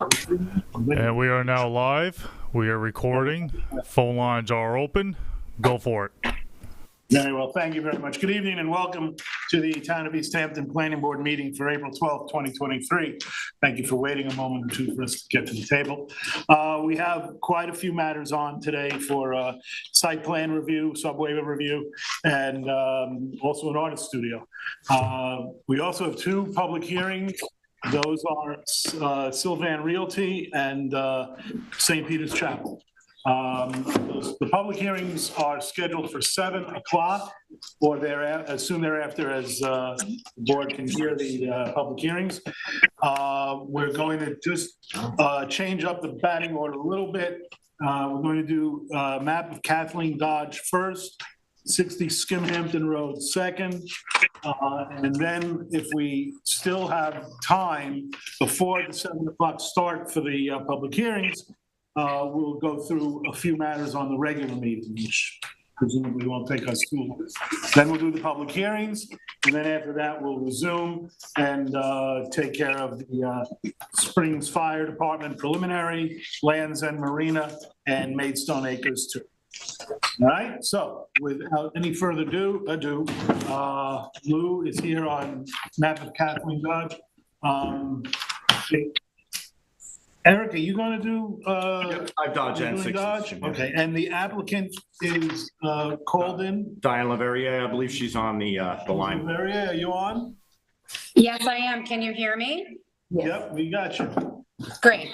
And we are now live. We are recording. Phone lines are open. Go for it. Very well. Thank you very much. Good evening and welcome to the Town of East Hampton Planning Board meeting for April 12th, 2023. Thank you for waiting a moment or two for us to get to the table. We have quite a few matters on today for site plan review, sub-waiver review, and also an artist studio. We also have two public hearings. Those are Sylvan Realty and St. Peter's Chapel. The public hearings are scheduled for 7 o'clock or as soon thereafter as the board can hear the public hearings. We're going to just change up the batting order a little bit. We're going to do map of Kathleen Dodge first, 60 Skimhampton Road second, and then if we still have time before the 7 o'clock start for the public hearings, we'll go through a few matters on the regular meeting, which presumably won't take us too long. Then we'll do the public hearings, and then after that, we'll resume and take care of the Springs Fire Department preliminary, Lands and Marina, and Maidstone Acres too. All right, so without any further ado, Lou is here on map of Kathleen Dodge. Eric, are you going to do? I've Dodge and 60. Dodge? Okay, and the applicant is called in? Diane Laverriere, I believe she's on the line. Laverriere, are you on? Yes, I am. Can you hear me? Yes. Yep, we got you. Great.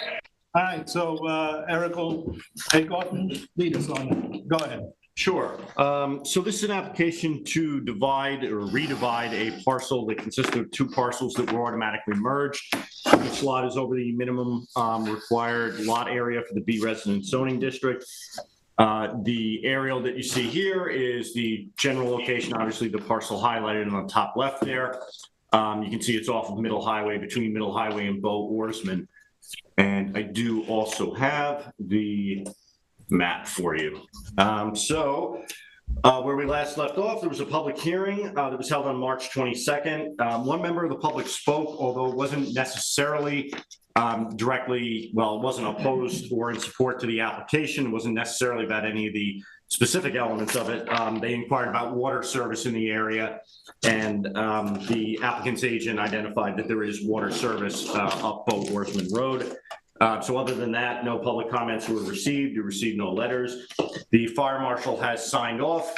All right, so Eric will take off and lead us on it. Go ahead. Sure. So this is an application to divide or redivide a parcel that consists of two parcels that were automatically merged. Each lot is over the minimum required lot area for the B resident zoning district. The aerial that you see here is the general location, obviously the parcel highlighted on the top left there. You can see it's off of Middle Highway, between Middle Highway and Bow Oarsman. And I do also have the map for you. Where we last left off, there was a public hearing that was held on March 22nd. One member of the public spoke, although it wasn't necessarily it wasn't opposed or in support to the application. It wasn't necessarily about any of the specific elements of it. They inquired about water service in the area, and the applicant's agent identified that there is water service up Bow Oarsman Road. So other than that, no public comments were received. You received no letters. The fire marshal has signed off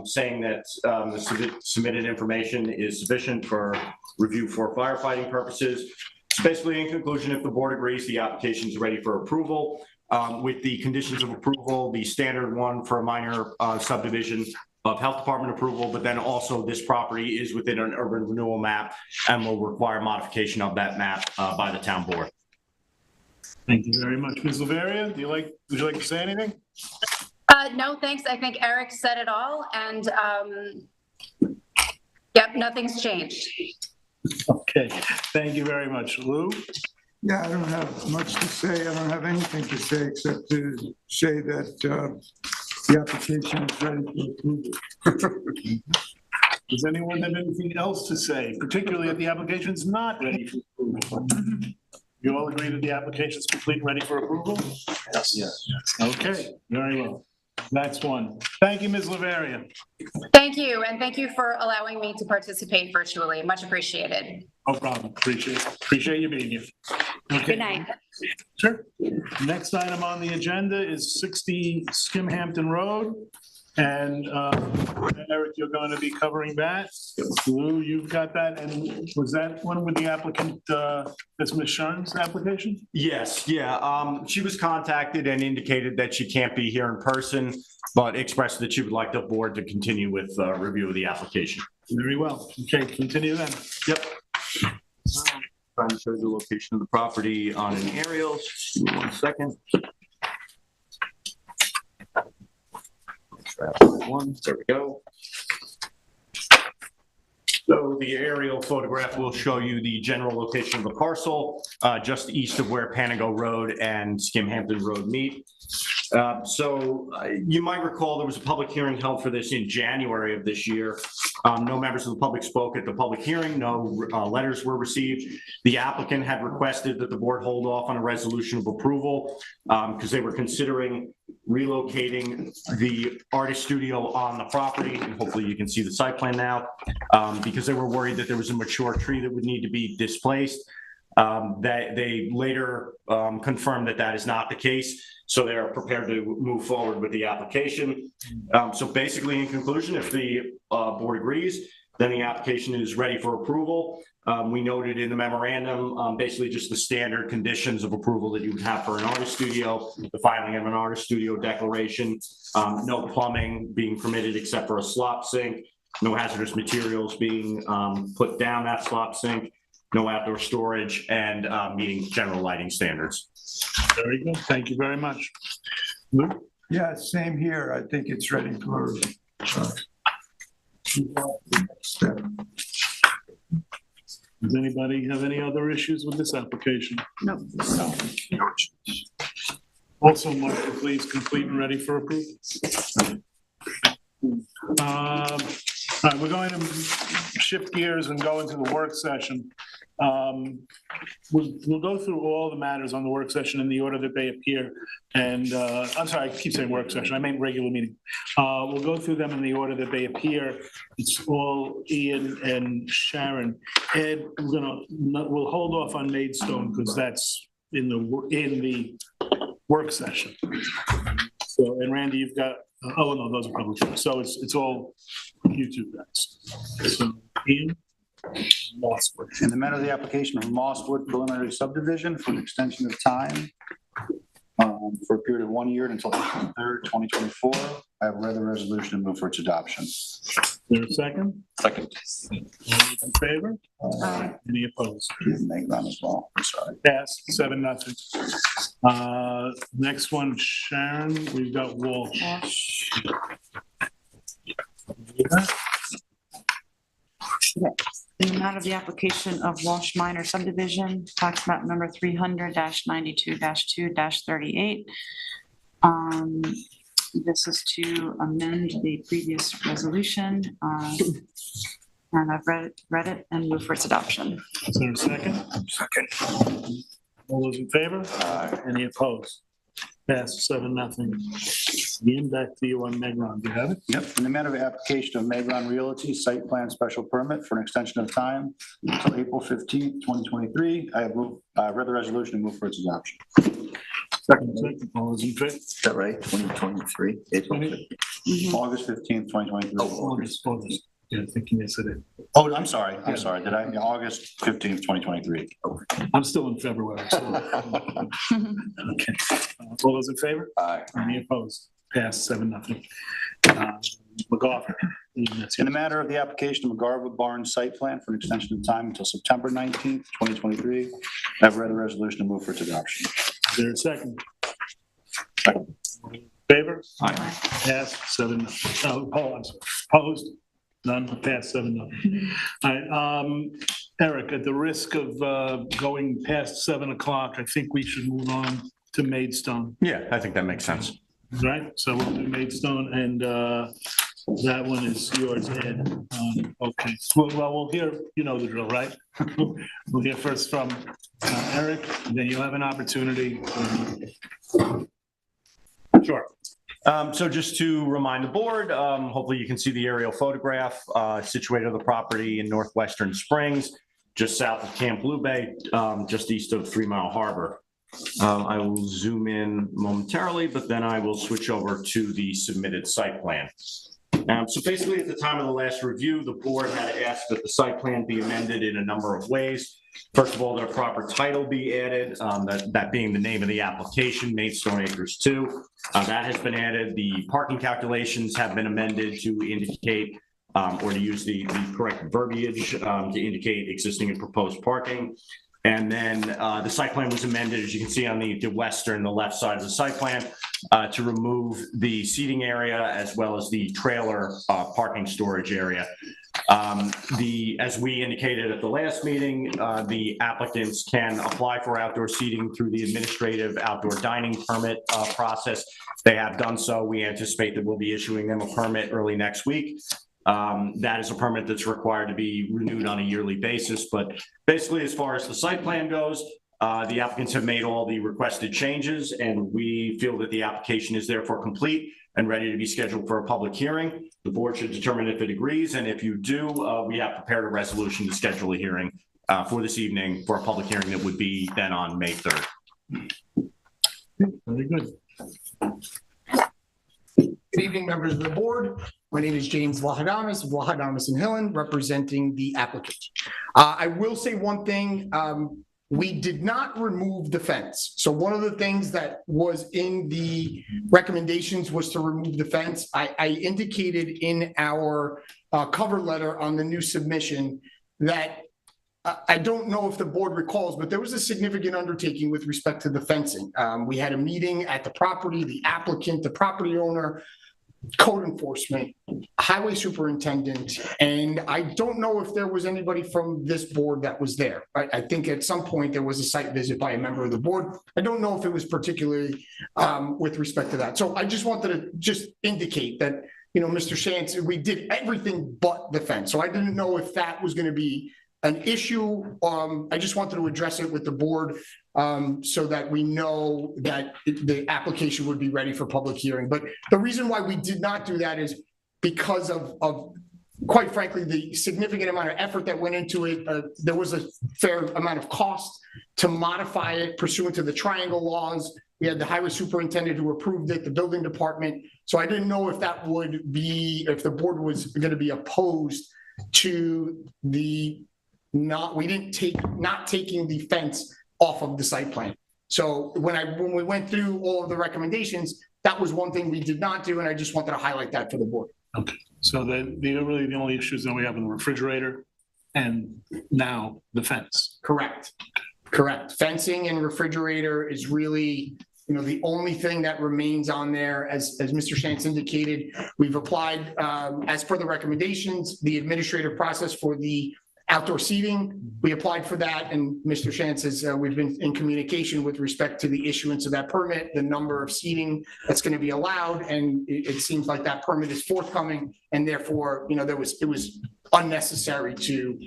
saying that the submitted information is sufficient for review for firefighting purposes. So basically, in conclusion, if the board agrees, the application is ready for approval. With the conditions of approval, the standard one for a minor subdivision of health department approval, but then also this property is within an urban renewal map and will require modification of that map by the town board. Thank you very much. Ms. Laverriere, would you like to say anything? No, thanks. I think Eric said it all, and yep, nothing's changed. Okay, thank you very much. Lou? Yeah, I don't have much to say. I don't have anything to say except to say that the application is ready for approval. Does anyone have anything else to say, particularly if the application is not ready for approval? You all agree that the application is complete and ready for approval? Yes. Yes. Okay, very well. That's one. Thank you, Ms. Laverriere. Thank you, and thank you for allowing me to participate virtually. Much appreciated. No problem. Appreciate you being here. Okay. Good night. Sure. Next item on the agenda is 60 Skimhampton Road. And Eric, you're going to be covering that. Lou, you've got that. And was that one with the applicant, that's Ms. Shun's application? Yes, yeah. She was contacted and indicated that she can't be here in person, but expressed that she would like the board to continue with review of the application. Very well. Okay, continue then. Yep. Trying to show the location of the property on an aerial. Just give me 1 second. There we go. So the aerial photograph will show you the general location of the parcel, just east of where Panago Road and Skimhampton Road meet. You might recall there was a public hearing held for this in January of this year. No members of the public spoke at the public hearing. No letters were received. The applicant had requested that the board hold off on a resolution of approval because they were considering relocating the artist studio on the property, and hopefully you can see the site plan now, because they were worried that there was a mature tree that would need to be displaced. They later confirmed that that is not the case, so they're prepared to move forward with the application. So basically, in conclusion, if the board agrees, then the application is ready for approval. We noted in the memorandum basically just the standard conditions of approval that you would have for an artist studio, the filing of an artist studio declaration, no plumbing being permitted except for a slop sink, no hazardous materials being put down that slop sink, no outdoor storage, and meeting general lighting standards. Very good. Thank you very much. Luke? Yeah, same here. I think it's ready for next step. Does anybody have any other issues with this application? No. Also, Michael, please complete and ready for approval. All right, we're going to shift gears and go into the work session. We'll go through all the matters on the work session in the order that they appear. And I'm sorry, I keep saying work session. I mean regular meeting. We'll go through them in the order that they appear. It's all Ian and Sharon. Ed, we'll hold off on Maidstone because that's in the work session. So, and Randy, you've got. Oh no, those are public. So it's all you two guys. So Ian. Mosswood. In the matter of the application of Mosswood preliminary subdivision for an extension of time for a period of 1 year until April 3rd, 2024. I have read the resolution and move for its adoption. Is there a second? Second. All those in favor? Any opposed? Make that as well. I'm sorry. Passed, 7-0. Next one, Sharon, we've got Walsh. In the matter of the application of Walsh Minor subdivision, tax map number 300-92-2-38. This is to amend the previous resolution. And I've read it and move for its adoption. Is there a second? Second. All those in favor? Any opposed? Passed, 7-0. Ian, back to you on Megron. Do you have it? Yep. In the matter of the application of Megron Realty site plan special permit for an extension of time until April 15th, 2023. I have read the resolution and move for its adoption. Second. All those in favor? Is that right? 2023, April 15th. August 15th, 2023. August. Yeah, I think yes it is. Oh, I'm sorry. I'm sorry. Did I? August 15th, 2023. I'm still in February. So. Okay. All those in favor? Aye. Any opposed? Passed, 7-0. McGoffin. In the matter of the application of McGarva Barn site plan for an extension of time until September 19th, 2023, I've read the resolution and move for its adoption. Is there a second? Second. Favor? Aye. Passed, 7-0. Oh, I'm sorry. Opposed? None. Passed, 7-0. All right, Eric, at the risk of going past 7 o'clock, I think we should move on to Maidstone. Yeah, I think that makes sense. Right, so we'll do Maidstone, and that one is yours, Ed. Okay, well, we'll hear, you know the drill, right? We'll hear first from Eric, and then you'll have an opportunity. Sure. So just to remind the board, hopefully you can see the aerial photograph situated on the property in northwestern Springs, just south of Camp Blue Bay, just east of 3 Mile Harbor. I will zoom in momentarily, but then I will switch over to the submitted site plan. So basically, at the time of the last review, the board had asked that the site plan be amended in a number of ways. First of all, that a proper title be added, that being the name of the application, Maidstone Acres 2. That has been added. The parking calculations have been amended to indicate or to use the correct verbiage to indicate existing and proposed parking. And then the site plan was amended, as you can see on the left side of the site plan, to remove the seating area as well as the trailer parking storage area. As we indicated at the last meeting, the applicants can apply for outdoor seating through the administrative outdoor dining permit process. They have done so. We anticipate that we'll be issuing them a permit early next week. That is a permit that's required to be renewed on a yearly basis. But basically, as far as the site plan goes, the applicants have made all the requested changes, and we feel that the application is therefore complete and ready to be scheduled for a public hearing. The board should determine if it agrees, and if you do, we have prepared a resolution to schedule a hearing for this evening for a public hearing that would be then on May 3rd. Very good. Good evening, members of the board. My name is James Vlahadamas of Vlahadamas and Hillen, representing the applicant. I will say one thing. We did not remove the fence. So one of the things that was in the recommendations was to remove the fence. I indicated in our cover letter on the new submission that I don't know if the board recalls, but there was a significant undertaking with respect to the fencing. We had a meeting at the property, the applicant, the property owner, code enforcement, highway superintendent, and I don't know if there was anybody from this board that was there. I think at some point there was a site visit by a member of the board. I don't know if it was particularly with respect to that. So I just wanted to just indicate that, you know, Mr. Shantz, we did everything but the fence. So I didn't know if that was going to be an issue. I just wanted to address it with the board so that we know that the application would be ready for public hearing. But the reason why we did not do that is because of quite frankly, the significant amount of effort that went into it. There was a fair amount of cost to modify it pursuant to the triangle laws. We had the highway superintendent who approved it, the building department. So I didn't know if that would be, if the board was going to be opposed to the not taking the fence off of the site plan. So when we went through all of the recommendations, that was one thing we did not do, and I just wanted to highlight that for the board. Okay, so really the only issues that we have in the refrigerator and now the fence. Correct. Fencing and refrigerator is really, you know, the only thing that remains on there. As Mr. Shantz indicated, we've applied as per the recommendations, the administrative process for the outdoor seating. We applied for that, and Mr. Shantz says we've been in communication with respect to the issuance of that permit, the number of seating that's going to be allowed, and it seems like that permit is forthcoming, and therefore, you know, it was unnecessary to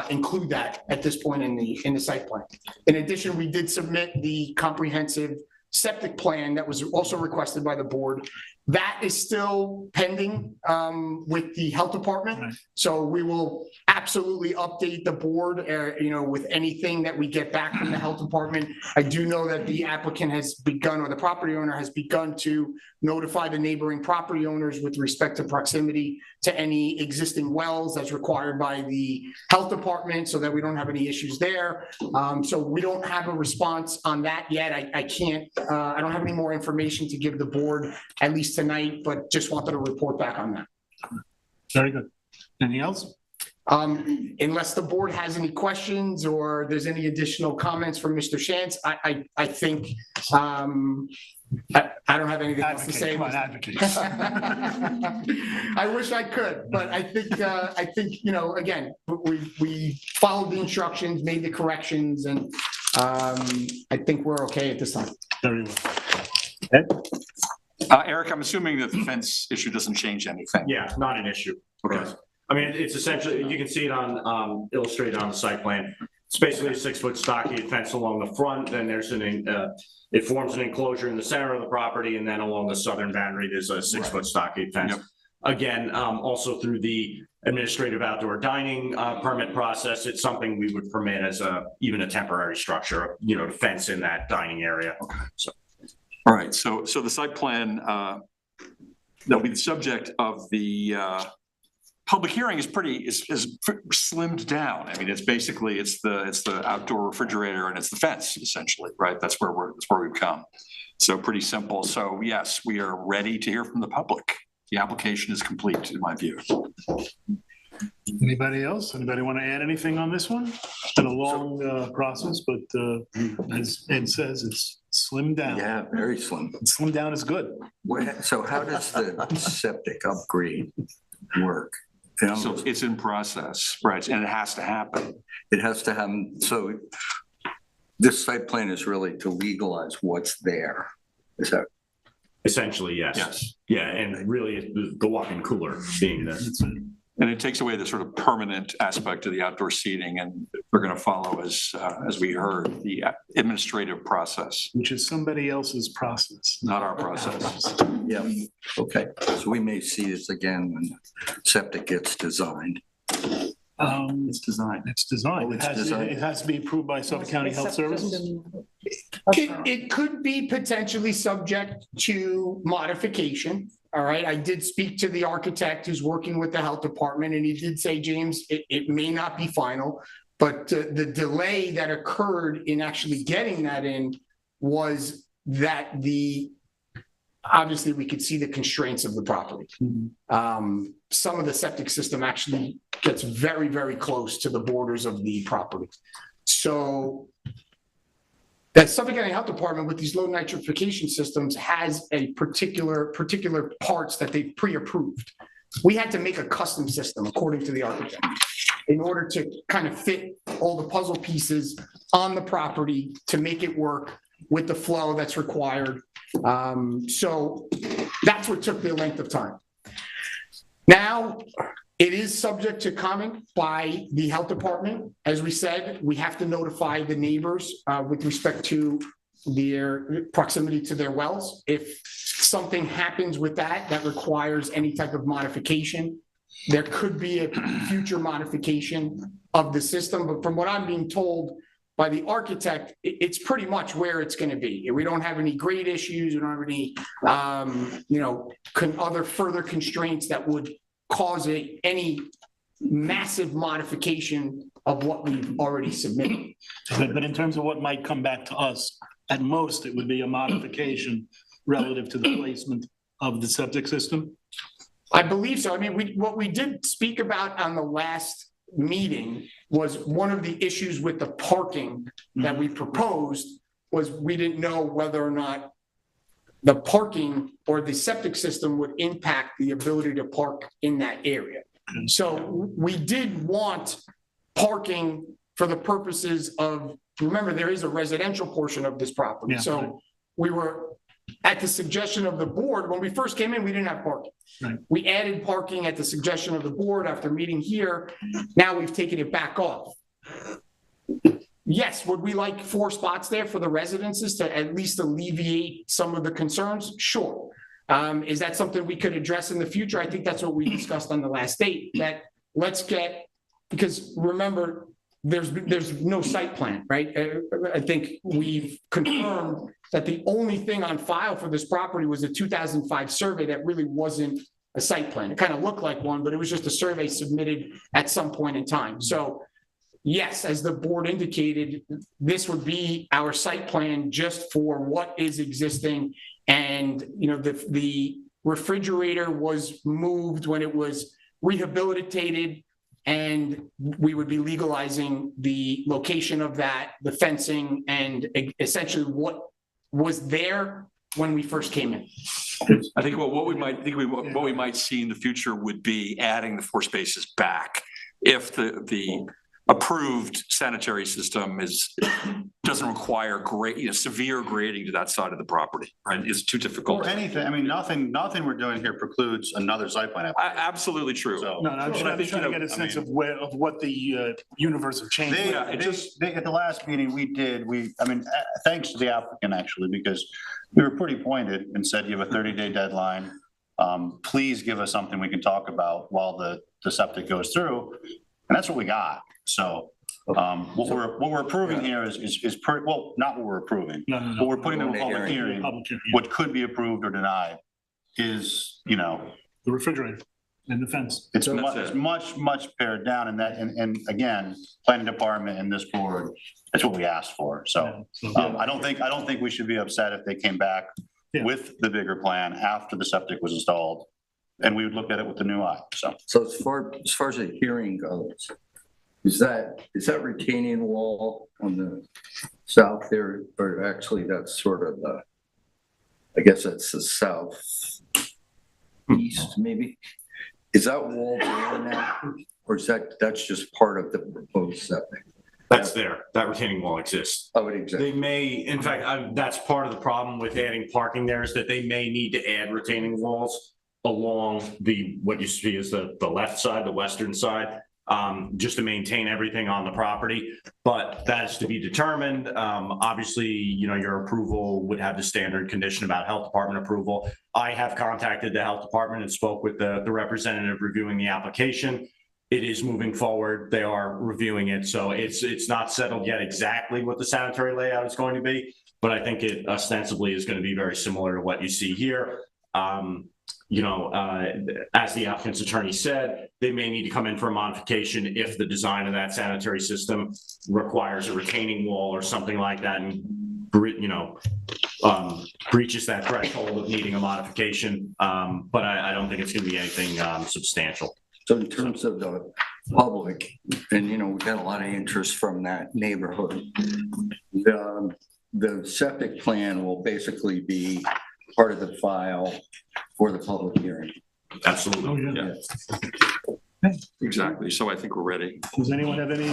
include that at this point in the site plan. In addition, we did submit the comprehensive septic plan that was also requested by the board. That is still pending with the health department. Right. So we will absolutely update the board, you know, with anything that we get back from the health department. I do know that the applicant has begun, or the property owner has begun to notify the neighboring property owners with respect to proximity to any existing wells as required by the health department, so that we don't have any issues there. So we don't have a response on that yet. I don't have any more information to give the board, at least tonight, but just wanted to report back on that. Very good. Anything else? Unless the board has any questions or there's any additional comments from Mr. Shantz, I think I don't have anything else to say. Come on, advocate. I wish I could, but I think you know, again, we followed the instructions, made the corrections, and I think we're okay at this time. Very well. Ed? Eric, I'm assuming that the fence issue doesn't change anything. Yeah, not an issue. Okay. I mean, it's essentially, you can see it on illustrated on the site plan. It's basically a 6-foot stockade fence along the front. Then there's it forms an enclosure in the center of the property, and then along the southern boundary, there's a 6-foot stockade fence. Yep. Again, also through the administrative outdoor dining permit process, it's something we would permit as even a temporary structure, you know, to fence in that dining area. Okay. So, all right. So the site plan that'll be the subject of the public hearing is slimmed down. I mean, it's basically the outdoor refrigerator and it's the fence, essentially, right? That's where we've come. So pretty simple. So yes, we are ready to hear from the public. The application is complete, in my view. Anybody else? Anybody want to add anything on this one? It's been a long process, but as Ed says, it's slimmed down. Yeah, very slim. Slimmed down is good. So how does the septic upgrade work? So it's in process, right? And it has to happen. It has to happen, so this site plan is really to legalize what's there. Is that, Essentially, yes. Yes. Yeah, and really the walk-in cooler being there. And it takes away the sort of permanent aspect of the outdoor seating, and we're going to follow, as we heard, the administrative process, Which is somebody else's process. not our process. yeah, okay, so we may see this again when septic gets designed. It's designed. It's designed. Oh, it's designed. It has to be approved by Suffolk County Health Services. It could be potentially subject to modification. All right, I did speak to the architect who's working with the health department, and he did say, James, it may not be final, but the delay that occurred in actually getting that in was that obviously we could see the constraints of the property. Some of the septic system actually gets very, very close to the borders of the property. So that Suffolk County Health Department with these low nitrification systems has a particular parts that they pre-approved. We had to make a custom system according to the architect in order to kind of fit all the puzzle pieces on the property to make it work with the flow that's required. So that's what took the length of time. Now, it is subject to comment by the health department. As we said, we have to notify the neighbors with respect to their proximity to their wells. If something happens with that requires any type of modification, there could be a future modification of the system. But from what I'm being told by the architect, it's pretty much where it's going to be. We don't have any grade issues. We don't have any, other further constraints that would cause any massive modification of what we've already submitted. But in terms of what might come back to us, at most, it would be a modification relative to the placement of the septic system. I believe so. I mean, what we did speak about on the last meeting was one of the issues with the parking that we proposed was we didn't know whether or not the parking or the septic system would impact the ability to park in that area. So we did want parking for the purposes of, remember, there is a residential portion of this property. Yeah. So we were, at the suggestion of the board, when we first came in, we didn't have parking. Right. We added parking at the suggestion of the board after meeting here. Now we've taken it back off. Yes, would we like 4 spots there for the residences to at least alleviate some of the concerns? Sure. Is that something we could address in the future? I think that's what we discussed on the last date, that let's get, because remember, there's no site plan, right? I think we've confirmed that the only thing on file for this property was a 2005 survey that really wasn't a site plan. It kind of looked like one, but it was just a survey submitted at some point in time. So yes, as the board indicated, this would be our site plan just for what is existing. And, the refrigerator was moved when it was rehabilitated, and we would be legalizing the location of that, the fencing, and essentially what was there when we first came in. I think what we might see in the future would be adding the 4 spaces back if the approved sanitary system doesn't require severe grading to that side of the property, right? It's too difficult. Or anything, I mean, nothing we're doing here precludes another site plan application. Absolutely true. So- No, I'm trying to get a sense of what the universe of change. They, is. at the last meeting thanks to the applicant actually, because we were pretty pointed and said you have a 30-day deadline. Please give us something we can talk about while the septic goes through. And that's what we got. So what we're approving here is well, not what we're approving. No. What we're putting in a public hearing, Public hearing. what could be approved or denied is, The refrigerator and the fence. it's That's much pared down, and that, and again, planning department and this board, that's what we asked for. So I don't think we should be upset if they came back with the bigger plan after the septic was installed, and we would look at it with the new eye. So as far as the hearing goes, is that retaining wall on the south there, or actually that's sort of I guess that's the south east maybe? Is that wall there now? Or is that's just part of the proposed septic? That's there. That retaining wall exists. Oh, it exists. They may, in fact, that's part of the problem with adding parking there is that they may need to add retaining walls along what you see is the left side, the western side, just to maintain everything on the property. But that is to be determined. Obviously, your approval would have the standard condition about health department approval. I have contacted the health department and spoke with the representative reviewing the application. It is moving forward. They are reviewing it. So it's not settled yet exactly what the sanitary layout is going to be, but I think it ostensibly is going to be very similar to what you see here. As the applicant's attorney said, they may need to come in for a modification if the design of that sanitary system requires a retaining wall or something like that and, breaches that threshold of needing a modification. But I don't think it's going to be anything substantial. So in terms of the public, and we've got a lot of interest from that neighborhood, the septic plan will basically be part of the file for the public hearing. Absolutely. Yeah. Exactly. So I think we're ready. Does anyone have any?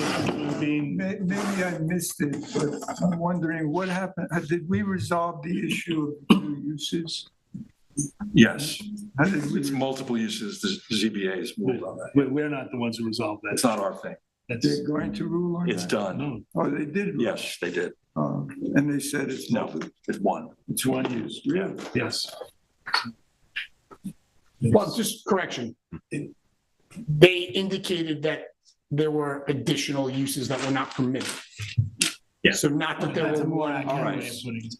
Maybe I missed it, but I'm wondering what happened. Did we resolve the issue of two uses? Yes, How did we? it's multiple uses. The ZBA is moved on that. We're not the ones who resolved that. It's not our thing. They're going to rule on that? It's done. Oh, they did? Yes, they did. And they said it's. No, it's one. It's one use. Really? Yes. Well, just correction. They indicated that there were additional uses that were not permitted. Yeah. So not that there That's a were more one. accurate way of putting it.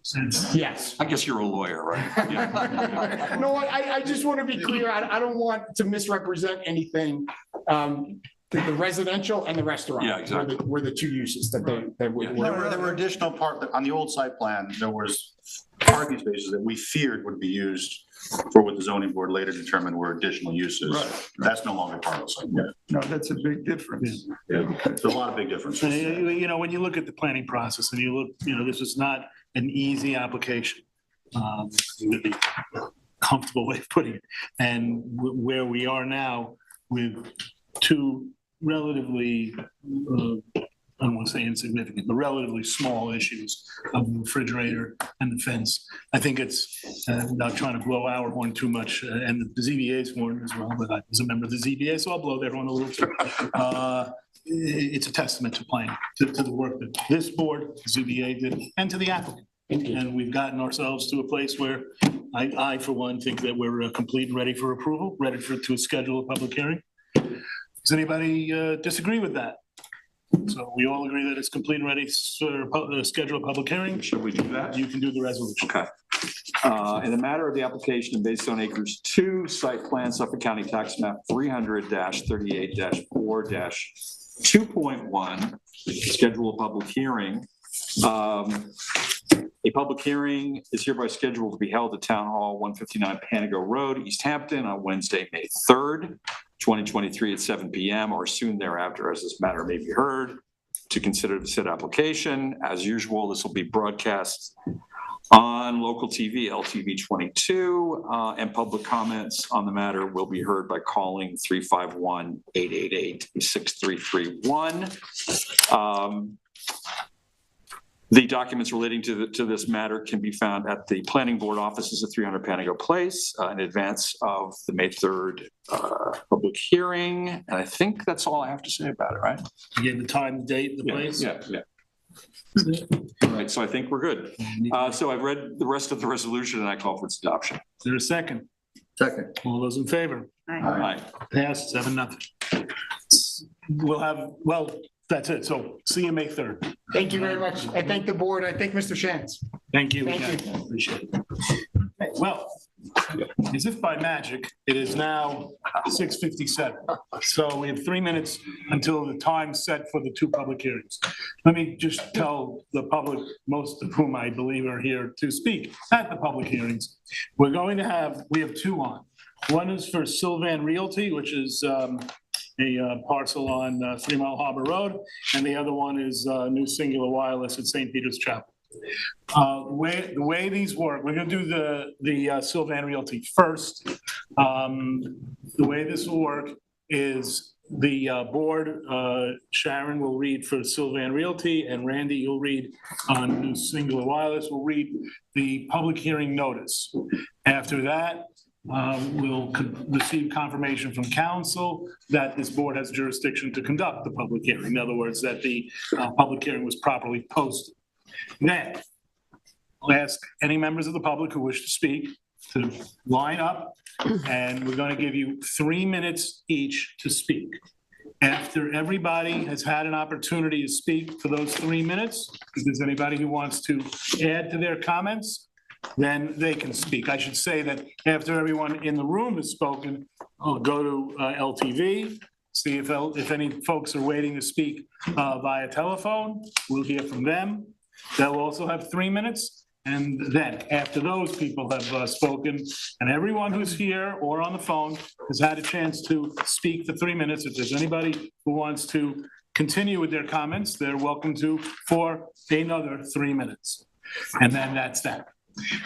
Yes. I guess you're a lawyer, right? Yeah. No, I just want to be clear. I don't want to misrepresent anything. The residential and the restaurant. Yeah, exactly. Were the two uses that they were. There were additional on the old site plan, there was parking spaces that we feared would be used for what the zoning board later determined were additional uses. Right. That's no longer part of the site plan. No, that's a big difference. There's a lot of big differences. When you look at the planning process and you look, this is not an easy application. Really comfortable way of putting it. And where we are now with two relatively, I don't want to say insignificant, but relatively small issues of the refrigerator and the fence. I think it's not trying to blow our horn too much, and the ZBA's horn as well, but I was a member of the ZBA, so I'll blow their horn a little too. It's a testament to planning, to the work that this board, ZBA did, and to the applicant. And we've gotten ourselves to a place where I for one, think that we're complete and ready for approval, ready to schedule a public hearing. Does anybody disagree with that? So we all agree that it's complete and ready to schedule a public hearing. Should we do that? You can do the resolution. Okay. In the matter of the application of Based on Acres 2, site plan, Suffolk County Tax Map 300-38-4-2.1, schedule a public hearing. A public hearing is hereby scheduled to be held at Town Hall 159 Panago Road, East Hampton, on Wednesday, May 3rd, 2023 at 7 p.m. or soon thereafter, as this matter may be heard, to consider the said application. As usual, this will be broadcast on local TV, LTV 22, and public comments on the matter will be heard by calling 351-888-6331. The documents relating to this matter can be found at the planning board offices at 300 Panago Place in advance of the May 3rd public hearing. And I think that's all I have to say about it, right? You gave the time, the date, the place? Yeah. All right, so I think we're good. So I've read the rest of the resolution and I call for its adoption. Is there a second? Second. All those in favor? Aye. Passed, 7-0. That's it. So see you May 3rd. Thank you very much. I thank the board. I thank Mr. Shantz. Thank you. Thank again. Appreciate it. Well, as if by magic, it is now 6:57. So we have 3 minutes until the time set for the two public hearings. Let me just tell the public, most of whom I believe are here to speak at the public hearings. We have two on. One is for Sylvan Realty, which is a parcel on 3 Mile Harbor Road, and the other one is New Singular Wireless at St. Peter's Chapel. The way these work, we're gonna do the Sylvan Realty first. The way this will work is the board, Sharon will read for Sylvan Realty, and Randy, you'll read on New Singular Wireless, will read the public hearing notice. After that, we'll receive confirmation from council that this board has jurisdiction to conduct the public hearing. In other words, that the public hearing was properly posted. Then, I'll ask any members of the public who wish to speak to line up, and we're going to give you 3 minutes each to speak. After everybody has had an opportunity to speak for those 3 minutes, if there's anybody who wants to add to their comments, then they can speak. I should say that after everyone in the room has spoken, I'll go to LTV, see if any folks are waiting to speak via telephone. We'll hear from them. They'll also have 3 minutes. And then, after those people have spoken, and everyone who's here or on the phone has had a chance to speak for 3 minutes, if there's anybody who wants to continue with their comments, they're welcome to for another 3 minutes. And then that's that.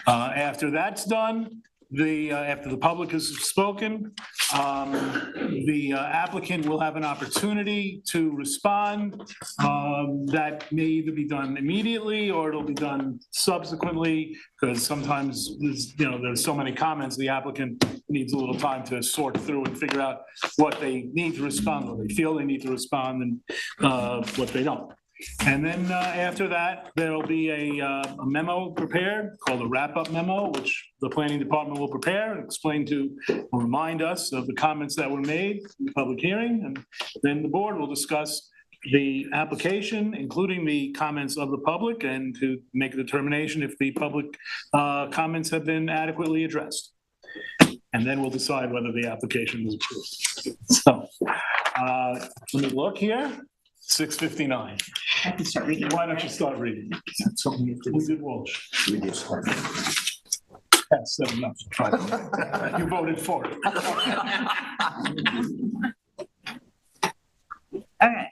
After that's done, after the public has spoken, the applicant will have an opportunity to respond. That may either be done immediately or it'll be done subsequently, because sometimes there's so many comments, the applicant needs a little time to sort through and figure out what they need to respond, what they feel they need to respond, and what they don't. And then after that, there'll be a memo prepared called a wrap-up memo, which the planning department will prepare and explain to, or remind us of the comments that were made in the public hearing. And then the board will discuss the application, including the comments of the public, and to make a determination if the public comments have been adequately addressed. And then we'll decide whether the application is approved. So let me look here. 6:59. I can start reading. Why don't you start reading? We did Walsh. We just started. That's enough. You voted for it. Okay.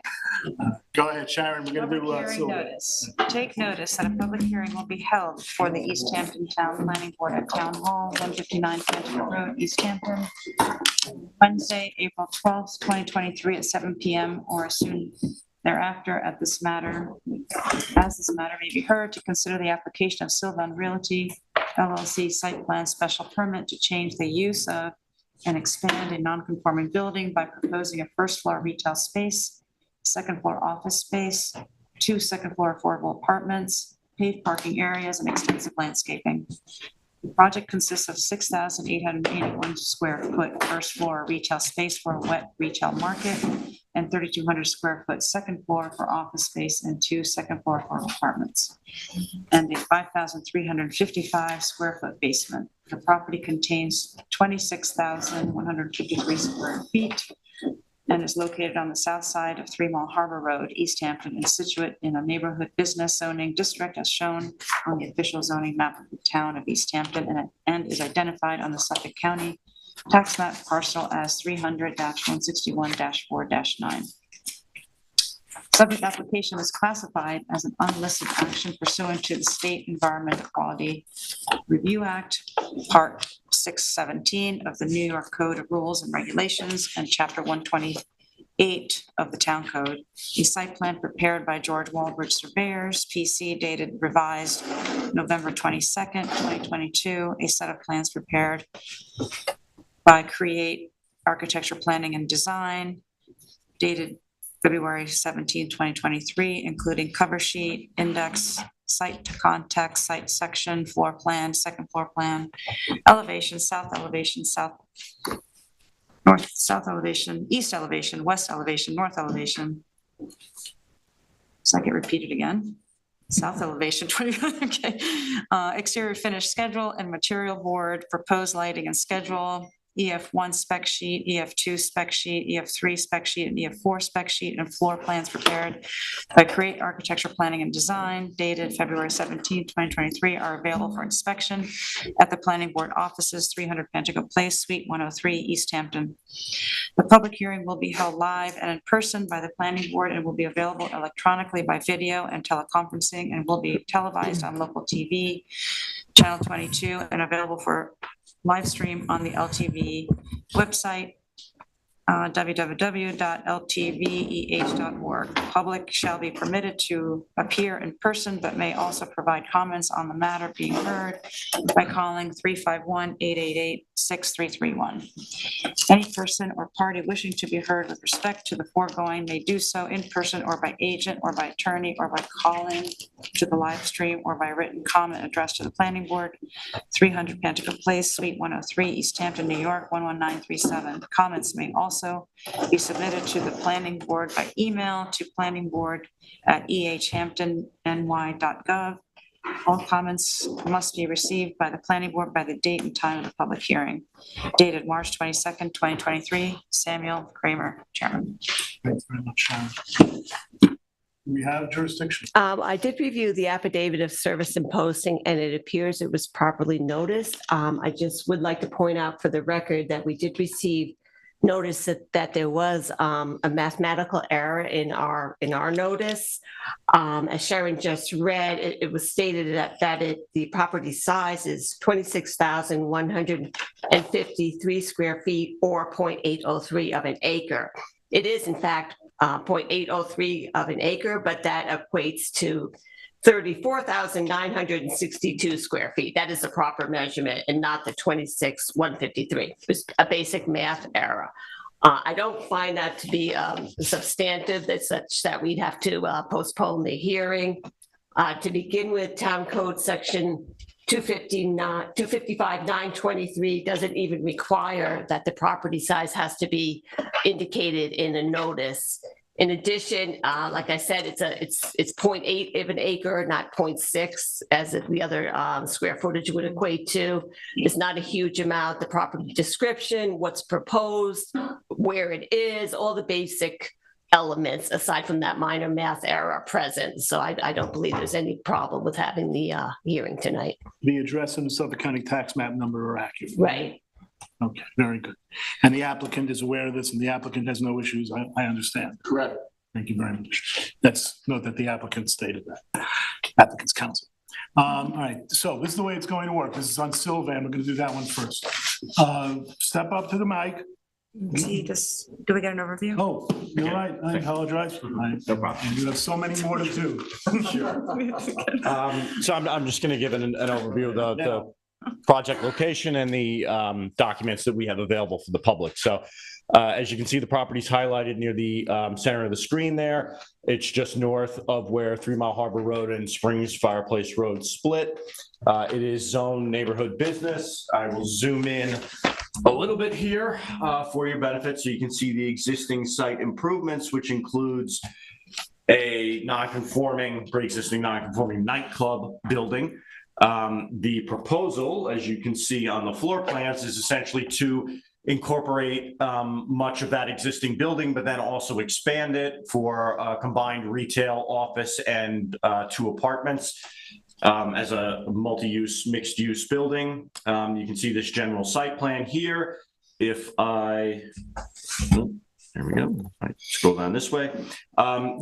Go ahead, Sharon. We're gonna do. Public hearing notice. Take notice that a public hearing will be held for the East Hampton Town Planning Board at Town Hall, 159 Hampton Road, East Hampton, Wednesday, April 12th, 2023 at 7 p.m. or as soon thereafter as this matter may be heard, to consider the application of Sylvan Realty LLC site plan special permit to change the use of and expand a non-conforming building by proposing a first floor retail space, second floor office space, 2 second floor affordable apartments, paved parking areas, and extensive landscaping. The project consists of 6,881 square foot first floor retail space for a wet retail market and 3,200 square foot second floor for office space and 2 second floor for apartments, and a 5,355 square foot basement. The property contains 26,153 square feet and is located on the south side of 3 Mile Harbor Road, East Hampton, and situate in a neighborhood business zoning district as shown on the official zoning map of the town of East Hampton, and is identified on the Suffolk County tax map parcel as 300-161-4-9. Subject application is classified as an unlisted action pursuant to the State Environmental Quality Review Act, Part 617 of the New York Code of Rules and Regulations, and Chapter 128 of the Town Code. A site plan prepared by George Waldridge Surveyors, PC, dated revised November 22nd, 2022. A set of plans prepared by Create Architecture Planning and Design, dated February 17, 2023, including cover sheet, index, site to context, site section, floor plan, second floor plan, elevation, south elevation, north, south elevation, east elevation, west elevation, north elevation. So I get repeated again. South elevation, 20, okay. Exterior finish schedule and material board, proposed lighting and schedule, EF1 spec sheet, EF2 spec sheet, EF3 spec sheet, and EF4 spec sheet, and floor plans prepared by Create Architecture Planning and Design, dated February 17, 2023, are available for inspection at the Planning Board offices, 300 Pentago Place, Suite 103, East Hampton. The public hearing will be held live and in person by the planning board and will be available electronically by video and teleconferencing and will be televised on local TV, Channel 22, and available for live stream on the LTV website, www.ltveh.org. Public shall be permitted to appear in person, but may also provide comments on the matter being heard by calling 351-888-6331. Any person or party wishing to be heard with respect to the foregoing may do so in person or by agent or by attorney or by calling to the live stream or by written comment addressed to the planning board, 300 Pantico Place, Suite 103, East Hampton, New York, 11937. Comments may also be submitted to the planning board by email to planningboard@ehhamptonny.gov. All comments must be received by the planning board by the date and time of the public hearing. Dated March 22nd, 2023, Samuel Kramer, Chairman. Thanks very much, Sharon. We have jurisdiction. I did review the affidavit of service and posting, and it appears it was properly noticed. I just would like to point out for the record that we did receive notice that there was a mathematical error in our notice. As Sharon just read, it was stated that the property size is 26,153 square feet or 0.803 of an acre. It is in fact 0.803 of an acre, but that equates to 34,962 square feet. That is the proper measurement and not the 26,153. It was a basic math error. I don't find that to be substantive, that's such that we'd have to postpone the hearing. To begin with, Town Code Section 255-923 doesn't even require that the property size has to be indicated in a notice. In addition, like I said, it's 0.8 of an acre, not 0.6, as the other square footage would equate to. It's not a huge amount. The property description, what's proposed, where it is, all the basic elements, aside from that minor math error, are present. So I don't believe there's any problem with having the hearing tonight. The address and the Suffolk County tax map number are accurate. Right. Okay, very good. And the applicant is aware of this and the applicant has no issues, I understand. Correct. Thank you very much. Let's note that the applicant stated that, applicant's counsel. All right, so this is the way it's going to work. This is on Sylvan. We're going to do that one first. Step up to the mic. Do we get an overview? Oh, you're right. I apologize for that. No problem. You have so many more to do. So I'm just going to give an overview of the project location and the documents that we have available for the public. So as you can see, the property's highlighted near the center of the screen there. It's just north of where 3 Mile Harbor Road and Springs Fireplace Road split. It is zone neighborhood business. I will zoom in a little bit here for your benefit so you can see the existing site improvements, which includes a pre-existing non-conforming nightclub building. The proposal, as you can see on the floor plans, is essentially to incorporate much of that existing building, but then also expand it for combined retail, office, and 2 apartments as a multi-use, mixed-use building. You can see this general site plan here. If I... There we go. Right, scroll down this way.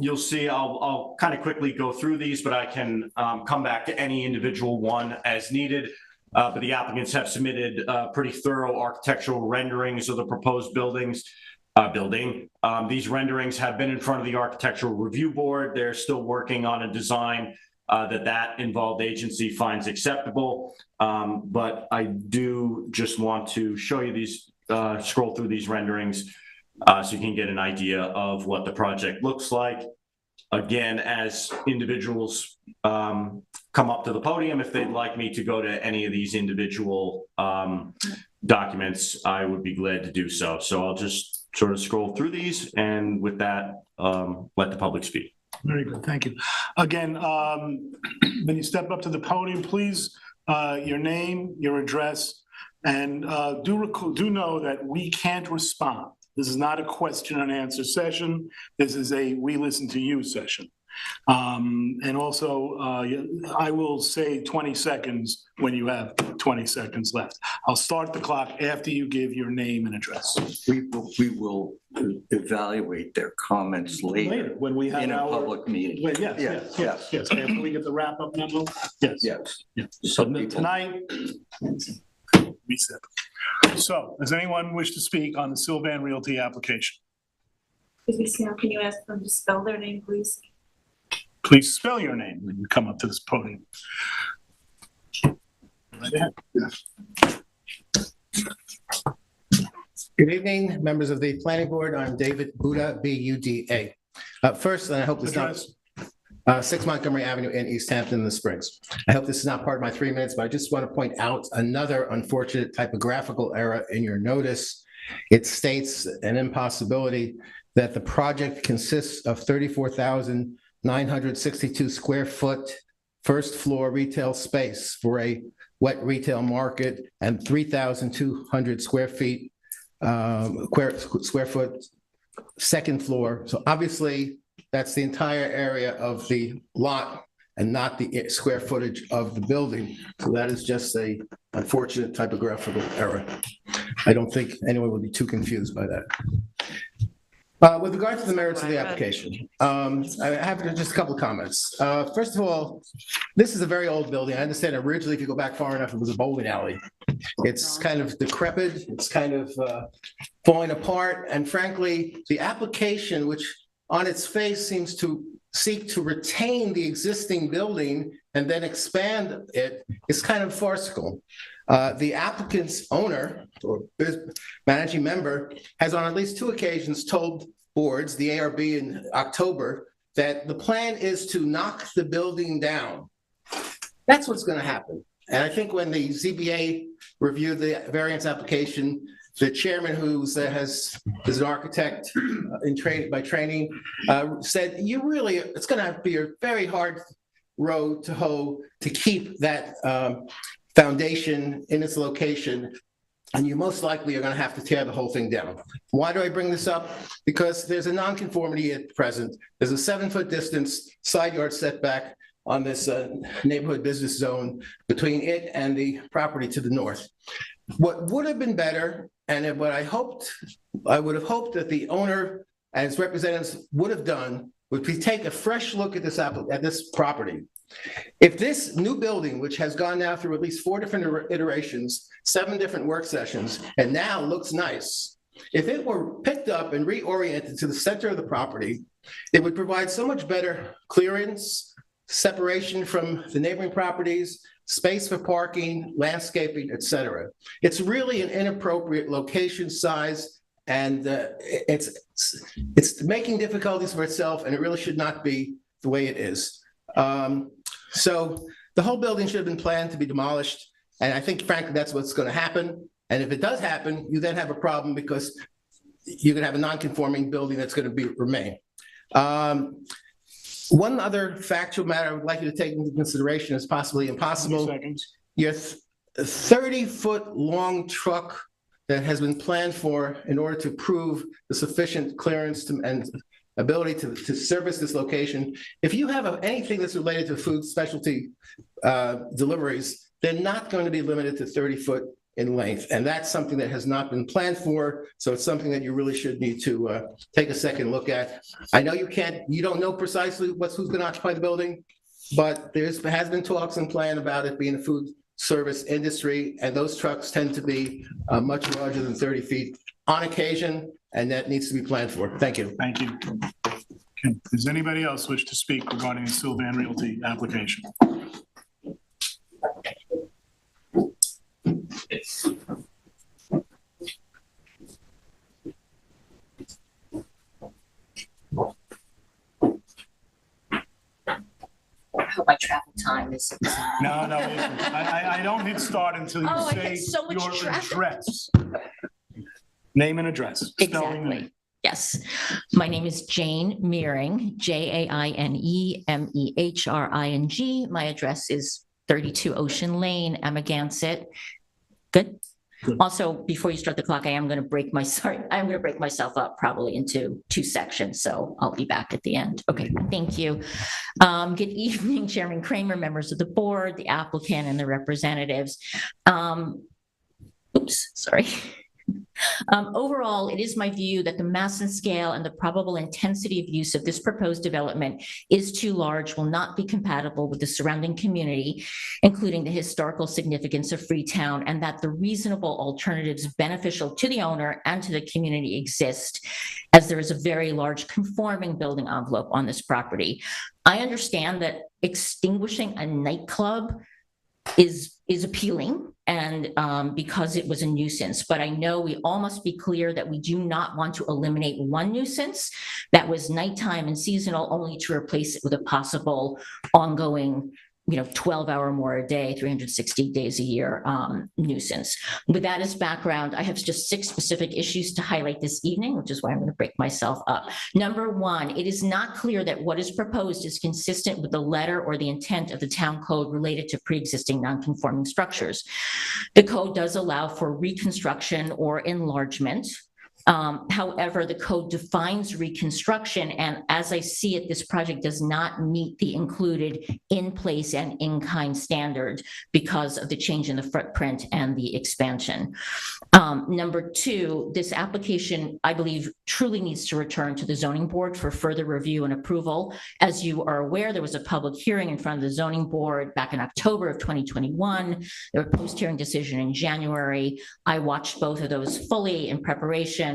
You'll see I'll kind of quickly go through these, but I can come back to any individual one as needed. But the applicants have submitted pretty thorough architectural renderings of the proposed building. These renderings have been in front of the Architectural Review Board. They're still working on a design that involved agency finds acceptable. But I do just want to show you these, scroll through these renderings so you can get an idea of what the project looks like. Again, as individuals come up to the podium, if they'd like me to go to any of these individual documents, I would be glad to do so. So I'll just sort of scroll through these, and with that, let the public speak. Very good, thank you. Again, when you step up to the podium, please, your name, your address, and do know that we can't respond. This is not a question and answer session. This is a we listen to you session. And also, I will say 20 seconds when you have 20 seconds left. I'll start the clock after you give your name and address. We will evaluate their comments later When we have in a our. public meeting. Wait, yes. After we get the wrap-up memo? Yes. Yes. Yeah. Some So people- tonight, reset. So, does anyone wish to speak on the Sylvan Realty application? Excuse me, Sam, can you ask them to spell their name, please? Please spell your name when you come up to this podium. Right ahead. Good evening, members of the planning board. I'm David Buda, B-U-D-A. First, and I hope this not, 6 Montgomery Avenue in East Hampton in the Springs. I hope this is not part of my 3 minutes, but I just want to point out another unfortunate typographical error in your notice. It states an impossibility that the project consists of 34,962 square foot first floor retail space for a wet retail market and 3,200 square foot second floor. So obviously that's the entire area of the lot and not the square footage of the building. So that is just a unfortunate typographical error. I don't think anyone would be too confused by that. With regard to the merits of the application, I have just a couple of comments. First of all, this is a very old building. I understand originally, if you go back far enough, it was a bowling alley. It's kind of decrepit, it's kind of falling apart, and frankly, the application, which on its face seems to seek to retain the existing building and then expand it, is kind of farcical. The applicant's owner or managing member has on at least 2 occasions told boards, the ARB in October, that the plan is to knock the building down. That's what's going to happen. And I think when the ZBA reviewed the variance application, the chairman, is an architect by training, said, it's going to be a very hard road to hoe to keep that foundation in its location, and you most likely are going to have to tear the whole thing down. Why do I bring this up? Because there's a nonconformity at present. There's a 7-foot distance side yard setback on this neighborhood business zone between it and the property to the north. What would have been better, and what I would have hoped that the owner and its representatives would have done, would be take a fresh look at this property. If this new building, which has gone now through at least 4 different iterations, 7 different work sessions, and now looks nice, if it were picked up and reoriented to the center of the property, it would provide so much better clearance, separation from the neighboring properties, space for parking, landscaping, etc. It's really an inappropriate location, size, and it's making difficulties for itself, and it really should not be the way it is. So the whole building should have been planned to be demolished. And I think, frankly, that's what's going to happen. And if it does happen, you then have a problem because you're going to have a non-conforming building that's going to remain. One other factual matter I would like you to take into consideration is possibly impossible. 20 seconds. Your 30-foot long truck that has been planned for in order to prove the sufficient clearance and ability to service this location. If you have anything that's related to food specialty deliveries, they're not going to be limited to 30 foot in length. And that's something that has not been planned for. So it's something that you really should need to take a second look at. I know you don't know precisely who's going to occupy the building, but there has been talks and plan about it being a food service industry. And those trucks tend to be much larger than 30 feet on occasion. And that needs to be planned for. Thank you. Thank you. Okay. Does anybody else wish to speak regarding the Sylvan Realty application? I hope my travel time is. No, I don't hit start until you Oh, I say get so much your traffic. address. Name and address. Spelling the name. Exactly. Yes. My name is Jane Meering, Jane Mehring. My address is 32 Ocean Lane, Amagansett. Good. Also, before you start the clock, I'm going to break myself up probably into 2 sections, so I'll be back at the end. Okay, thank you. Good evening, Chairman Kramer, members of the board, the applicant, and the representatives. Sorry. Overall, it is my view that the mass and scale and the probable intensity of use of this proposed development is too large, will not be compatible with the surrounding community, including the historical significance of Freetown, and that the reasonable alternatives beneficial to the owner and to the community exist, as there is a very large conforming building envelope on this property. I understand that extinguishing a nightclub is appealing, and because it was a nuisance, but I know we all must be clear that we do not want to eliminate one nuisance that was nighttime and seasonal only to replace it with a possible ongoing 12-hour more a day, 360 days a year nuisance. With that as background, I have just 6 specific issues to highlight this evening, which is why I'm going to break myself up. Number 1, it is not clear that what is proposed is consistent with the letter or the intent of the town code related to pre-existing non-conforming structures. The code does allow for reconstruction or enlargement. However, the code defines reconstruction, and as I see it, this project does not meet the included in place and in-kind standard because of the change in the footprint and the expansion. Number 2, this application, I believe, truly needs to return to the zoning board for further review and approval. As you are aware, there was a public hearing in front of the zoning board back in October of 2021. There was a post-hearing decision in January. I watched both of those fully in preparation.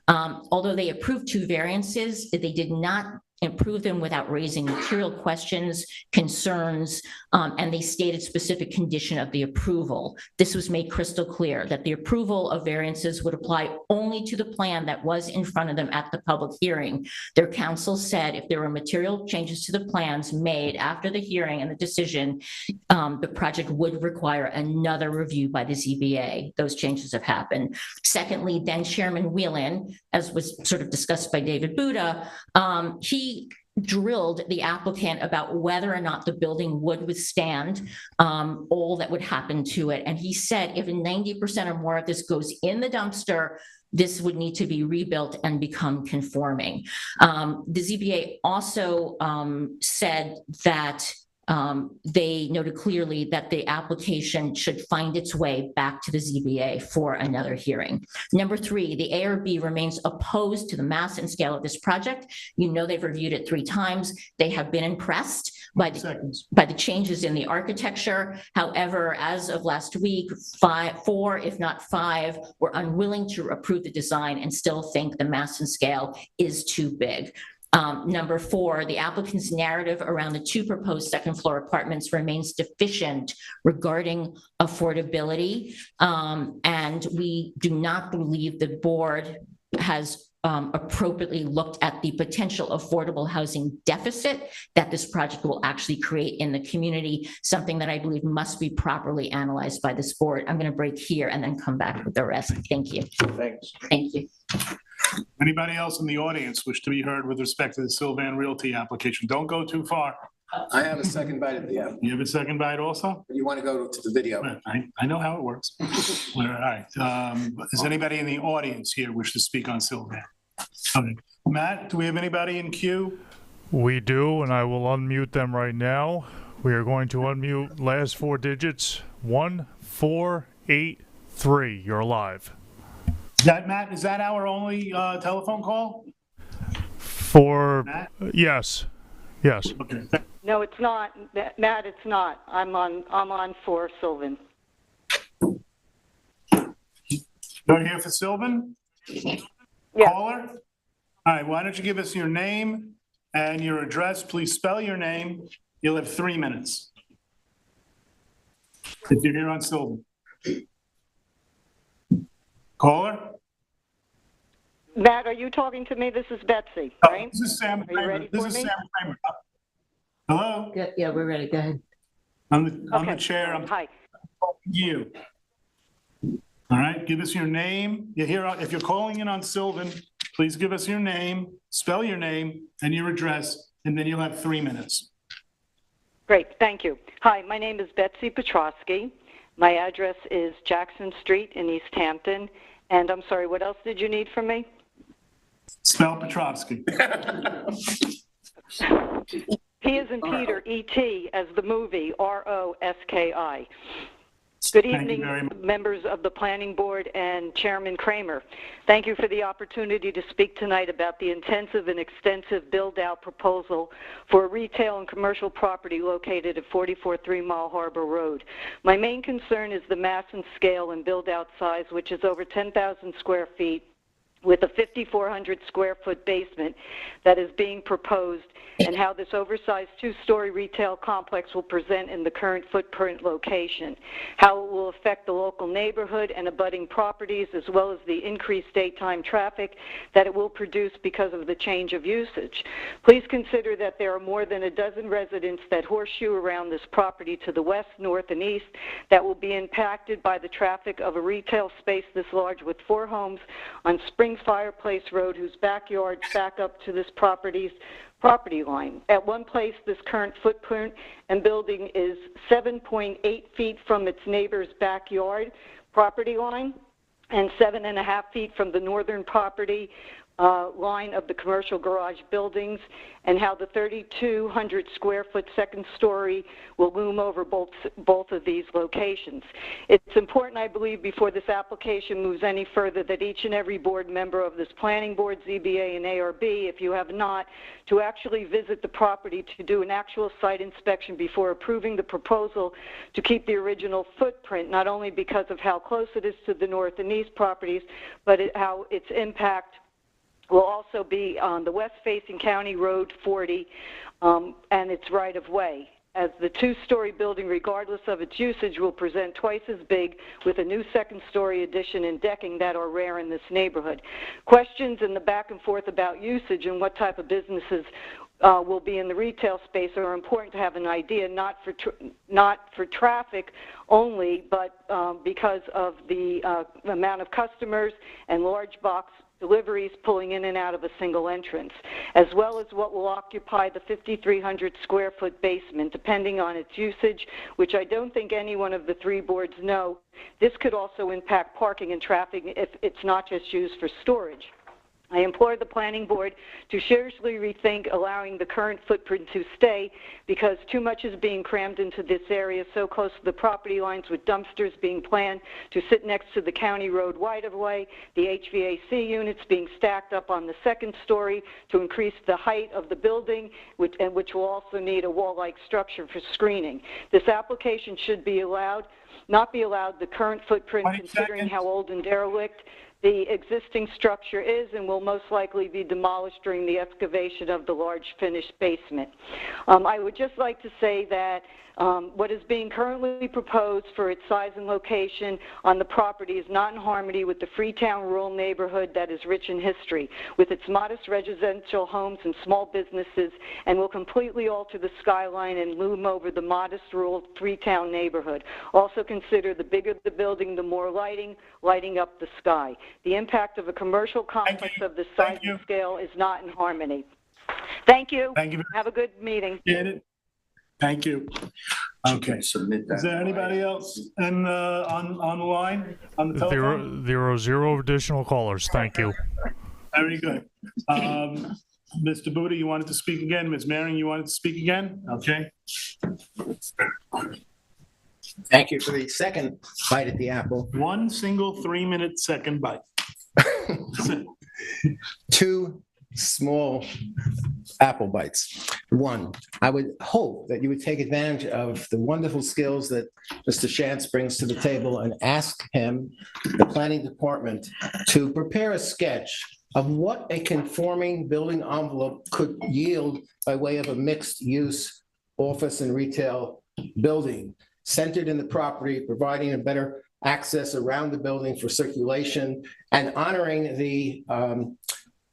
Although they approved 2 variances, they did not improve them without raising material questions, concerns, and they stated specific condition of the approval. This was made crystal clear that the approval of variances would apply only to the plan that was in front of them at the public hearing. Their counsel said if there were material changes to the plans made after the hearing and the decision, the project would require another review by the ZBA. Those changes have happened. Secondly, then Chairman Whelan, as was sort of discussed by David Buda, he drilled the applicant about whether or not the building would withstand all that would happen to it. And he said if 90% or more of this goes in the dumpster, this would need to be rebuilt and become conforming. The ZBA also said that they noted clearly that the application should find its way back to the ZBA for another hearing. Number 3, the ARB remains opposed to the mass and scale of this project. They've reviewed it 3 times. They have been impressed by the changes in the architecture. However, as of last week, 4, if not 5, were unwilling to approve the design and still think the mass and scale is too big. Number 4, the applicant's narrative around the 2 proposed second-floor apartments remains deficient regarding affordability, and we do not believe the board has appropriately looked at the potential affordable housing deficit that this project will actually create in the community, something that I believe must be properly analyzed by this board. I'm going to break here and then come back with the rest. Thank you. Thanks. Thank you. Anybody else in the audience wish to be heard with respect to the Sylvan Realty application? Don't go too far. I have a second bite at the end. You have a second bite also? You want to go to the video? I know how it works. All right. Does anybody in the audience here wish to speak on Sylvan? Okay. Matt, do we have anybody in queue? We do, and I will unmute them right now. We are going to unmute last 4 digits, 1483. You're live. Matt, is that our only telephone call? Yes. Okay. No, it's not. Matt, it's not. I'm on for Sylvan. You're here for Sylvan? Yeah. Caller? All right, why don't you give us your name and your address? Please spell your name. You'll have 3 minutes. If you're here on Sylvan. Caller? Matt, are you talking to me? This is Betsy, right? This is Sam Kramer. Are you ready This for is me? Sam Kramer. Hello? Yeah, we're ready. Go ahead. I'm the chair. I'm Hi. talking to you. All right, give us your name. You're here, if you're calling in on Sylvan, please give us your name, spell your name and your address, and then you'll have 3 minutes. Great, thank you. Hi, my name is Betsy Petrosky. My address is Jackson Street in East Hampton. And I'm sorry, what else did you need from me? Spell Petrovsky. P as in Peter, E-T as the movie, R-O-S-K-I. Good evening, members of the Planning Board and Chairman Kramer. Thank you for the opportunity to speak tonight about the intensive and extensive build-out proposal for a retail and commercial property located at 44 3 Mile Harbor Road. My main concern is the mass and scale and build-out size, which is over 10,000 square feet, with a 5,400 square foot basement that is being proposed, and how this oversized two-story retail complex will present in the current footprint location, how it will affect the local neighborhood and abutting properties, as well as the increased daytime traffic that it will produce because of the change of usage. Please consider that there are more than a dozen residents that horseshoe around this property to the west, north, and east that will be impacted by the traffic of a retail space this large, with 4 homes on Springs Fireplace Road whose backyards back up to this property's property line. At one place, this current footprint and building is 7.8 feet from its neighbor's backyard property line and 7.5 feet from the northern property line of the commercial garage buildings, and how the 3,200 square foot second story will loom over both of these locations. It's important, I believe, before this application moves any further, that each and every board member of this planning board, ZBA, and ARB, if you have not, to actually visit the property to do an actual site inspection before approving the proposal to keep the original footprint, not only because of how close it is to the north and east properties, but how its impact will also be on the west-facing County Road 40 and its right-of-way, as the two-story building, regardless of its usage, will present twice as big with a new second-story addition and decking that are rare in this neighborhood. Questions in the back and forth about usage and what type of businesses will be in the retail space are important to have an idea, not for traffic only, but because of the amount of customers and large box deliveries pulling in and out of a single entrance, as well as what will occupy the 5,300 square foot basement, depending on its usage, which I don't think any one of the 3 boards know. This could also impact parking and traffic if it's not just used for storage. I implore the planning board to seriously rethink allowing the current footprint to stay, because too much is being crammed into this area so close to the property lines, with dumpsters being planned to sit next to the county road right-of-way, the HVAC units being stacked up on the second story to increase the height of the building, which will also need a wall-like structure for screening. This application should be not be allowed the current footprint, considering how old and derelict the existing structure is, and will most likely be demolished during the excavation of the large finished basement. I would just like to say that what is being currently proposed for its size and location on the property is not in harmony with the Freetown rural neighborhood that is rich in history, with its modest residential homes and small businesses, and will completely alter the skyline and loom over the modest rural Freetown neighborhood. Also consider the bigger the building, the more lighting up the sky. The impact of a commercial complex of this size and scale is not in harmony. Thank you. Thank you. Have a good meeting. Thank you. Okay. Submit that. Is there anybody else on the line, on the telephone? There are 0 additional callers. Thank you. Very good. Mr. Buda, you wanted to speak again? Ms. Marion, you wanted to speak again? Okay. Thank you for the second bite at the apple. One single 3-minute second bite. 2 small apple bites. 1, I would hope that you would take advantage of the wonderful skills that Mr. Shantz brings to the table and ask him, the planning department, to prepare a sketch of what a conforming building envelope could yield by way of a mixed-use office and retail building, centered in the property, providing a better access around the building for circulation, and honoring the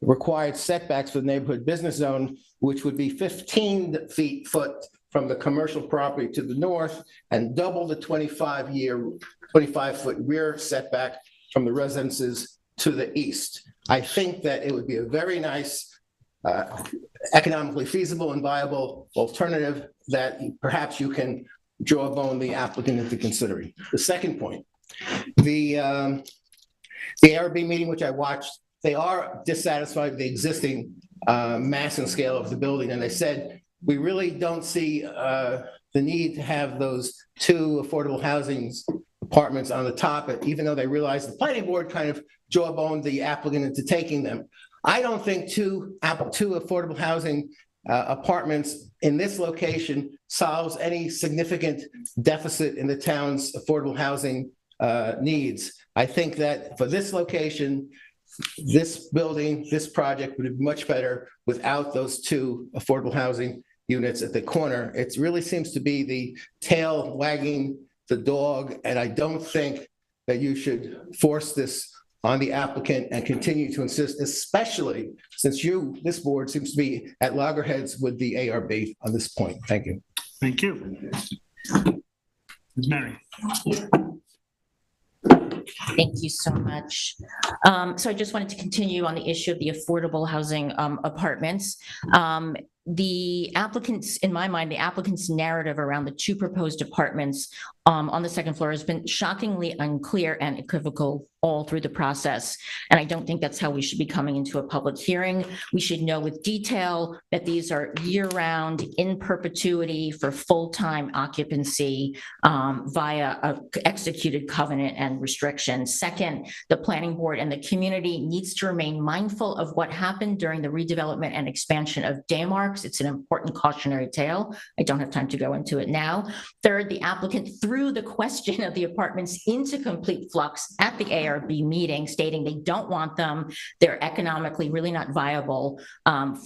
required setbacks for the neighborhood business zone, which would be 15 foot from the commercial property to the north and double the 25-foot rear setback from the residences to the east. I think that it would be a very nice, economically feasible and viable alternative that perhaps you can jawbone the applicant into considering. The second point, the ARB meeting, which I watched, they are dissatisfied with the existing mass and scale of the building, and they said, we really don't see the need to have those 2 affordable housing apartments on the top, even though they realize the planning board kind of jawboned the applicant into taking them. I don't think two affordable housing apartments in this location solves any significant deficit in the town's affordable housing needs. I think that for this location, this building, this project would be much better without those 2 affordable housing units at the corner. It really seems to be the tail wagging the dog, and I don't think that you should force this on the applicant and continue to insist, especially since this board seems to be at loggerheads with the ARB on this point. Thank you. Thank you. Ms. Mary. Thank you so much. So I just wanted to continue on the issue of the affordable housing apartments. The applicants, in my mind, the applicant's narrative around the 2 proposed apartments on the second floor has been shockingly unclear and equivocal all through the process. And I don't think that's how we should be coming into a public hearing. We should know with detail that these are year-round, in perpetuity for full-time occupancy via a executed covenant and restriction. Second, the planning board and the community needs to remain mindful of what happened during the redevelopment and expansion of Daymarks. It's an important cautionary tale. I don't have time to go into it now. Third, the applicant threw the question of the apartments into complete flux at the ARB meeting, stating they don't want them. They're economically really not viable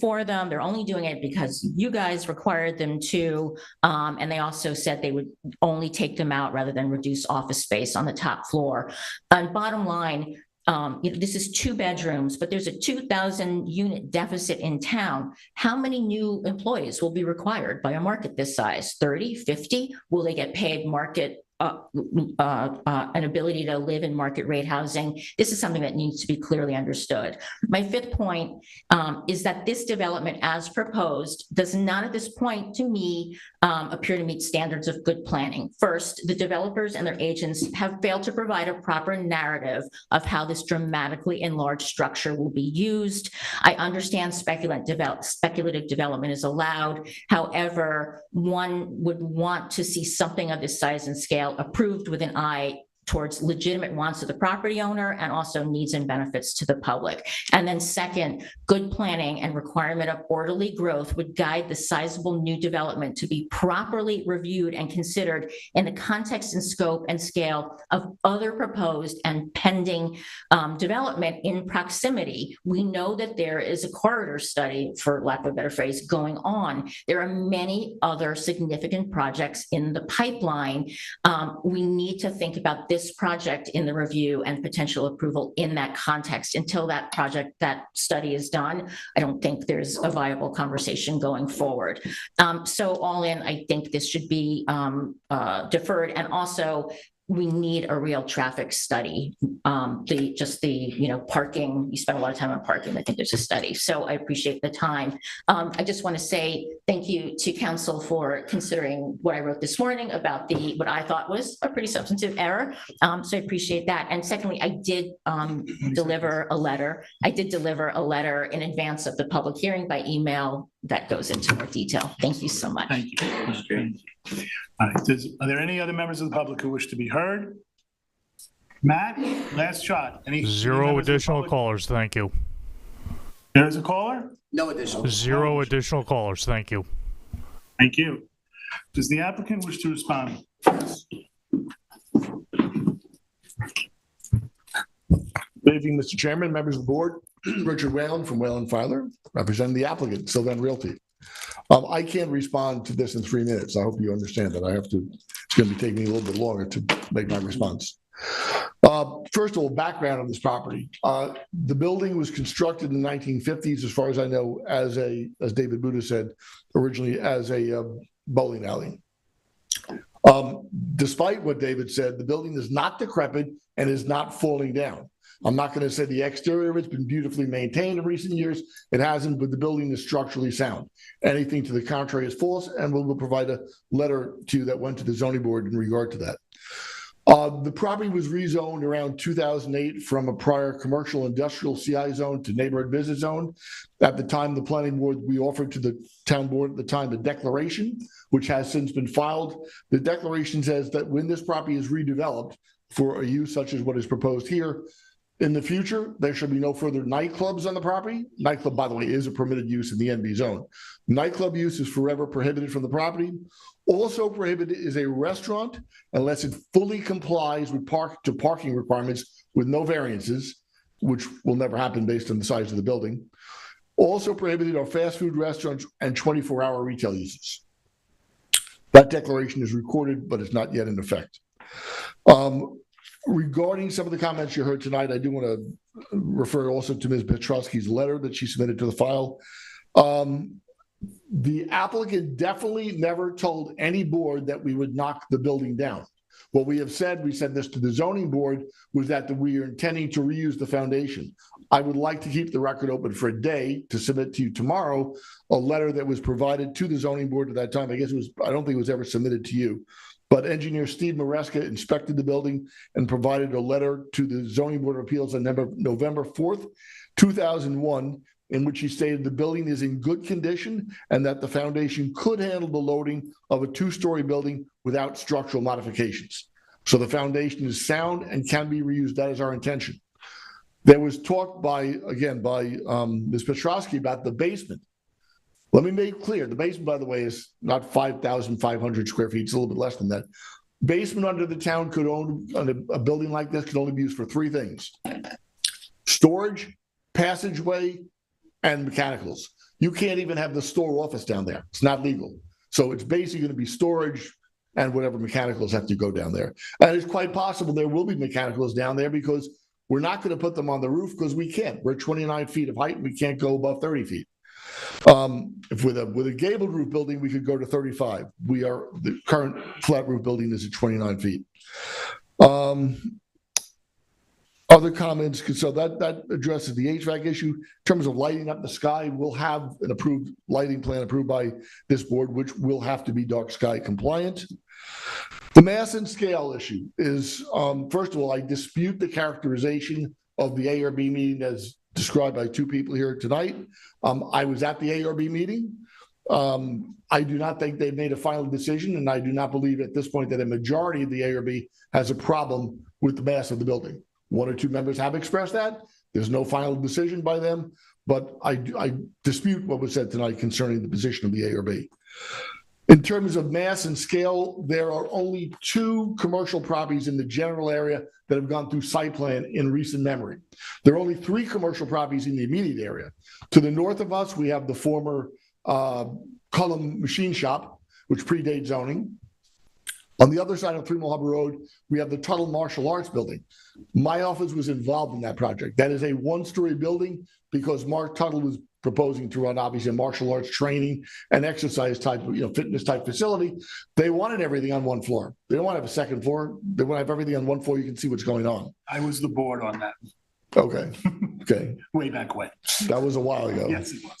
for them. They're only doing it because you guys required them to. And they also said they would only take them out rather than reduce office space on the top floor. And bottom line, this is 2 bedrooms, but there's a 2,000 unit deficit in town. How many new employees will be required by a market this size? 30, 50? Will they get paid market an ability to live in market rate housing? This is something that needs to be clearly understood. My 5th point is that this development as proposed does not at this point to me appear to meet standards of good planning. First, the developers and their agents have failed to provide a proper narrative of how this dramatically enlarged structure will be used. I understand speculative development is allowed. However, one would want to see something of this size and scale approved with an eye towards legitimate wants of the property owner and also needs and benefits to the public. And then second, good planning and requirement of orderly growth would guide the sizable new development to be properly reviewed and considered in the context and scope and scale of other proposed and pending development in proximity. We know that there is a corridor study, for lack of a better phrase, going on. There are many other significant projects in the pipeline. We need to think about this project in the review and potential approval in that context. Until that study is done, I don't think there's a viable conversation going forward. So all in, I think this should be deferred. And also, we need a real traffic study. Parking, you spend a lot of time on parking. I think there's a study. So I appreciate the time. I just want to say thank you to council for considering what I wrote this morning about what I thought was a pretty substantive error. So I appreciate that. And secondly, I did deliver a letter. I did deliver a letter in advance of the public hearing by email that goes into more detail. Thank you so much. Thank you. All right. Are there any other members of the public who wish to be heard? Matt, last shot. Zero additional callers. Thank you. There is a caller? No additional. Zero additional callers. Thank you. Thank you. Does the applicant wish to respond? Good evening, Mr. Chairman, members of the board. Richard Whalen from Whalen Filer, representing the applicant, Sylvan Realty. I can't respond to this in 3 minutes. I hope you understand that. It's going to be taking me a little bit longer to make my response. First of all, background on this property. The building was constructed in the 1950s, as far as I know, as David Buddha said, originally as a bowling alley. Despite what David said, the building is not decrepit and is not falling down. I'm not going to say the exterior of it's been beautifully maintained in recent years. It hasn't, but the building is structurally sound. Anything to the contrary is false, and we will provide a letter to you that went to the zoning board in regard to that. The property was rezoned around 2008 from a prior commercial industrial CI zone to neighborhood business zone. At the time, the planning board, we offered to the town board at the time the declaration, which has since been filed. The declaration says that when this property is redeveloped for a use such as what is proposed here, in the future, there should be no further nightclubs on the property. Nightclub, by the way, is a permitted use in the NB zone. Nightclub use is forever prohibited from the property. Also prohibited is a restaurant unless it fully complies with parking requirements with no variances, which will never happen based on the size of the building. Also prohibited are fast food restaurants and 24-hour retail uses. That declaration is recorded, but it's not yet in effect. Regarding some of the comments you heard tonight, I do want to refer also to Ms. Petrowski's letter that she submitted to the file. The applicant definitely never told any board that we would knock the building down. What we have said, we said this to the zoning board, was that we are intending to reuse the foundation. I would like to keep the record open for a day to submit to you tomorrow a letter that was provided to the zoning board at that time. I guess it was, I don't think it was ever submitted to you. But engineer Steve Maresca inspected the building and provided a letter to the Zoning Board of Appeals on November 4th, 2001, in which he stated the building is in good condition and that the foundation could handle the loading of a two-story building without structural modifications. So the foundation is sound and can be reused. That is our intention. There was talk by Ms. Petrowski about the basement. Let me make clear, the basement, by the way, is not 5,500 square feet. It's a little bit less than that. Basement under the town could own, a building like this could only be used for three things: storage, passageway, and mechanicals. You can't even have the store office down there. It's not legal. So it's basically going to be storage and whatever mechanicals have to go down there. And it's quite possible there will be mechanicals down there because we're not going to put them on the roof because we can't. We're 29 feet of height. We can't go above 30 feet. If with a gabled roof building, we could go to 35. The current flat roof building is at 29 feet. Other comments, so that addresses the HVAC issue. In terms of lighting up the sky, we'll have an approved lighting plan approved by this board, which will have to be dark sky compliant. The mass and scale issue is, first of all, I dispute the characterization of the ARB meeting as described by two people here tonight. I was at the ARB meeting. I do not think they've made a final decision, and I do not believe at this point that a majority of the ARB has a problem with the mass of the building. One or two members have expressed that. There's no final decision by them, but I dispute what was said tonight concerning the position of the ARB. In terms of mass and scale, there are only two commercial properties in the general area that have gone through site plan in recent memory. There are only three commercial properties in the immediate area. To the north of us, we have the former Cullum Machine Shop, which predates zoning. On the other side of 3 Mill Harbor Road, we have the Tuttle Martial Arts Building. My office was involved in that project. That is a one-story building because Mark Tuttle was proposing to run obviously a martial arts training and exercise type, fitness type facility. They wanted everything on one floor. They don't want to have a second floor. They want to have everything on one floor. You can see what's going on. I was the board on that. Okay. Okay. Way back when. That was a while ago. Yes, it was.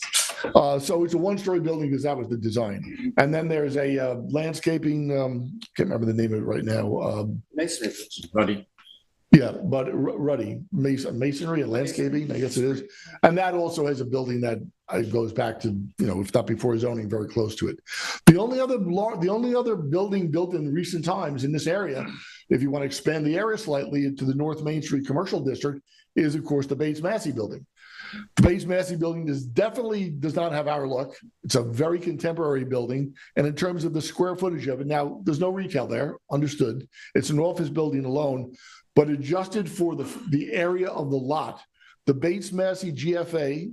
So it's a one-story building because that was the design. And then there's a landscaping, can't remember the name of it right now. Ruddy. Yeah, but Ruddy, masonry and landscaping, I guess it is. And that also has a building that goes back to, if not before zoning, very close to it. The only other building built in recent times in this area, if you want to expand the area slightly into the North Main Street Commercial District, is of course the Bates Massey building. The Bates Massey building definitely does not have our look. It's a very contemporary building. And in terms of the square footage of it, now there's no retail there, understood. It's an office building alone, but adjusted for the area of the lot, the Bates Massey GFA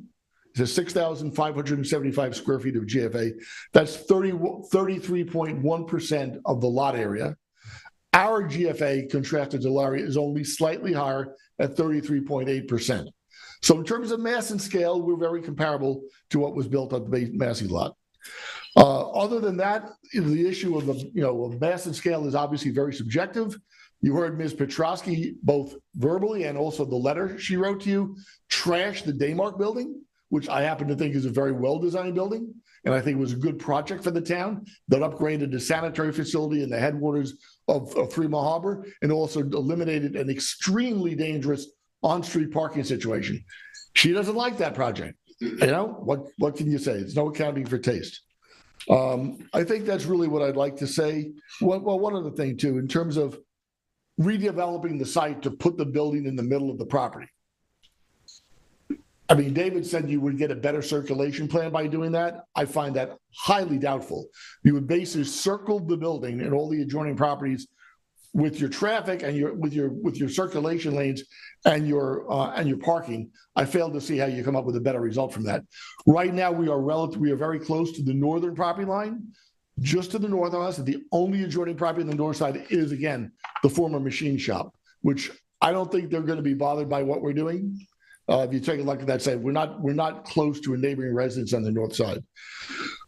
is a 6,575 square feet of GFA. That's 33.1% of the lot area. Our GFA, contrasted to Larry, is only slightly higher at 33.8%. So in terms of mass and scale, we're very comparable to what was built on the Bates Massey lot. Other than that, the issue of of mass and scale is obviously very subjective. You heard Ms. Petrosky, both verbally and also the letter she wrote to you, trash the Daymark building, which I happen to think is a very well-designed building. And I think it was a good project for the town that upgraded the sanitary facility in the headwaters of Three Mile Harbor and also eliminated an extremely dangerous on-street parking situation. She doesn't like that project. You know, what can you say? There's no accounting for taste. I think that's really what I'd like to say. Well, one other thing too, in terms of redeveloping the site to put the building in the middle of the property. I mean, David said you would get a better circulation plan by doing that. I find that highly doubtful. You would basically circle the building and all the adjoining properties with your traffic and with your circulation lanes and your parking. I fail to see how you come up with a better result from that. Right now, we are very close to the northern property line. Just to the north of us, the only adjoining property on the north side is, again, the former machine shop, which I don't think they're going to be bothered by what we're doing. If you take a look at that site, we're not close to a neighboring residence on the north side.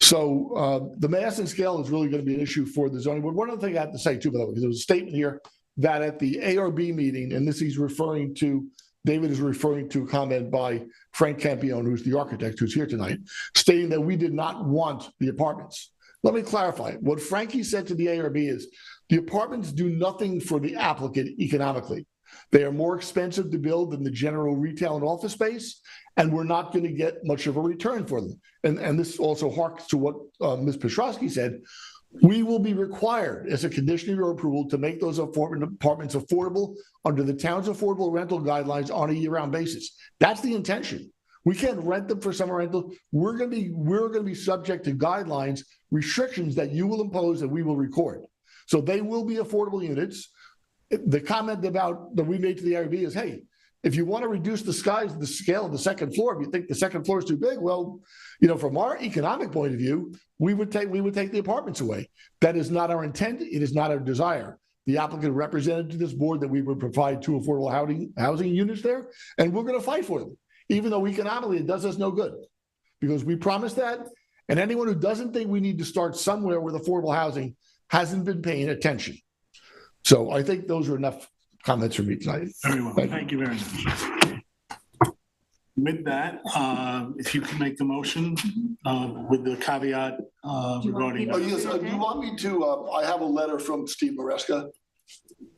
So the mass and scale is really going to be an issue for the zoning board. One other thing I have to say too, by the way, because there was a statement here that at the ARB meeting, and this David is referring to a comment by Frank Campione, who's the architect who's here tonight, stating that we did not want the apartments. Let me clarify. What Frankie said to the ARB is the apartments do nothing for the applicant economically. They are more expensive to build than the general retail and office space, and we're not going to get much of a return for them. And this also harks to what Ms. Petrosky said. We will be required as a condition of your approval to make those apartments affordable under the town's affordable rental guidelines on a year-round basis. That's the intention. We can't rent them for summer rental. We're going to be subject to guidelines, restrictions that you will impose and we will record. So they will be affordable units. The comment that we made to the ARB is, hey, if you want to reduce the scale of the second floor, if you think the second floor is too big, well, from our economic point of view, we would take the apartments away. That is not our intent. It is not our desire. The applicant represented to this board that we would provide 2 affordable housing units there, and we're going to fight for them, even though economically it does us no good, because we promised that. And anyone who doesn't think we need to start somewhere with affordable housing hasn't been paying attention. So I think those are enough comments for me tonight. Very well. Thank you very much. With that, if you can make the motion with the caveat regarding. Oh, yes, do you want me to? I have a letter from Steve Maresca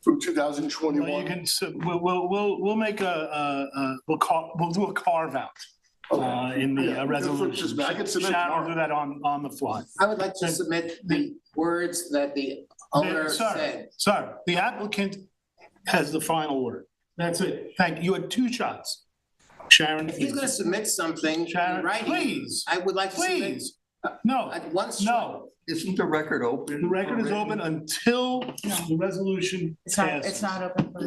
from 2021. Well, you can. We'll make we'll do a carve out in the resolution. Sharon will do that on the fly. I would like to submit the words that the owner said. Sir, the applicant has the final word. That's it. Thank you. You had 2 shots. Sharon, if he's going to submit something, Sharon, writing, please. I would like to submit. No. No. Isn't the record open? The record is open until the resolution passes. It's not open for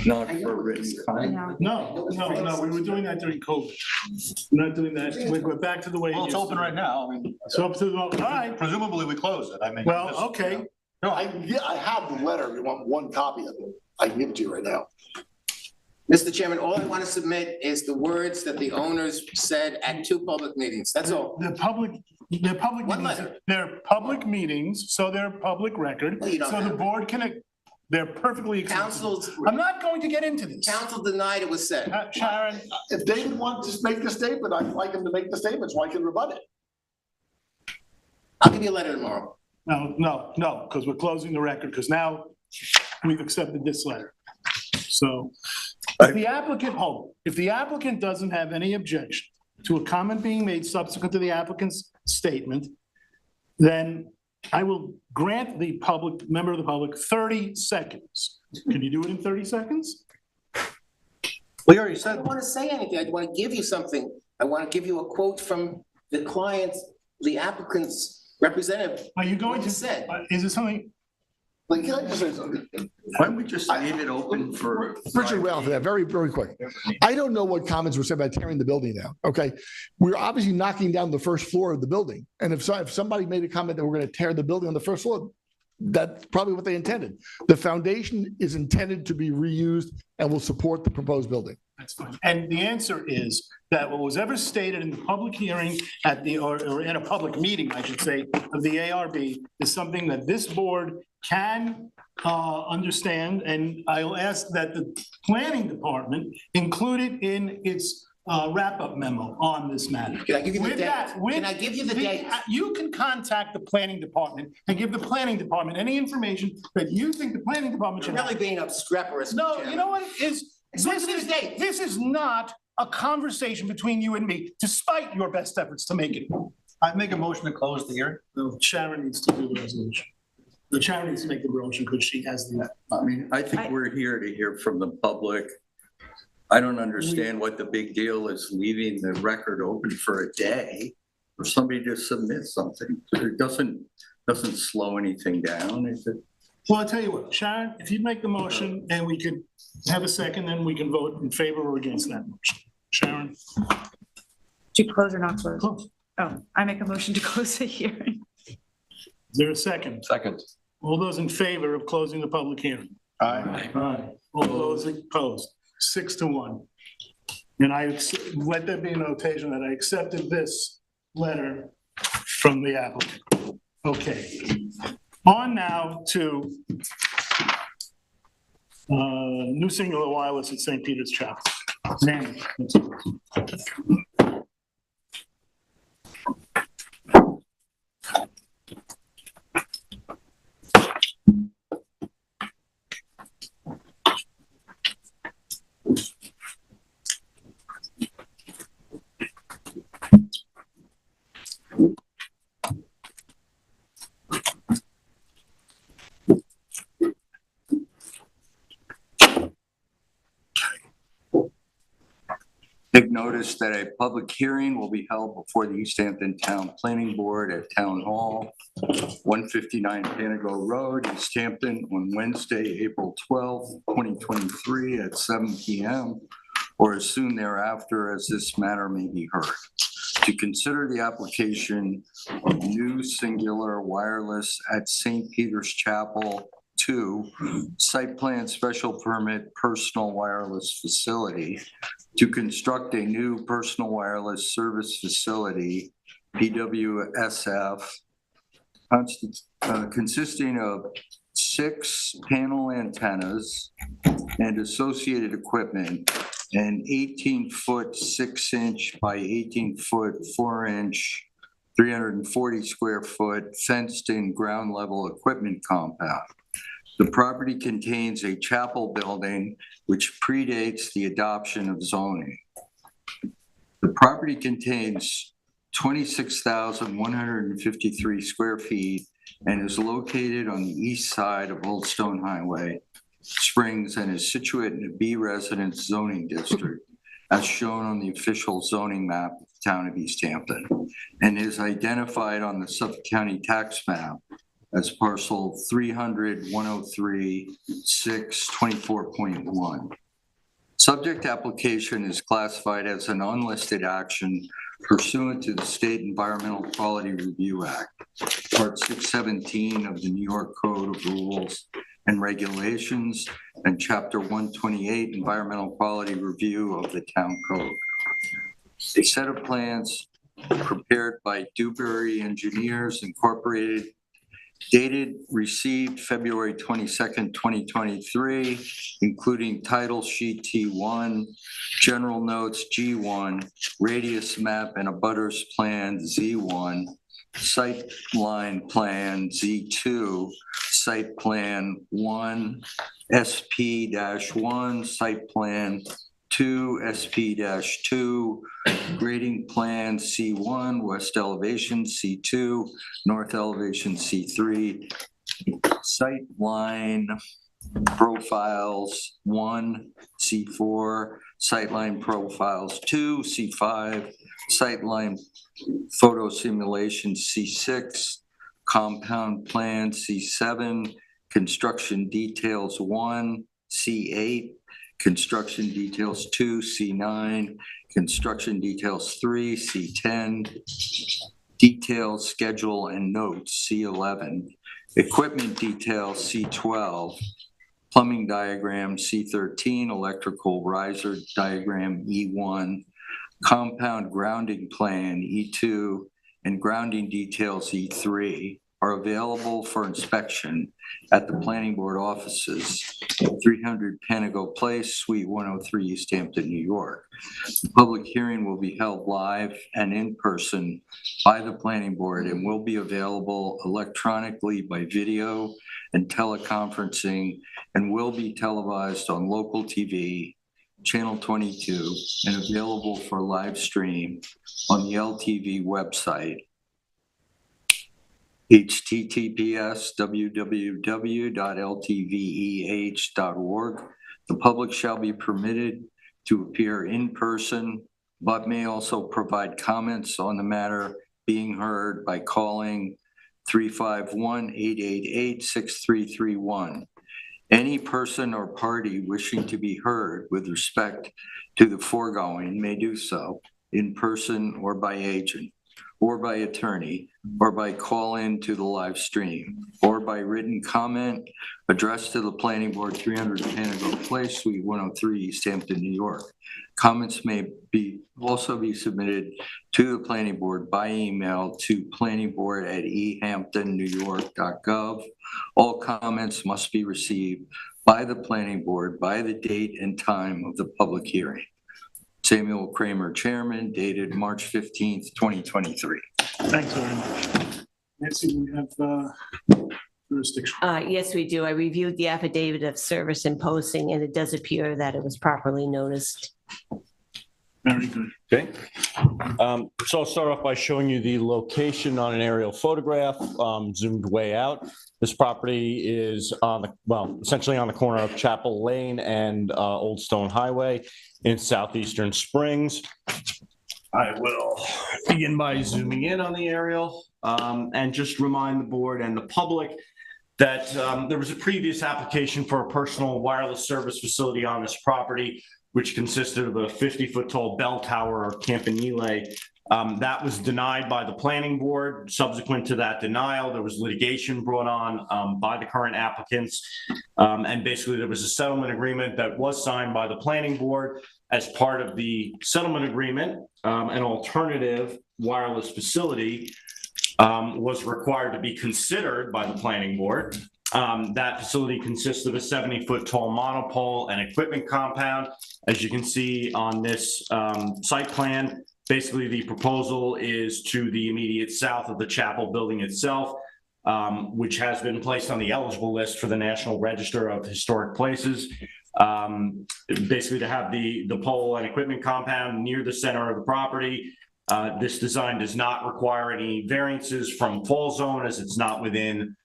Not for written comment? No, we were doing that during COVID. We're not doing that. We're back to the way. Well, it's open right now. I mean, so up to the, all right. Presumably we close it. I mean. Well, okay. No, I have the letter. If you want one copy of it, I can give it to you right now. Mr. Chairman, all I want to submit is the words that the owners said at 2 public meetings. That's all. They're public meetings. They're public meetings, so they're public record. Well, so the board can, they're perfectly acceptable. I'm not going to get into this. Council denied it was said. Sharon. If David wants to make the statement, I'd like him to make the statement so I can rebut it. I'll give you a letter tomorrow. No, because we're closing the record, because now we've accepted this letter. So if the applicant doesn't have any objection to a comment being made subsequent to the applicant's statement, then I will grant the member of the public 30 seconds. Can you do it in 30 seconds? We already said. I don't want to say anything. I want to give you something. I want to give you a quote from the the applicant's representative. Are you going to say? Is it something? Like, can I just say something? Why don't we just leave it open for? Richard Whalen for that, very, very quick. I don't know what comments were said about tearing the building down, okay? We're obviously knocking down the first floor of the building. And if somebody made a comment that we're going to tear the building on the first floor, that's probably what they intended. The foundation is intended to be reused and will support the proposed building. That's fine. And the answer is that what was ever stated in the public hearing or in a public meeting, I should say, of the ARB is something that this board can understand, and I'll ask that the planning department include it in its wrap-up memo on this matter. Can I give you the With date? that, with Can I give you the date? You can contact the planning department and give the planning department any information that you think the planning department should You're have. really being obstreperous. No, Chairman. you know what it is? This is not a conversation between you and me, despite your best efforts to make it. I make a motion to close the hearing. No, Sharon needs to do the resolution. The Sharon needs to make the motion because she has the. I mean, I think we're here to hear from the public. I don't understand what the big deal is leaving the record open for a day for somebody to submit something. It doesn't slow anything down, is it? Well, I'll tell you what, Sharon, if you'd make the motion and we could have a second, then we can vote in favor or against that motion. Sharon? To close or not close? Close. Oh, I make a motion to close the hearing. Is there a second? Second. All those in favor of closing the public hearing? Aye. Aye. All those opposed, 6-1. And let there be a notation that I accepted this letter from the applicant. Okay. On now to New Singular Wireless at St. Peter's Chapel. Nancy. Take notice that a public hearing will be held before the East Hampton Town Planning Board at Town Hall, 159 Panago Road, East Hampton, on Wednesday, April 12th, 2023 at 7 p.m. or as soon thereafter as this matter may be heard. To consider the application of New Singular Wireless at St. Peter's Chapel 2, site plan special permit personal wireless facility, to construct a new personal wireless service facility, PWSF, consisting of 6 panel antennas and associated equipment, an 18-foot 6-inch by 18-foot 4-inch 340 square foot fenced-in ground level equipment compound. The property contains a chapel building which predates the adoption of zoning. The property contains 26,153 square feet and is located on the east side of Old Stone Highway, Springs, and is situated in a B residence zoning district as shown on the official zoning map of the town of East Hampton, and is identified on the Suffolk County tax map as parcel 300-103-624.1. Subject application is classified as an unlisted action pursuant to the State Environmental Quality Review Act, Part 617 of the New York Code of Rules and Regulations, and Chapter 128 Environmental Quality Review of the Town Code. A set of plans prepared by Dewberry Engineers Incorporated, dated, received February 22nd, 2023, including title sheet T1, general notes G1, radius map and abutters plan Z1, site line plan Z2, site plan 1, SP-1, site plan 2, SP-2, grading plan C1, west elevation C2, north elevation C3, site line profiles 1, C4, sight line profiles 2, C5, sight line photo simulation C6, compound plan C7, construction details 1, C8, construction details 2, C9, construction details 3, C10, details, schedule, and notes, C11, equipment details, C12, plumbing diagram C13, electrical riser diagram E1, compound grounding plan E2, and grounding details E3 are available for inspection at the planning board offices, 300 Panago Place, Suite 103, East Hampton, New York. The public hearing will be held live and in person by the planning board and will be available electronically by video and teleconferencing, and will be televised on local TV, Channel 22, and available for live stream on the LTV website, https://www.ltveh.org. The public shall be permitted to appear in person, but may also provide comments on the matter being heard by calling 351-888-6331. Any person or party wishing to be heard with respect to the foregoing may do so in person or by agent, or by attorney, or by call-in to the live stream, or by written comment addressed to the planning board, 300 Panago Place, Suite 103, East Hampton, New York. Comments may also be submitted to the planning board by email to planningboard@ehamptonnewyork.gov. All comments must be received by the planning board by the date and time of the public hearing. Samuel Kramer, Chairman, dated March 15th, 2023. Thanks very much. Nancy, we have jurisdiction. Yes, we do. I reviewed the affidavit of service and posting, and it does appear that it was properly noticed. Very good. Okay. So I'll start off by showing you the location on an aerial photograph, zoomed way out. This property is on the, essentially on the corner of Chapel Lane and Old Stone Highway in southeastern Springs. I will begin by zooming in on the aerial and just remind the board and the public that there was a previous application for a personal wireless service facility on this property, which consisted of a 50-foot tall bell tower or campanile. That was denied by the planning board. Subsequent to that denial, there was litigation brought on by the current applicants. And basically there was a settlement agreement that was signed by the planning board. As part of the settlement agreement, an alternative wireless facility was required to be considered by the planning board. That facility consists of a 70-foot tall monopole and equipment compound. As you can see on this site plan, basically the proposal is to the immediate south of the chapel building itself, which has been placed on the eligible list for the National Register of Historic Places. Basically to have the pole and equipment compound near the center of the property. This design does not require any variances from fall zone, as it's not within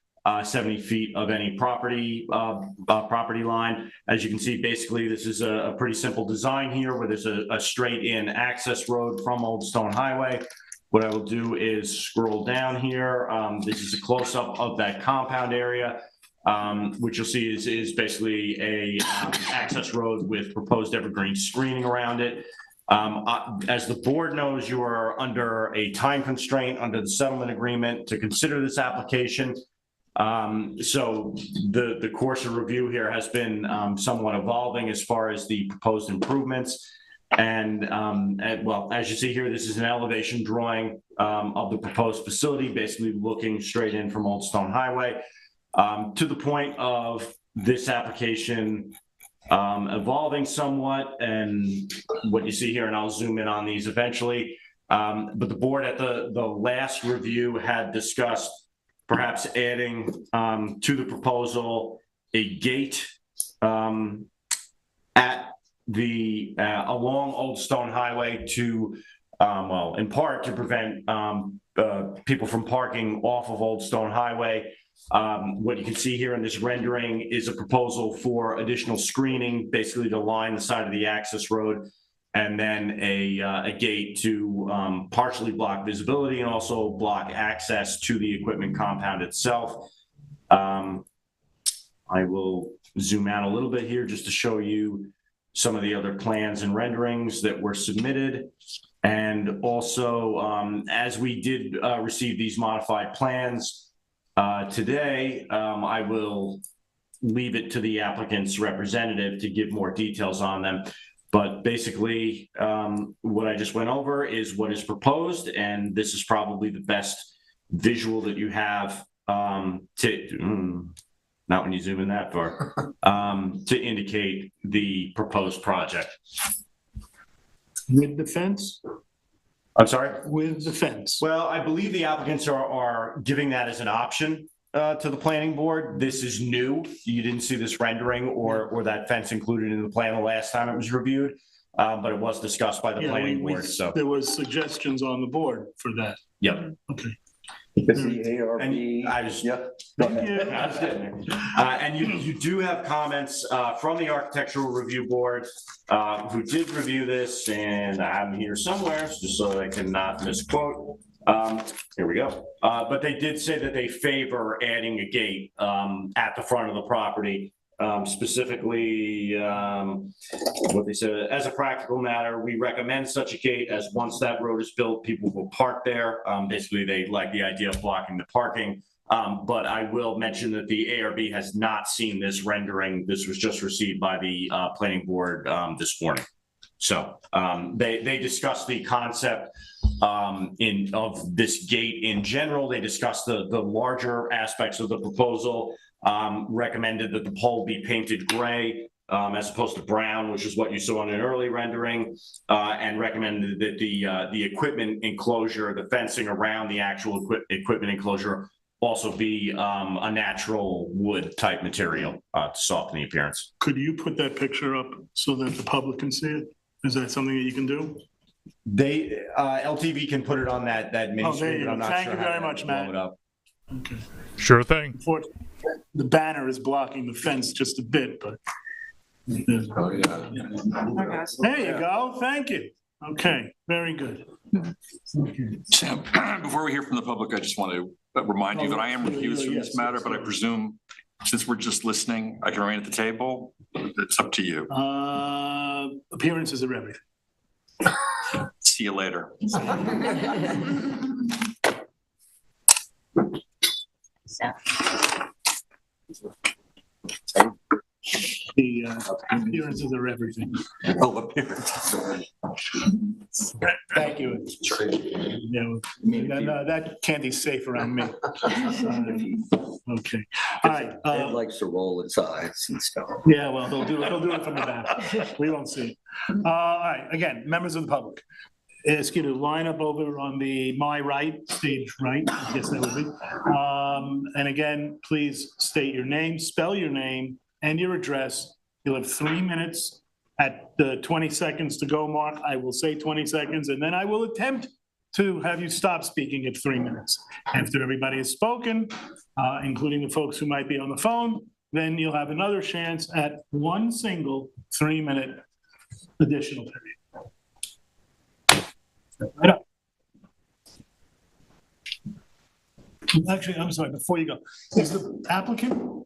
70 feet of any property line. As you can see, basically this is a pretty simple design here where there's a straight in access road from Old Stone Highway. What I will do is scroll down here. This is a close-up of that compound area. Which you'll see is basically a access road with proposed evergreen screening around it. As the board knows, you are under a time constraint under the settlement agreement to consider this application. So the course of review here has been somewhat evolving as far as the proposed improvements. And well, as you see here, this is an elevation drawing of the proposed facility, basically looking straight in from Old Stone Highway. To the point of this application evolving somewhat, and what you see here, and I'll zoom in on these eventually, but the board at the last review had discussed perhaps adding to the proposal a gate at the along Old Stone Highway to, well, in part to prevent people from parking off of Old Stone Highway. What you can see here in this rendering is a proposal for additional screening, basically to line the side of the access road, and then a gate to partially block visibility and also block access to the equipment compound itself. I will zoom out a little bit here just to show you some of the other plans and renderings that were submitted. And also, as we did receive these modified plans, today, I will leave it to the applicant's representative to give more details on them. But basically, what I just went over is what is proposed, and this is probably the best visual that you have not when you zoom in that far, to indicate the proposed project. With the fence? I'm sorry? With the fence. Well, I believe the applicants are giving that as an option to the planning board. This is new. You didn't see this rendering or that fence included in the plan the last time it was reviewed, but it was discussed by the planning board, so. There was suggestions on the board for that. Yep. Okay. Because the ARB. And I just, Yeah. and you do have comments from the architectural review board who did review this, and I have them here somewhere just so I cannot misquote. Here we go. But they did say that they favor adding a gate at the front of the property. Specifically, what they said, as a practical matter, we recommend such a gate as once that road is built, people will park there. Basically, they like the idea of blocking the parking. But I will mention that the ARB has not seen this rendering. This was just received by the planning board this morning. So they discussed the concept of this gate in general. They discussed the larger aspects of the proposal. Recommended that the pole be painted gray as opposed to brown, which is what you saw in an early rendering, and recommended that the equipment enclosure, the fencing around the actual equipment enclosure, also be a natural wood type material to soften the appearance. Could you put that picture up so that the public can see it? Is that something that you can do? They LTV can put it on that mini screen, but I'm not Thank sure you very much, Matt. Okay. Sure thing. The banner is blocking the fence just a bit, but. Oh, yeah. There you go. Thank you. Okay, very good. Sam, before we hear from the public, I just want to remind you that I am recused from this matter, but I presume since we're just listening, I can remain at the table. It's up to you. Appearances are everything. See you later. The appearances are everything. Oh, appearances. Thank you. No, that candy's safe around me. Okay. All right. Ed likes to roll his eyes and stuff. Yeah, well, he'll do it from the back. We won't see. All right, again, members of the public, ask you to line up over on my right, stage right, I guess that would be. And again, please state your name, spell your name and your address. You'll have 3 minutes. At the 20 seconds to go mark, I will say 20 seconds, and then I will attempt to have you stop speaking at 3 minutes. After everybody has spoken, including the folks who might be on the phone, then you'll have another chance at one single 3-minute additional period. Right up. Actually, I'm sorry, before you go, is the applicant,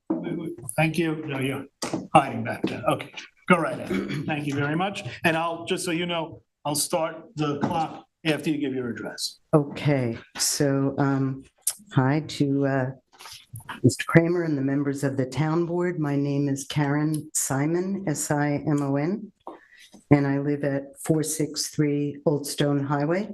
thank you, no, you're hiding back there, okay, go right ahead, thank you very much, and I'll, just so you know, I'll start the clock after you give your address. Okay, so, hi to Mr. Kramer and the members of the town board. My name is Karen Simon, S-I-M-O-N, and I live at 463 Old Stone Highway.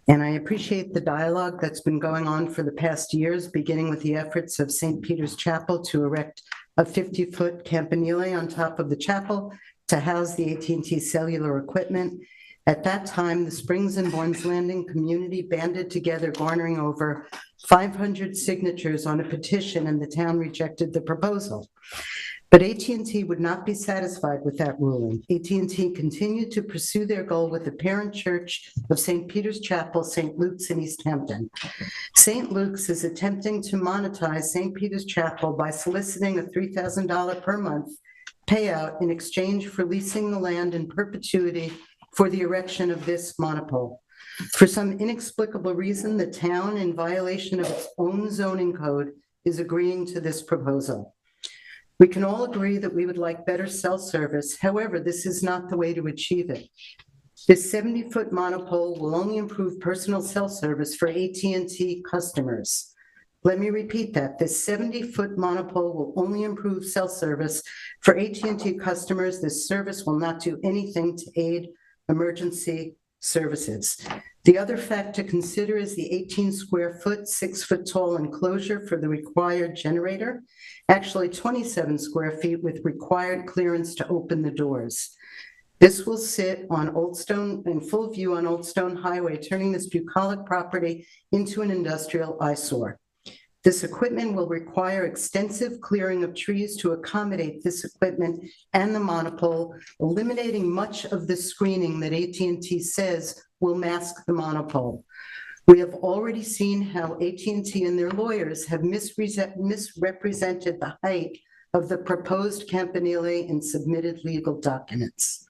And I appreciate the dialogue that's been going on for the past years, beginning with the efforts of St. Peter's Chapel to erect a 50-foot campanile on top of the chapel to house the AT&T cellular equipment. At that time, the Springs and Barnes Landing community banded together, garnering over 500 signatures on a petition, and the town rejected the proposal. But AT&T would not be satisfied with that ruling. AT&T continued to pursue their goal with the parent church of St. Peter's Chapel, St. Luke's in East Hampton. St. Luke's is attempting to monetize St. Peter's Chapel by soliciting a $3,000 per month payout in exchange for leasing the land in perpetuity for the erection of this monopole. For some inexplicable reason, the town, in violation of its own zoning code, is agreeing to this proposal. We can all agree that we would like better cell service. However, this is not the way to achieve it. This 70-foot monopole will only improve personal cell service for AT&T customers. Let me repeat that. This 70-foot monopole will only improve cell service for AT&T customers. This service will not do anything to aid emergency services. The other fact to consider is the 18 square foot, 6-foot tall enclosure for the required generator, actually 27 square feet with required clearance to open the doors. This will sit on Old Stone, in full view on Old Stone Highway, turning this bucolic property into an industrial eyesore. This equipment will require extensive clearing of trees to accommodate this equipment and the monopole, eliminating much of the screening that AT&T says will mask the monopole. We have already seen how AT&T and their lawyers have misrepresented the height of the proposed campanile in submitted legal documents.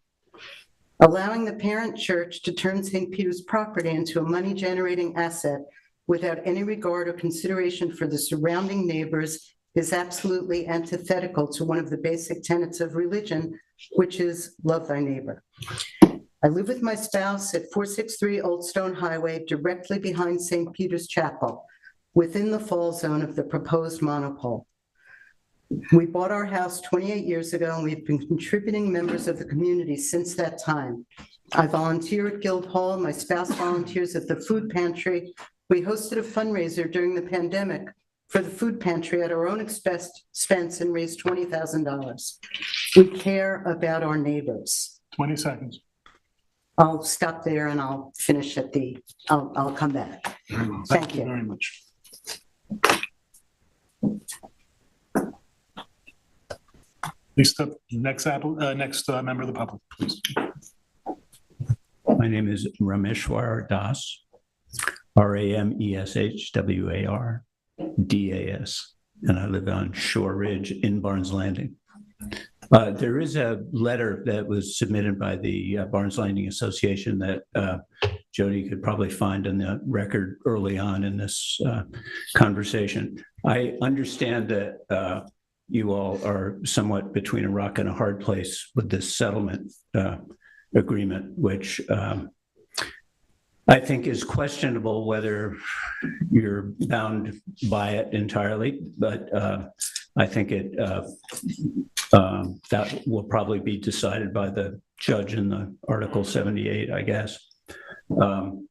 Allowing the parent church to turn St. Peter's property into a money-generating asset without any regard or consideration for the surrounding neighbors is absolutely antithetical to one of the basic tenets of religion, which is love thy neighbor. I live with my spouse at 463 Old Stone Highway, directly behind St. Peter's Chapel, within the fall zone of the proposed monopole. We bought our house 28 years ago, and we've been contributing members of the community since that time. I volunteer at Guildhall. My spouse volunteers at the food pantry. We hosted a fundraiser during the pandemic for the food pantry at our own expense and raised $20,000. We care about our neighbors. 20 seconds. I'll stop there and I'll finish at I'll come back. Thank you very much. Next up, next member of the public, please. My name is Rameshwar Das, Rameshwar and I live on Shore Ridge in Barnes Landing. There is a letter that was submitted by the Barnes Landing Association that Jody could probably find in the record early on in this conversation. I understand that you all are somewhat between a rock and a hard place with this settlement agreement, which I think is questionable whether you're bound by it entirely, but I think that will probably be decided by the judge in the Article 78, I guess. I'm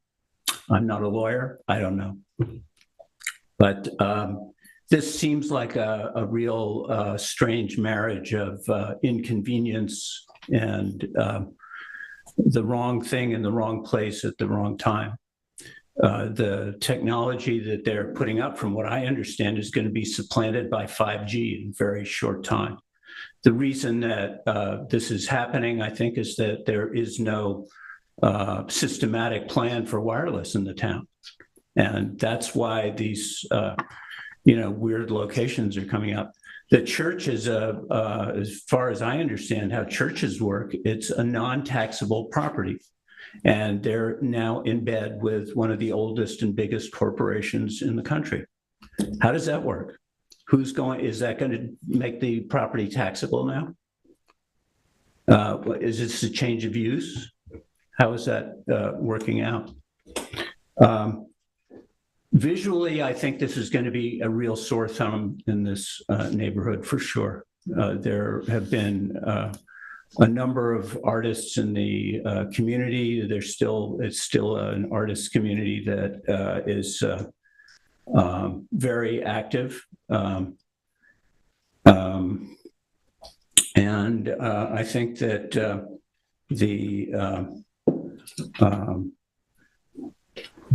not a lawyer, I don't know. But this seems like a real strange marriage of inconvenience and the wrong thing in the wrong place at the wrong time. The technology that they're putting up, from what I understand, is going to be supplanted by 5G in a very short time. The reason that this is happening, I think, is that there is no systematic plan for wireless in the town. And that's why these weird locations are coming up. The church is, as far as I understand how churches work, it's a non-taxable property. And they're now in bed with one of the oldest and biggest corporations in the country. How does that work? Is that going to make the property taxable now? Is this a change of use? How is that working out? Visually, I think this is going to be a real sore thumb in this neighborhood for sure. There have been a number of artists in the community. It's still an artist community that is very active. And I think that the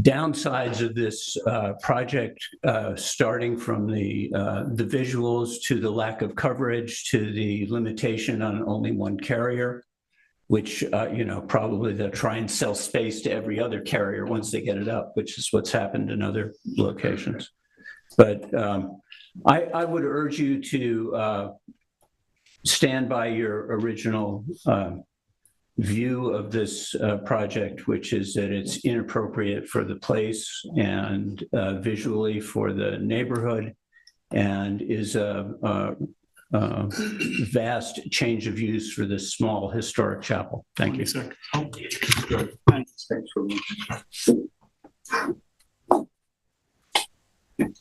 downsides of this project, starting from the visuals to the lack of coverage to the limitation on only one carrier, which probably they'll try and sell space to every other carrier once they get it up, which is what's happened in other locations. But I would urge you to stand by your original view of this project, which is that it's inappropriate for the place and visually for the neighborhood, and is a vast change of use for this small historic chapel. Thank you. Thanks.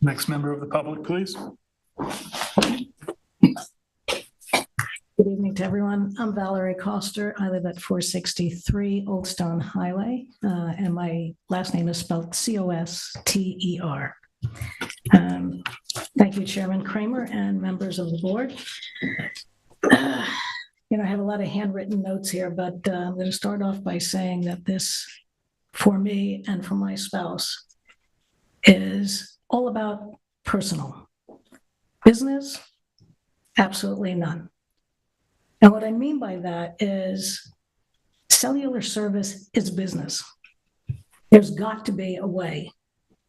Next member of the public, please. Good evening to everyone. I'm Valerie Coster. I live at 463 Old Stone Highway, and my last name is spelled Coster. Thank you, Chairman Kramer and members of the board. I have a lot of handwritten notes here, but I'm going to start off by saying that this, for me and for my spouse, is all about personal. Business, absolutely none. And what I mean by that is cellular service is business. There's got to be a way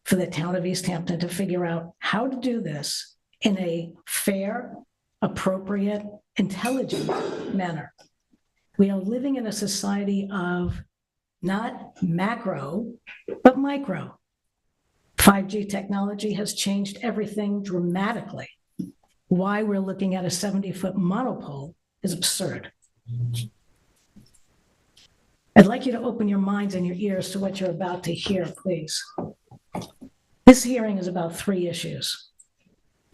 for the town of East Hampton to figure out how to do this in a fair, appropriate, intelligent manner. We are living in a society of not macro, but micro. 5G technology has changed everything dramatically. Why we're looking at a 70-foot monopole is absurd. I'd like you to open your minds and your ears to what you're about to hear, please. This hearing is about 3 issues: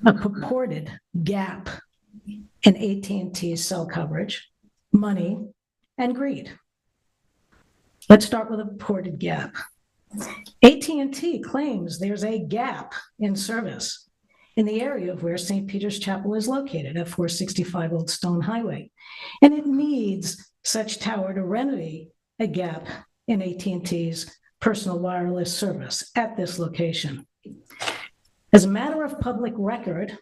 a purported gap in AT&T's cell coverage, money, and greed. Let's start with a purported gap. AT&T claims there's a gap in service in the area of where St. Peter's Chapel is located at 465 Old Stone Highway, and it needs such tower to remedy a gap in AT&T's personal wireless service at this location. As a matter of public record,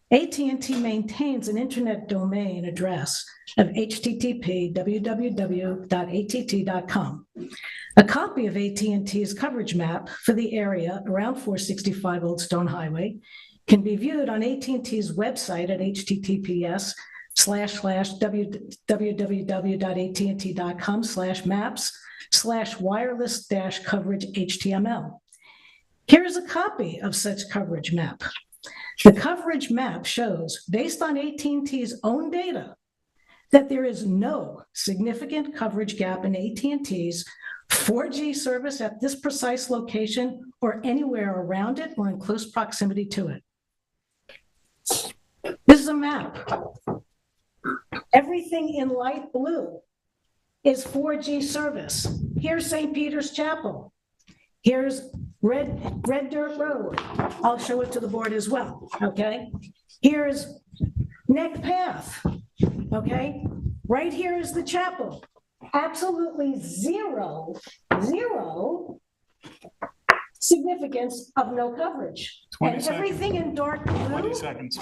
AT&T maintains an internet domain address of http://www.att.com. A copy of AT&T's coverage map for the area around 465 Old Stone Highway can be viewed on AT&T's website at https://www.att.com/maps/wireless-coverage-html. Here is a copy of such coverage map. The coverage map shows, based on AT&T's own data, that there is no significant coverage gap in AT&T's 4G service at this precise location or anywhere around it or in close proximity to it. This is a map. Everything in light blue is 4G service. Here's St. Peter's Chapel. Here's Red Dirt Road. I'll show it to the board as well, okay? Here's Neck Path, okay? Right here is the chapel. Absolutely zero significance of no coverage. 20 And seconds. everything in dark blue, 20 seconds.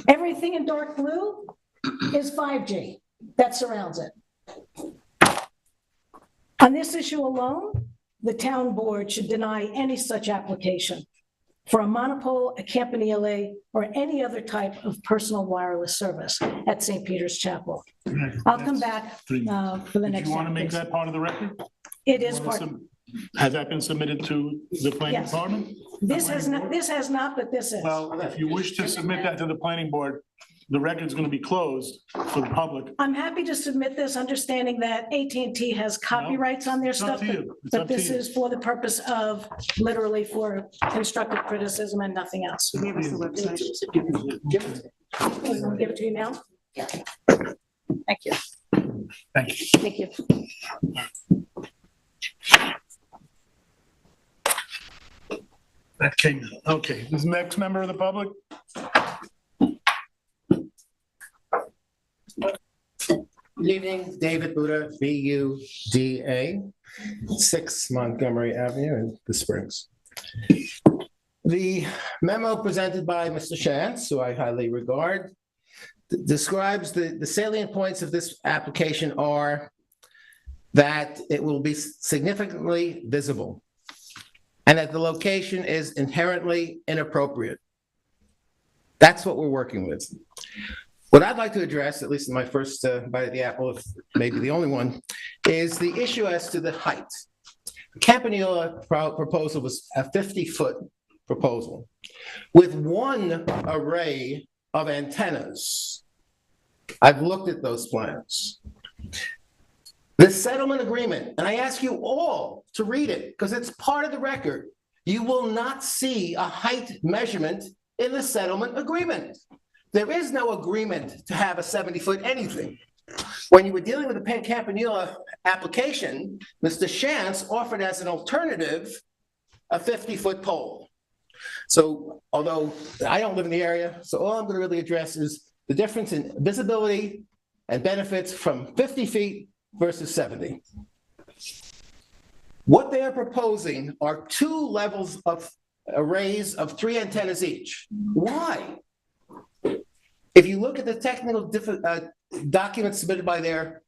everything in dark blue is 5G that surrounds it. On this issue alone, the town board should deny any such application for a monopole, a campanile, or any other type of personal wireless service at St. Peter's Chapel. I'll come back for the next. Do you want to make please. that part of the record? It is part. Has that been submitted to the planning Yes. department? This has not, but this is. Well, if you wish to submit that to the planning board, the record's going to be closed for the public. I'm happy to submit this, understanding that AT&T has copyrights on their it's up stuff, to you. It's but up to this you. is for the purpose of, literally for constructive criticism and nothing else. Give us the website. Give it to you now? Yeah. Thank you. Thank you. Thank you. That came in. Okay, this next member of the public? Good evening, David Buda, B-U-D-A, 6 Montgomery Avenue in the Springs. The memo presented by Mr. Shantz, who I highly regard, describes the salient points of this application are that it will be significantly visible and that the location is inherently inappropriate. That's what we're working with. What I'd like to address, at least in my first bite of the apple, if maybe the only one, is the issue as to the height. The Campanile proposal was a 50-foot proposal with one array of antennas. I've looked at those plans. The settlement agreement, and I ask you all to read it because it's part of the record, you will not see a height measurement in the settlement agreement. There is no agreement to have a 70-foot anything. When you were dealing with the Campanile application, Mr. Shantz offered as an alternative a 50-foot pole. So although I don't live in the area, so all I'm going to really address is the difference in visibility and benefits from 50 feet versus 70. What they are proposing are 2 levels of arrays of 3 antennas each. Why? If you look at the technical documents submitted by their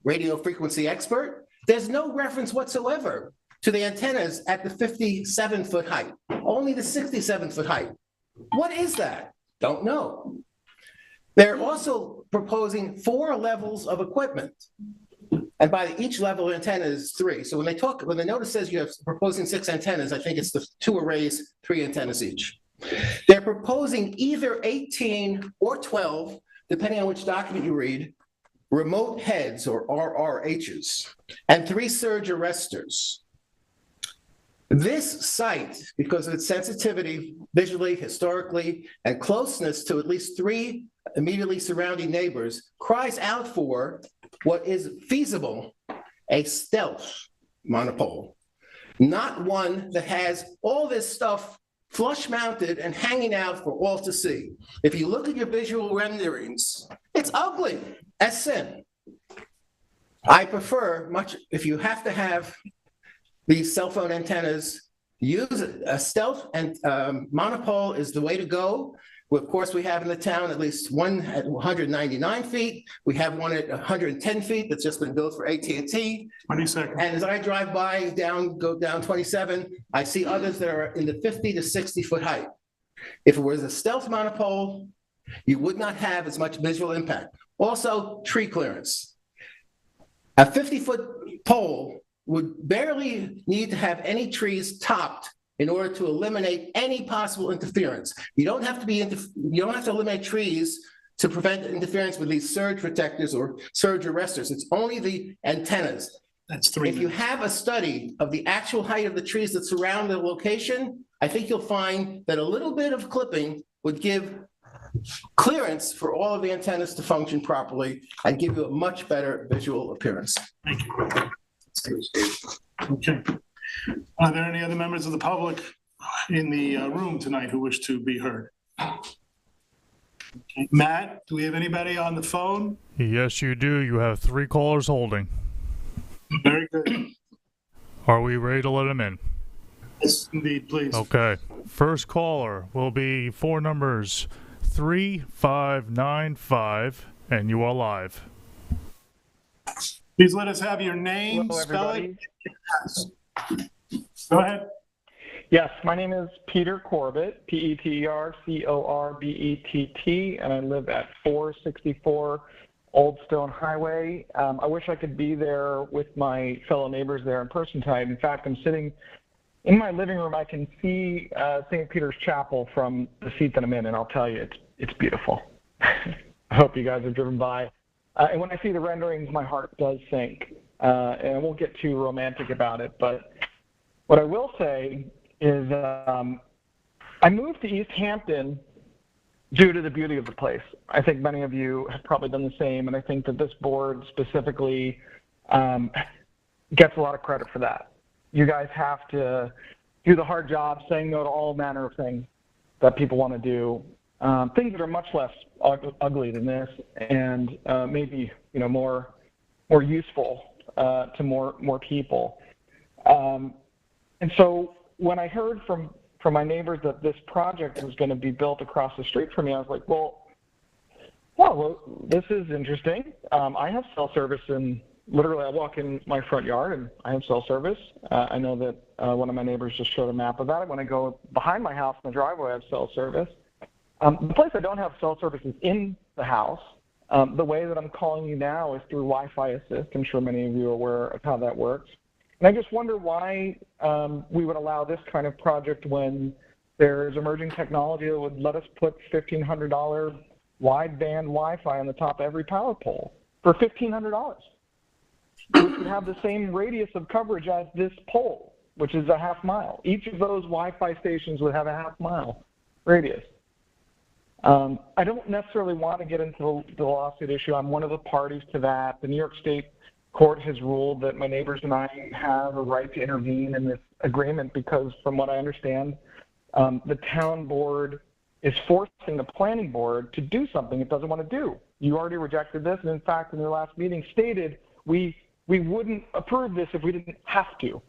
radio frequency expert, there's no reference whatsoever to the antennas at the 57-foot height, only the 67-foot height. What is that? Don't know. They're also proposing 4 levels of equipment. And by each level, antenna is 3. So when the notice says you're proposing 6 antennas, I think it's the 2 arrays, 3 antennas each. They're proposing either 18 or 12, depending on which document you read, remote heads or RRHs, and 3 surge arresters. This site, because of its sensitivity, visually, historically, and closeness to at least 3 immediately surrounding neighbors, cries out for what is feasible, a stealth monopole, not one that has all this stuff flush mounted and hanging out for all to see. If you look at your visual renderings, it's ugly as sin. I prefer much, if you have to have these cell phone antennas, use a stealth and monopole is the way to go. Well, of course, we have in the town at least one at 199 feet. We have one at 110 feet that's just been built for AT&T. 20 seconds. And as I drive by, go down 27, I see others that are in the 50 to 60-foot height. If it was a stealth monopole, you would not have as much visual impact. Also, tree clearance. A 50-foot pole would barely need to have any trees topped in order to eliminate any possible interference. You don't have to eliminate trees to prevent interference with these surge protectors or surge arresters. It's only the antennas. That's 3 If you have a study of the actual height of the trees that surround the location, I think you'll find that a little bit of clipping would give clearance for all of the antennas to function properly and give you a much better visual appearance. Thank you. Okay. Are there any other members of the public in the room tonight who wish to be heard? Okay. Matt, do we have anybody on the phone? Yes, you do. You have 3 callers holding. Very good. Are we ready to let them in? Yes, indeed, please. Okay. First caller will be 4 numbers 3595, and you are live. Please let us have your name, Hello, spell everybody. it. Go ahead. Yes, my name is Peter Corbett, Petercorbett, and I live at 464 Old Stone Highway. I wish I could be there with my fellow neighbors there in person tonight. In fact, I'm sitting in my living room. I can see St. Peter's Chapel from the seat that I'm in, and I'll tell you, it's beautiful. I hope you guys have driven by. And when I see the renderings, my heart does sink. And I won't get too romantic about it, but what I will say is I moved to East Hampton due to the beauty of the place. I think many of you have probably done the same, and I think that this board specifically gets a lot of credit for that. You guys have to do the hard job saying no to all manner of things that people want to do, things that are much less ugly than this, and maybe more useful to more people. And so when I heard from my neighbors that this project was going to be built across the street from me, I was like, well, this is interesting. I have cell service, and literally I walk in my front yard and I have cell service. I know that one of my neighbors just showed a map of that. When I go behind my house in the driveway, I have cell service. The place I don't have cell service is in the house. The way that I'm calling you now is through Wi-Fi Assist. I'm sure many of you are aware of how that works. And I just wonder why we would allow this kind of project when there's emerging technology that would let us put $1,500 wideband Wi-Fi on the top of every power pole for $1,500, which would have the same radius of coverage as this pole. which is a half mile. Each of those Wi-Fi stations would have a half mile radius. I don't necessarily want to get into the lawsuit issue. I'm one of the parties to that. The New York State Court has ruled that my neighbors and I have a right to intervene in this agreement because, from what I understand, the town board is forcing the planning board to do something it doesn't want to do. You already rejected this, and in fact, in your last meeting stated we wouldn't approve this if we didn't have to.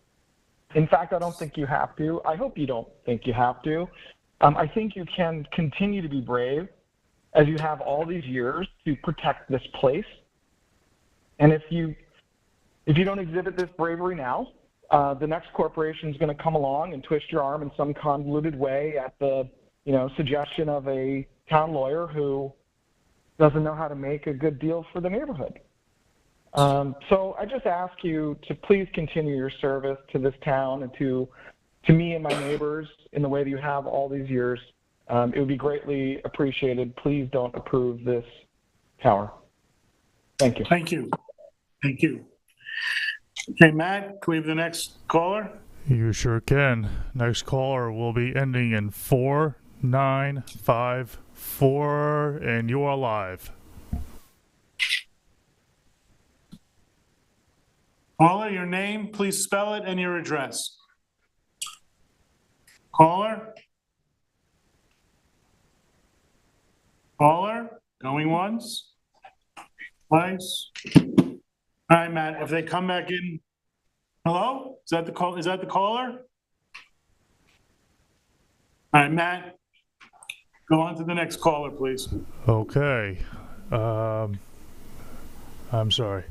In fact, I don't think you have to. I hope you don't think you have to. I think you can continue to be brave as you have all these years to protect this place. And if you don't exhibit this bravery now, the next corporation is going to come along and twist your arm in some convoluted way at the suggestion of a town lawyer who doesn't know how to make a good deal for the neighborhood. So I just ask you to please continue your service to this town and to me and my neighbors in the way that you have all these years. It would be greatly appreciated. Please don't approve this tower. Thank you. Thank you. Thank you. Okay, Matt, can we have the next caller? You sure can. Next caller will be ending in 4954, and you are live. Caller, your name, please spell it, and your address. Caller? Caller? Going once? Twice? All right, Matt, if they come back in. Hello? Is that the call? Is that the caller? All right, Matt, go on to the next caller, please. Okay. I'm sorry.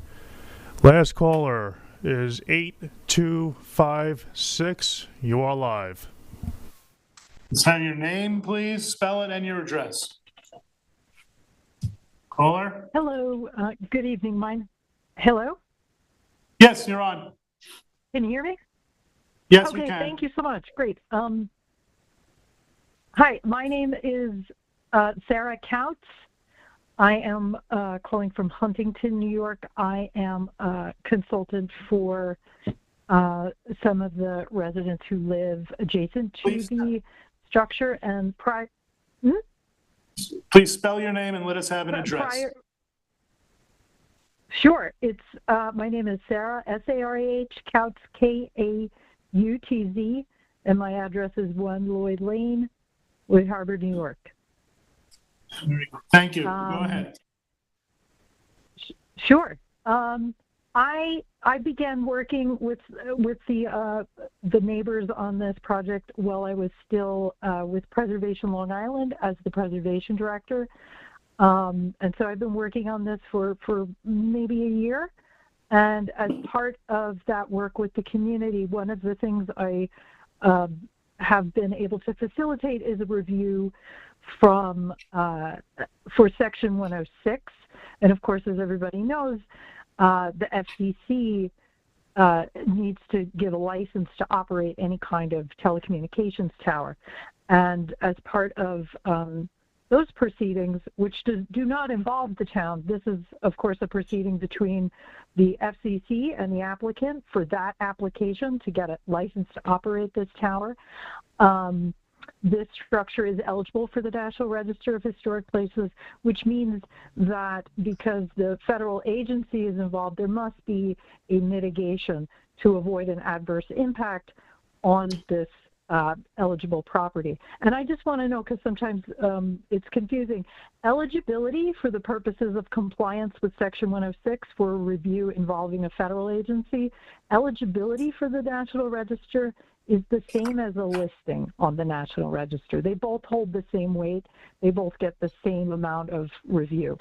Last caller is 8256. You are live. Let's have your name, please, spell it, and your address. Caller? Hello, good evening. Hello? Yes, you're on. Can you hear me? Yes, okay, we can. Thank you so much. Great. Hi, my name is Sarah Couts. I am calling from Huntington, New York. I am a consultant for some of the residents who live adjacent to the structure and Please spell your name and let us have an address. Sure. It's my name is Sarah, S-A-R-A-H, Couts, K-A-U-T-Z, and my address is 1 Lloyd Lane, Lloyd Harbor, New York. Thank you. Go ahead. Sure. I began working with the neighbors on this project while I was still with Preservation Long Island as the preservation director. And so I've been working on this for maybe a year. And as part of that work with the community, one of the things I have been able to facilitate is a review for Section 106. And of course, as everybody knows, the FCC needs to give a license to operate any kind of telecommunications tower. And as part of those proceedings, which do not involve the town, this is, of course, a proceeding between the FCC and the applicant for that application to get a license to operate this tower. This structure is eligible for the National Register of Historic Places, which means that because the federal agency is involved, there must be a mitigation to avoid an adverse impact on this eligible property. And I just want to know, because sometimes it's confusing, eligibility for the purposes of compliance with Section 106 for a review involving a federal agency, eligibility for the National Register is the same as a listing on the National Register. They both hold the same weight. They both get the same amount of review.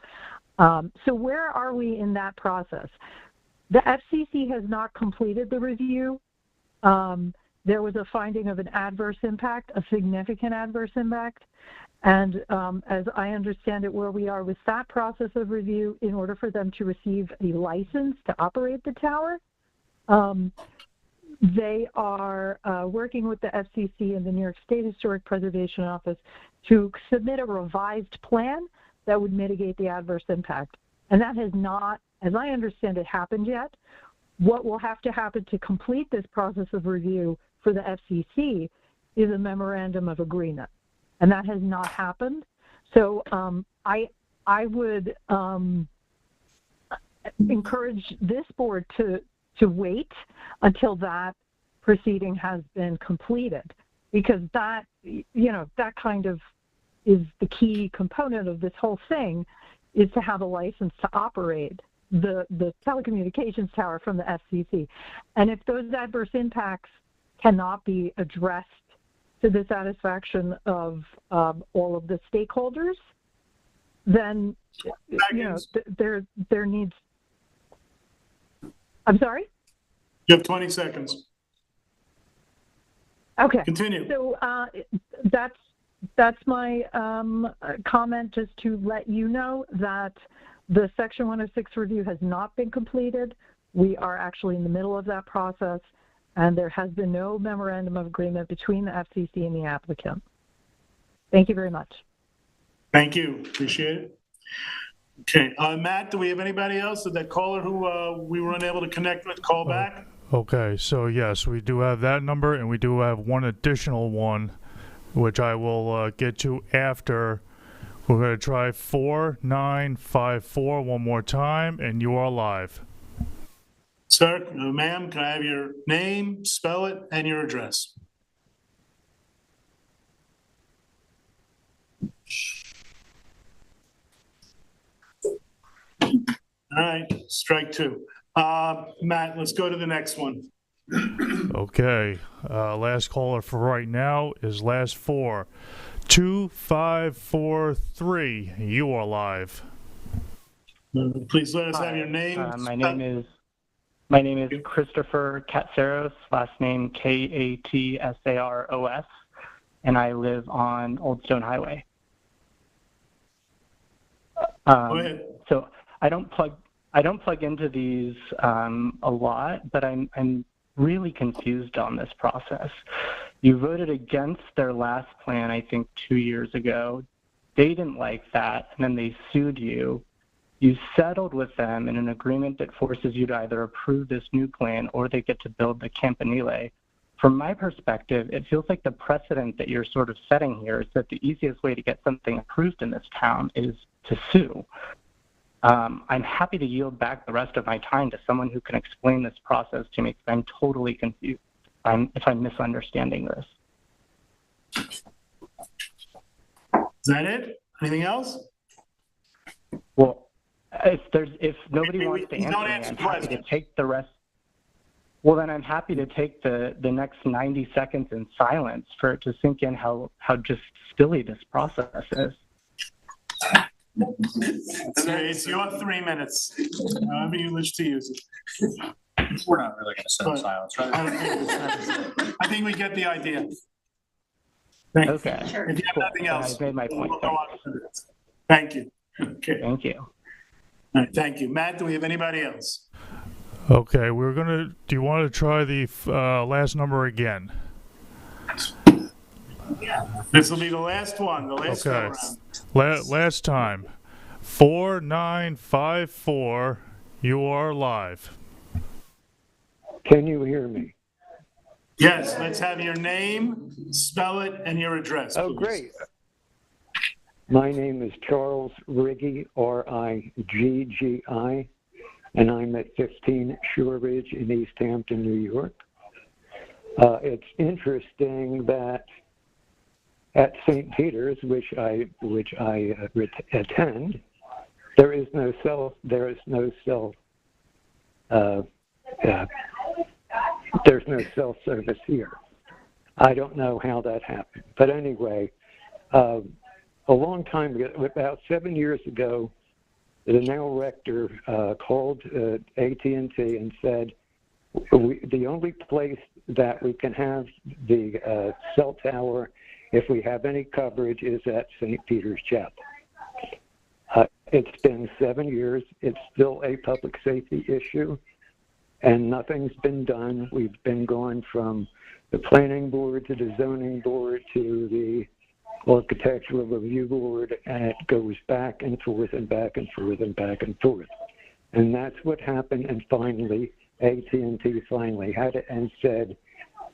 So where are we in that process? The FCC has not completed the review. There was a finding of an adverse impact, a significant adverse impact. And as I understand it, where we are with that process of review, in order for them to receive a license to operate the tower, they are working with the FCC and the New York State Historic Preservation Office to submit a revised plan that would mitigate the adverse impact. And that has not, as I understand it, happened yet. what will have to happen to complete this process of review for the FCC is a memorandum of agreement, and that has not happened. So I would encourage this board to wait until that proceeding has been completed, because that, that kind of is the key component of this whole thing, is to have a license to operate the telecommunications tower from the FCC. And if those adverse impacts cannot be addressed to the satisfaction of all of the stakeholders, then there needs. I'm sorry? You have 20 seconds. Okay. Continue. So that's my comment, just to let you know that the Section 106 review has not been completed. We are actually in the middle of that process, and there has been no memorandum of agreement between the FCC and the applicant. Thank you very much. Thank you. Appreciate it. Okay. Matt, do we have anybody else? Did that caller who we were unable to connect with call back? Okay, so yes, we do have that number, and we do have one additional one, which I will get to after. We're going to try 4954 one more time, and you are live. Sir, ma'am, can I have your name, spell it, and your address? All right, strike two. Matt, let's go to the next one. Okay, last caller for right now is last four. 2543. You are live. Please let us have your name. My name is Christopher Katsaros, last name Katsaros, and I live on Old Stone Highway. Go ahead. So I don't plug into these a lot, but I'm really confused on this process. You voted against their last plan, I think 2 years ago. They didn't like that, and then they sued you. You settled with them in an agreement that forces you to either approve this new plan or they get to build the Campanile. From my perspective, it feels like the precedent that you're sort of setting here is that the easiest way to get something approved in this town is to sue. I'm happy to yield back the rest of my time to someone who can explain this process to me, because I'm totally confused if I'm misunderstanding this. Is that it? Anything else? Well, if nobody wants to answer me, I'm happy to take the rest. Well, then I'm happy to take the next 90 seconds in silence for it to sink in how just silly this process is. It's your 3 minutes. However you wish to use it. We're not really going to sit in silence, right? I think we get the idea. Okay. If you have nothing else, I've made my point. we'll go on to this. Thank you. Okay. Thank you. All right, thank you. Matt, do we have anybody else? Okay, do you want to try the last number again? This will be the last one, the last go round. Last time. 4954. You are live. Can you hear me? Yes, let's have your name, spell it, and your address. Oh, please. great. My name is Charles Riggi, R-I-G-G-I, and I'm at 15 Shore Ridge in East Hampton, New York. It's interesting that at St. Peter's, which I attend, there is no cell service here. I don't know how that happened, but anyway, a long time ago, about 7 years ago, the now rector called AT&T and said, the only place that we can have the cell tower, if we have any coverage, is at St. Peter's Chapel. It's been 7 years. It's still a public safety issue, and nothing's been done. We've been going from the planning board to the zoning board to the architectural review board, and it goes back and forth and back and forth and back and forth. And that's what happened, and finally AT&T finally had it and said,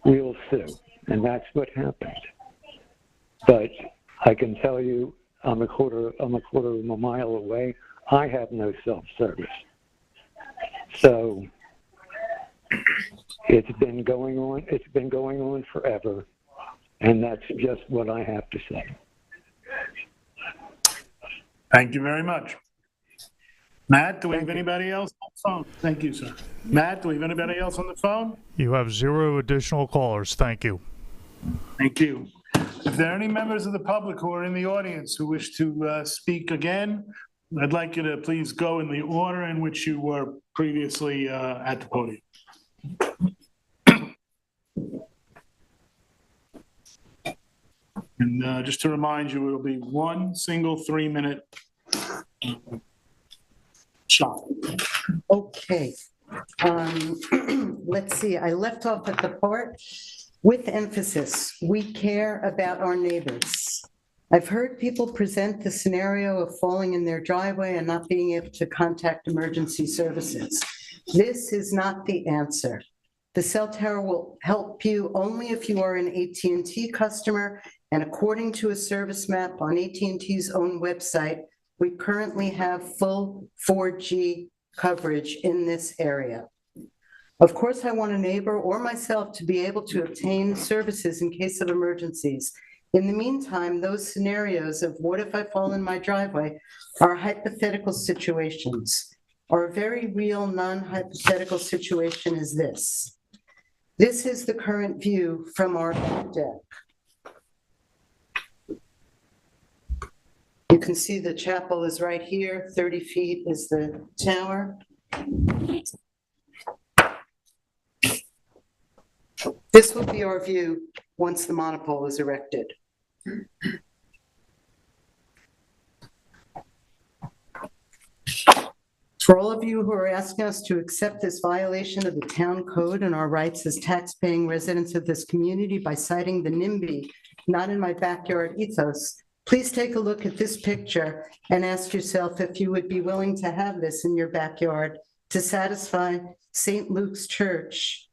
we'll sue. And that's what happened. But I can tell you, I'm a quarter of a mile away. I have no self-service. So it's been going on forever. And that's just what I have to say. Thank you very much. Matt, do we have anybody else on the phone? Thank you, sir. Matt, do we have anybody else on the phone? You have 0 additional callers. Thank you. Thank you. If there are any members of the public who are in the audience who wish to speak again, I'd like you to please go in the order in which you were previously at the podium. And just to remind you, it'll be one single 3-minute shot. Okay. Let's see, I left off at the part with emphasis, we care about our neighbors. I've heard people present the scenario of falling in their driveway and not being able to contact emergency services. This is not the answer. The cell tower will help you only if you are an AT&T customer, and according to a service map on AT&T's own website, we currently have full 4G coverage in this area. Of course, I want a neighbor or myself to be able to obtain services in case of emergencies. In the meantime, those scenarios of what if I fall in my driveway are hypothetical situations. Our very real non-hypothetical situation is this. This is the current view from our back deck. You can see the chapel is right here, 30 feet is the tower. This will be our view once the monopole is erected. For all of you who are asking us to accept this violation of the town code and our rights as tax-paying residents of this community by citing the NIMBY, not in my backyard ethos, please take a look at this picture and ask yourself if you would be willing to have this in your backyard to satisfy St. Luke's Church,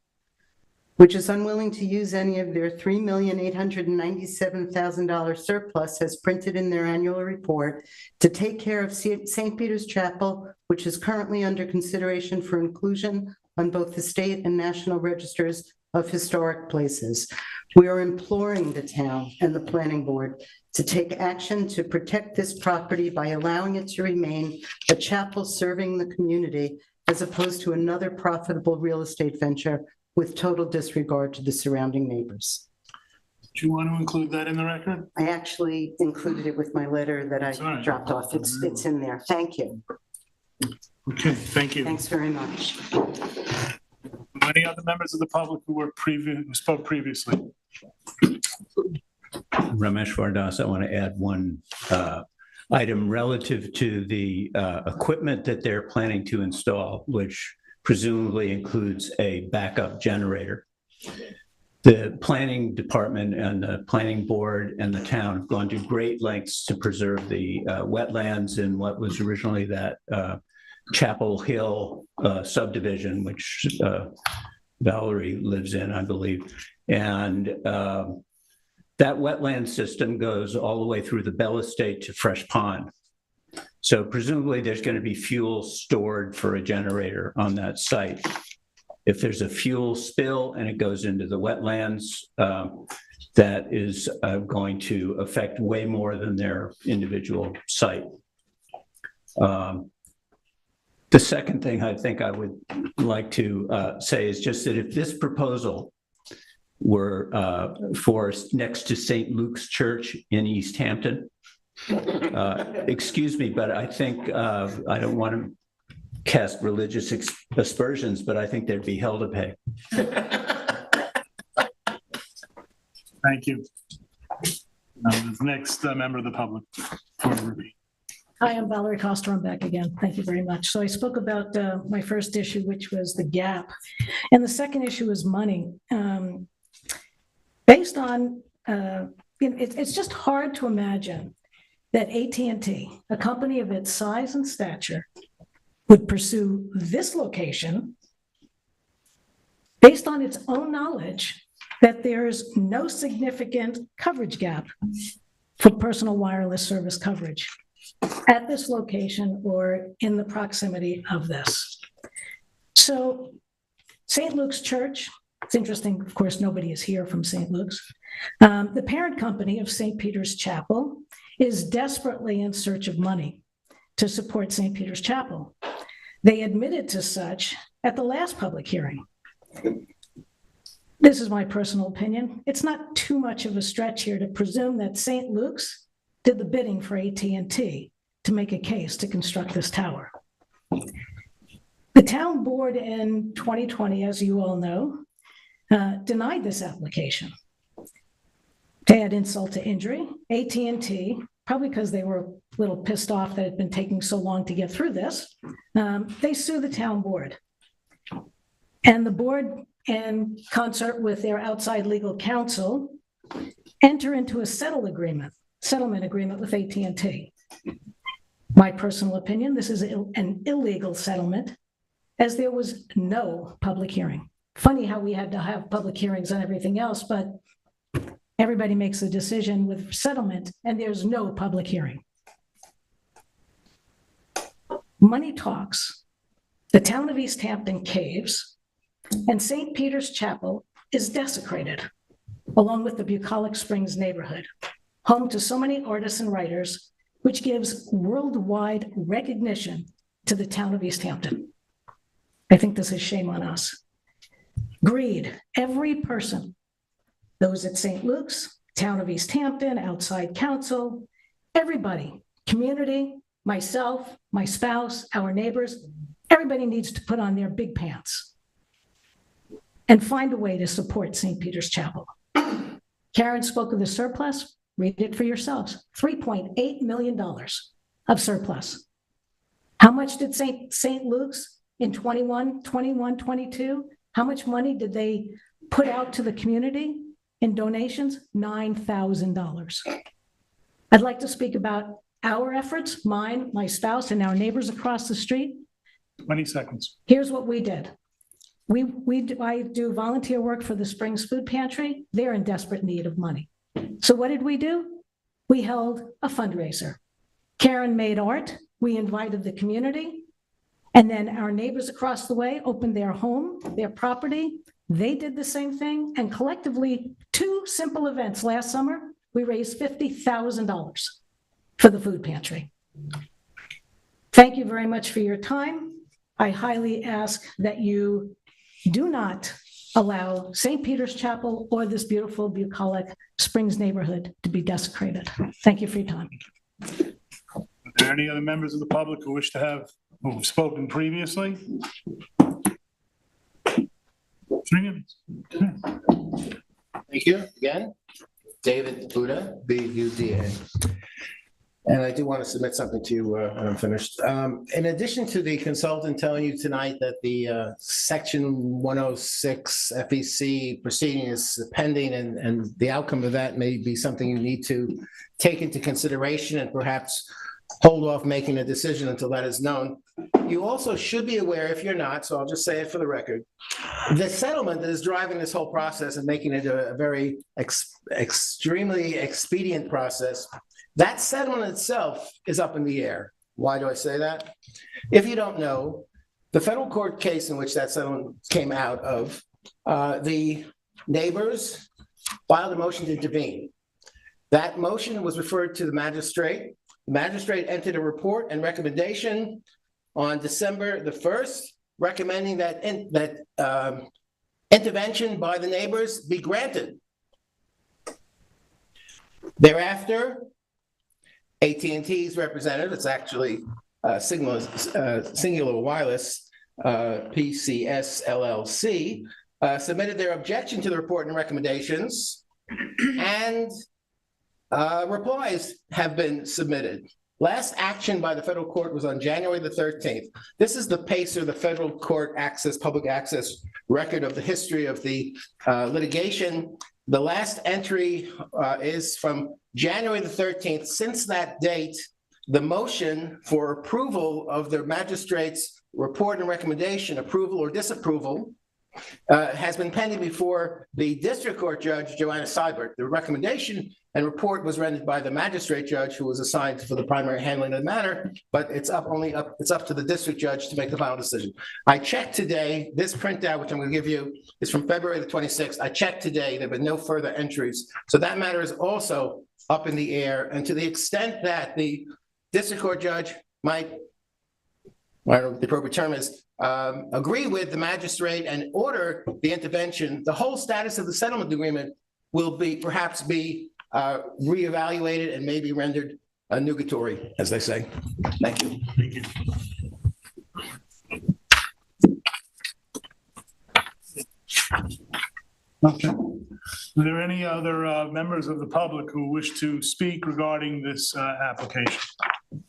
which is unwilling to use any of their $3,897,000 surplus as printed in their annual report to take care of St. Peter's Chapel, which is currently under consideration for inclusion on both the state and national registers of historic places. We are imploring the town and the planning board to take action to protect this property by allowing it to remain a chapel serving the community as opposed to another profitable real estate venture with total disregard to the surrounding neighbors. Do you want to include that in the record? I actually included it with my letter that I dropped off. It's in there. Thank you. Okay, thank you. Thanks very much. Any other members of the public who spoke previously? Ramesh Vardas, I want to add one item relative to the equipment that they're planning to install, which presumably includes a backup generator. The planning department and the planning board and the town have gone to great lengths to preserve the wetlands in what was originally that Chapel Hill subdivision, which Valerie lives in, I believe. And that wetland system goes all the way through the Bell Estate to Fresh Pond. So presumably there's going to be fuel stored for a generator on that site. If there's a fuel spill and it goes into the wetlands, that is going to affect way more than their individual site. The second thing I think I would like to say is just that if this proposal were for next to St. Luke's Church in East Hampton, excuse me, but I think I don't want to cast religious aspersions, but I think there'd be hell to pay. Thank you. The next member of the public for review. Hi, I'm Valerie Coster. I'm back again. Thank you very much. So I spoke about my first issue, which was the gap. And the second issue is money. Based on, it's just hard to imagine that AT&T, a company of its size and stature, would pursue this location based on its own knowledge that there's no significant coverage gap for personal wireless service coverage at this location or in the proximity of this. So St. Luke's Church, it's interesting, of course, nobody is here from St. Luke's. The parent company of St. Peter's Chapel is desperately in search of money to support St. Peter's Chapel. They admitted to such at the last public hearing. This is my personal opinion. It's not too much of a stretch here to presume that St. Luke's did the bidding for AT&T to make a case to construct this tower. The town board in 2020, as you all know, denied this application. To add insult to injury, AT&T, probably because they were a little pissed off that it had been taking so long to get through this, they sued the town board. And the board, in concert with their outside legal counsel, enter into a settlement agreement with AT&T. My personal opinion, this is an illegal settlement, as there was no public hearing. Funny how we had to have public hearings on everything else, but everybody makes a decision with settlement and there's no public hearing. Money talks. The town of East Hampton caves, and St. Peter's Chapel is desecrated, along with the Bucolic Springs neighborhood, home to so many artists and writers, which gives worldwide recognition to the town of East Hampton. I think this is shame on us. Greed, every person, those at St. Luke's, town of East Hampton, outside council, everybody, community, myself, my spouse, our neighbors, everybody needs to put on their big pants and find a way to support St. Peter's Chapel. Karen spoke of the surplus. Read it for yourselves. $3.8 million of surplus. How much did St. Luke's in 21, 22? How much money did they put out to the community in donations? $9,000. I'd like to speak about our efforts, mine, my spouse, and our neighbors across the street. 20 seconds. Here's what we did. I do volunteer work for the Springs Food Pantry. They're in desperate need of money. So what did we do? We held a fundraiser. Karen made art. We invited the community. And then our neighbors across the way opened their home, their property. They did the same thing. And collectively, 2 simple events last summer, we raised $50,000 for the food pantry. Thank you very much for your time. I highly ask that you do not allow St. Peter's Chapel or this beautiful Bucolic Springs neighborhood to be desecrated. Thank you for your time. Are there any other members of the public who wish to who've spoken previously? 3 minutes. Thank you again. David Buda, B-U-D-A. And I do want to submit something to you when I'm finished. In addition to the consultant telling you tonight that the Section 106 FEC proceeding is pending and the outcome of that may be something you need to take into consideration and perhaps hold off making a decision until that is known. You also should be aware, if you're not, so I'll just say it for the record, the settlement that is driving this whole process and making it a very extremely expedient process, that settlement itself is up in the air. Why do I say that? If you don't know, the federal court case in which that settlement came out of, the neighbors filed a motion to intervene. That motion was referred to the magistrate. The magistrate entered a report and recommendation on December the 1st, recommending that intervention by the neighbors be granted. Thereafter, AT&T's representative, it's actually Singular Wireless, PCS LLC, submitted their objection to the report and recommendations, and replies have been submitted. Last action by the federal court was on January the 13th. This is the PACER, the federal court access, public access record of the history of the litigation. The last entry is from January the 13th. Since that date, the motion for approval of the magistrate's report and recommendation, approval or disapproval, has been pending before the district court judge, Joanna Seibert. The recommendation and report was rendered by the magistrate judge who was assigned for the primary handling of the matter, but it's up to the district judge to make the final decision. I checked today, this printout, which I'm going to give you, is from February the 26th. I checked today, there have been no further entries. So that matter is also up in the air. And to the extent that the district court judge might, I don't know what the appropriate term is, agree with the magistrate and order the intervention, the whole status of the settlement agreement will perhaps be reevaluated and maybe rendered nugatory, as they say. Thank you. Thank you. Okay. Are there any other members of the public who wish to speak regarding this application? All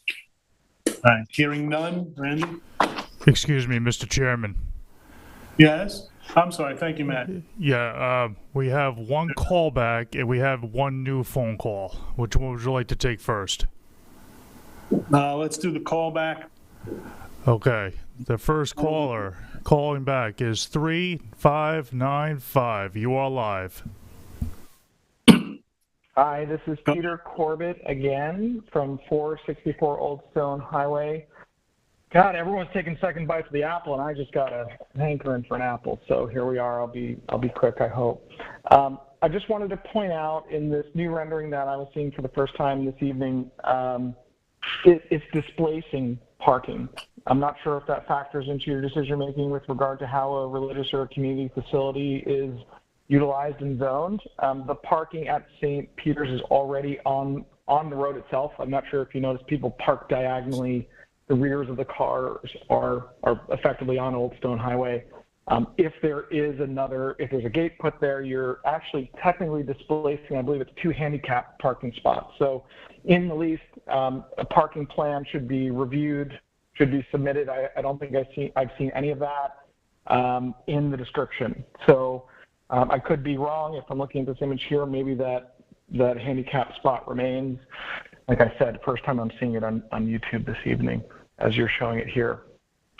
right, hearing none. Randy? Excuse me, Mr. Chairman. Yes? I'm sorry. Thank you, Matt. Yeah, we have one callback and we have one new phone call. Which one would you like to take first? Let's do the callback. Okay, the first caller calling back is 3595. You are live. Hi, this is Peter Corbett again from 464 Old Stone Highway. God, everyone's taking second bites of the apple, and I just got a hankering for an apple. So here we are. I'll be quick, I hope. I just wanted to point out in this new rendering that I was seeing for the first time this evening, it's displacing parking. I'm not sure if that factors into your decision making with regard to how a religious or a community facility is utilized and zoned. The parking at St. Peter's is already on the road itself. I'm not sure if you noticed people park diagonally. The rears of the cars are effectively on Old Stone Highway. If there's a gate put there, you're actually technically displacing, I believe it's 2 handicap parking spots. So in the least, a parking plan should be reviewed, should be submitted. I don't think I've seen any of that in the description. So I could be wrong if I'm looking at this image here. Maybe that handicap spot remains. Like I said, first time I'm seeing it on YouTube this evening as you're showing it here.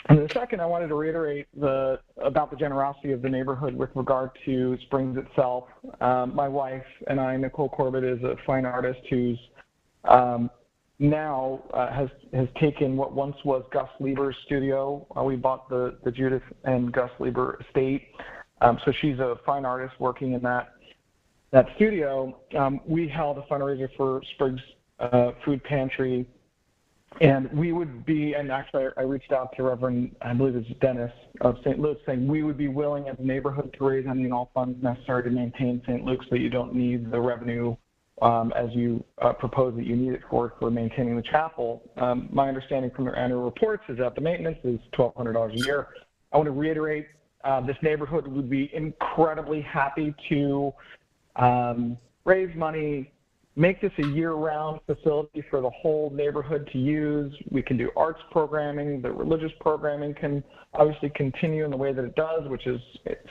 And the second, I wanted to reiterate about the generosity of the neighborhood with regard to Springs itself. My wife and I, Nicole Corbett, is a fine artist who's now has taken what once was Gus Lieber's studio. We bought the Judith and Gus Lieber estate. So she's a fine artist working in that studio. We held a fundraiser for Springs Food Pantry. And we would be, and actually I reached out to Reverend, I believe it's Dennis of St. Luke's, saying we would be willing as a neighborhood to raise any and all funds necessary to maintain St. Luke's so that you don't need the revenue as you propose that you need it for maintaining the chapel. My understanding from their annual reports is that the maintenance is $1,200 a year. I want to reiterate, this neighborhood would be incredibly happy to raise money, make this a year-round facility for the whole neighborhood to use. We can do arts programming. The religious programming can obviously continue in the way that it does, which is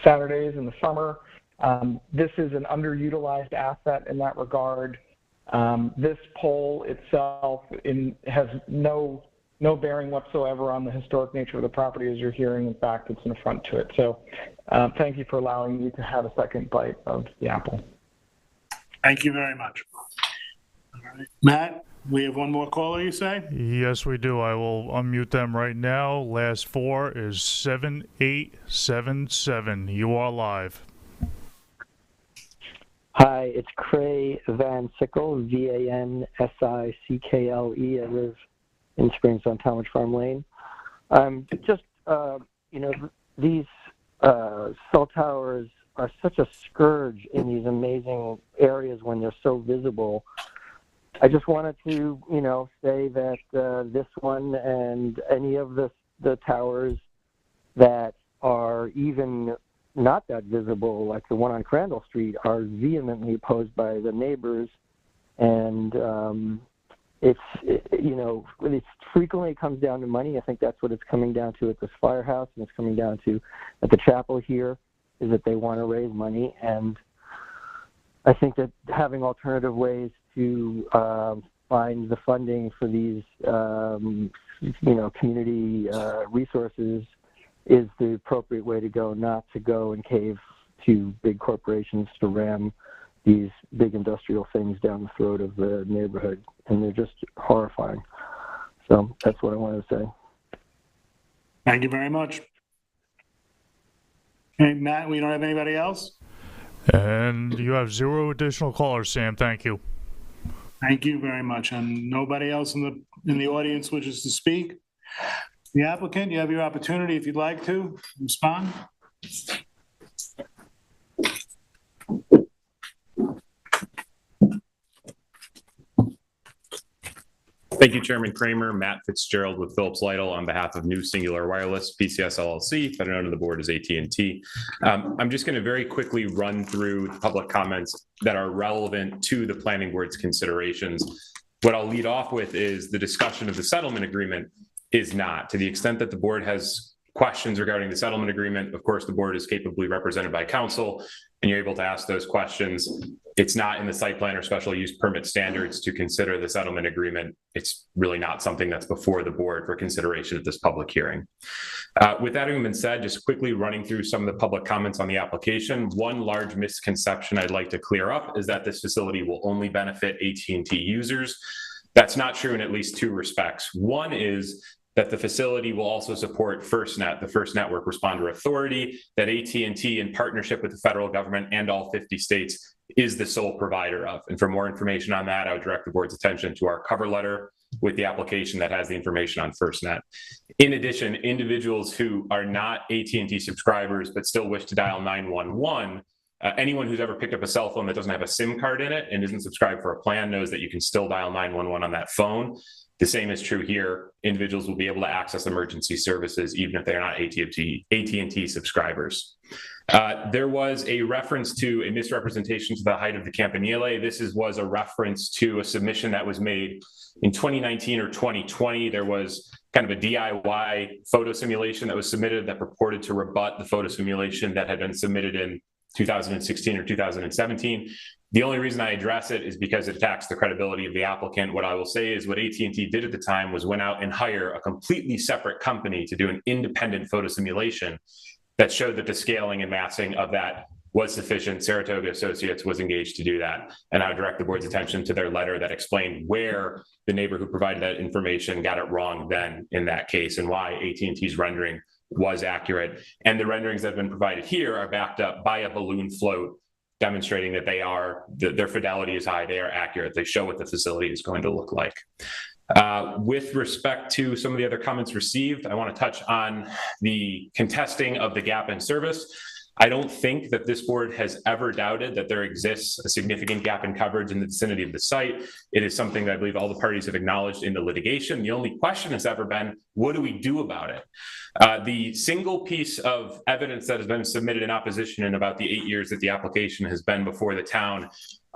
Saturdays in the summer. This is an underutilized asset in that regard. This pole itself has no bearing whatsoever on the historic nature of the property, as you're hearing. In fact, it's an affront to it. So thank you for allowing me to have a second bite of the apple. Thank you very much. All right. Matt, we have one more caller, you say? Yes, we do. I will unmute them right now. Last 4 is 7877. You are live. Hi, it's Cray Van Sickle, Vansickle. I live in Springs on Talmadge Farm Lane. These cell towers are such a scourge in these amazing areas when they're so visible. I just wanted to, say that this one and any of the towers that are even not that visible, like the one on Crandall Street, are vehemently opposed by the neighbors. And it frequently comes down to money. I think that's what it's coming down to at this firehouse, and it's coming down to at the chapel here, is that they want to raise money. And I think that having alternative ways to find the funding for these, community resources is the appropriate way to go, not to go and cave to big corporations to ram these big industrial things down the throat of the neighborhood. And they're just horrifying. So that's what I wanted to say. Thank you very much. Hey, Matt, we don't have anybody else? And you have 0 additional callers, Sam. Thank you. Thank you very much. And nobody else in the audience wishes to speak? The applicant, you have your opportunity if you'd like to respond. Thank you, Chairman Kramer. Matt Fitzgerald with Phillips Lytle on behalf of New Singular Wireless, PCS LLC, better known to the board as AT&T. I'm just going to very quickly run through public comments that are relevant to the planning board's considerations. What I'll lead off with is the discussion of the settlement agreement is not. To the extent that the board has questions regarding the settlement agreement, of course, the board is capably represented by counsel, and you're able to ask those questions. It's not in the site plan or special use permit standards to consider the settlement agreement. It's really not something that's before the board for consideration at this public hearing. With that having been said, just quickly running through some of the public comments on the application. One large misconception I'd like to clear up is that this facility will only benefit AT&T users. That's not true in at least 2 respects. One is that the facility will also support FirstNet, the First Network Responder Authority, that AT&T in partnership with the federal government and all 50 states is the sole provider of. And for more information on that, I would direct the board's attention to our cover letter with the application that has the information on FirstNet. In addition, individuals who are not AT&T subscribers but still wish to dial 911, anyone who's ever picked up a cell phone that doesn't have a SIM card in it and isn't subscribed for a plan knows that you can still dial 911 on that phone. The same is true here. Individuals will be able to access emergency services even if they're not AT&T subscribers. There was a reference to a misrepresentation to the height of the campanile. This was a reference to a submission that was made in 2019 or 2020. There was kind of a DIY photo simulation that was submitted that purported to rebut the photo simulation that had been submitted in 2016 or 2017. The only reason I address it is because it attacks the credibility of the applicant. What I will say is what AT&T did at the time was went out and hire a completely separate company to do an independent photo simulation that showed that the scaling and massing of that was sufficient. Saratoga Associates was engaged to do that. And I would direct the board's attention to their letter that explained where the neighbor who provided that information got it wrong then in that case and why AT&T's rendering was accurate. And the renderings that have been provided here are backed up by a balloon float demonstrating that their fidelity is high, they are accurate, they show what the facility is going to look like. With respect to some of the other comments received, I want to touch on the contesting of the gap in service. I don't think that this board has ever doubted that there exists a significant gap in coverage in the vicinity of the site. It is something that I believe all the parties have acknowledged in the litigation. The only question has ever been, what do we do about it? The single piece of evidence that has been submitted in opposition in about the 8 years that the application has been before the town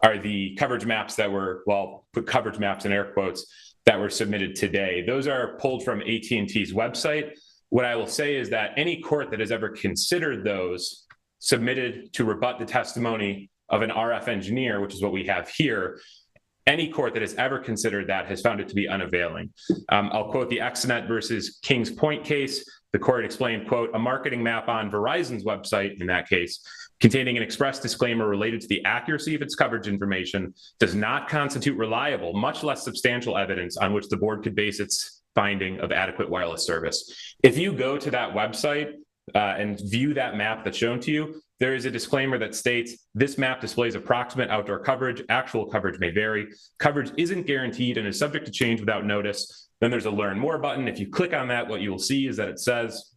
are the coverage maps that were, well, put coverage maps in air quotes, that were submitted today. Those are pulled from AT&T's website. What I will say is that any court that has ever considered those submitted to rebut the testimony of an RF engineer, which is what we have here, any court that has ever considered that has found it to be unavailing. I'll quote the Exonet versus Kings Point case. The court explained, quote, a marketing map on Verizon's website, in that case, containing an express disclaimer related to the accuracy of its coverage information does not constitute reliable, much less substantial evidence on which the board could base its finding of adequate wireless service. If you go to that website and view that map that's shown to you, there is a disclaimer that states this map displays approximate outdoor coverage. Actual coverage may vary. Coverage isn't guaranteed and is subject to change without notice. Then there's a learn more button. If you click on that, what you will see is that it says,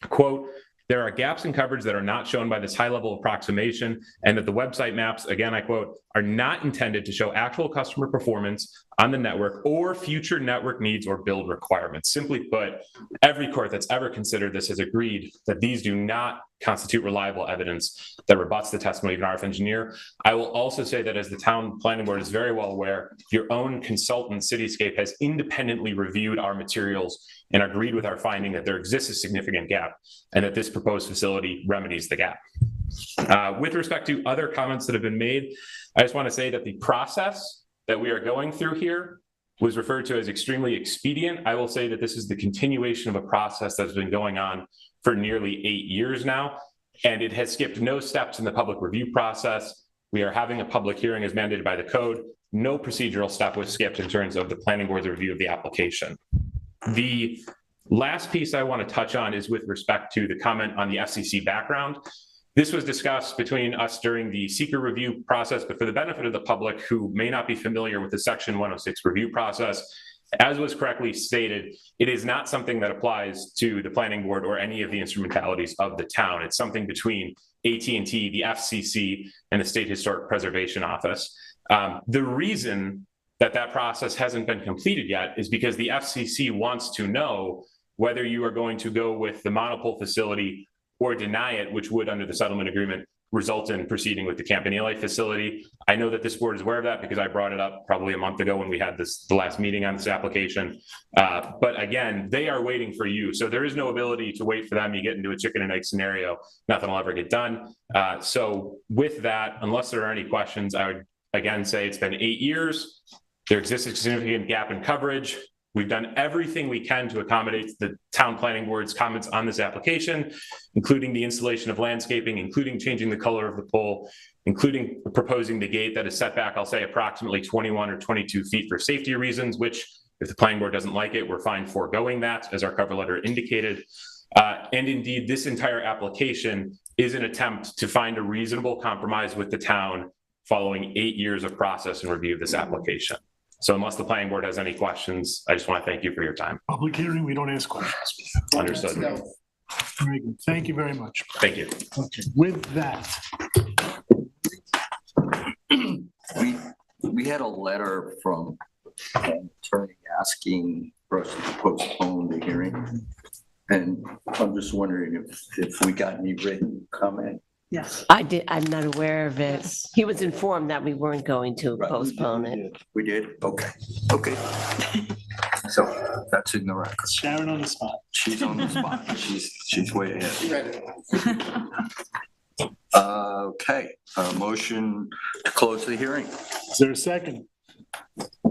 quote, there are gaps in coverage that are not shown by this high level of approximation, and that the website maps, again, I quote, are not intended to show actual customer performance on the network or future network needs or build requirements. Simply put, every court that's ever considered this has agreed that these do not constitute reliable evidence that rebuts the testimony of an RF engineer. I will also say that as the town planning board is very well aware, your own consultant, Cityscape, has independently reviewed our materials and agreed with our finding that there exists a significant gap and that this proposed facility remedies the gap. With respect to other comments that have been made, I just want to say that the process that we are going through here was referred to as extremely expedient. I will say that this is the continuation of a process that's been going on for nearly 8 years now, and it has skipped no steps in the public review process. We are having a public hearing as mandated by the code. No procedural step was skipped in terms of the planning board's review of the application. The last piece I want to touch on is with respect to the comment on the FCC background. This was discussed between us during the seeker review process, but for the benefit of the public who may not be familiar with the Section 106 review process, as was correctly stated, it is not something that applies to the planning board or any of the instrumentalities of the town. It's something between AT&T, the FCC, and the State Historic Preservation Office. The reason that process hasn't been completed yet is because the FCC wants to know whether you are going to go with the monopole facility or deny it, which would, under the settlement agreement, result in proceeding with the Campanile facility. I know that this board is aware of that because I brought it up probably a month ago when we had the last meeting on this application. But again, they are waiting for you. So there is no ability to wait for them. You get into a chicken and egg scenario, nothing will ever get done. So with that, unless there are any questions, I would again say it's been 8 years. There exists a significant gap in coverage. We've done everything we can to accommodate the town planning board's comments on this application, including the installation of landscaping, including changing the color of the pole, including proposing the gate that is set back, I'll say approximately 21 or 22 feet for safety reasons, which if the planning board doesn't like it, we're fine foregoing that, as our cover letter indicated. And indeed, this entire application is an attempt to find a reasonable compromise with the town following 8 years of process and review of this application. So unless the planning board has any questions, I just want to thank you for your time. Public hearing, we don't ask questions. Understood. Very good. Thank you very much. Thank you. Okay, with that. We had a letter from an attorney asking for us to postpone the hearing. And I'm just wondering if we got any written comment. Yes. I'm not aware of it. He was informed that we weren't going to postpone it. We did? Okay. Okay. So that's in the record. Sharon on the spot. She's on the spot. She's way ahead. Okay, motion to close the hearing. Is there a second?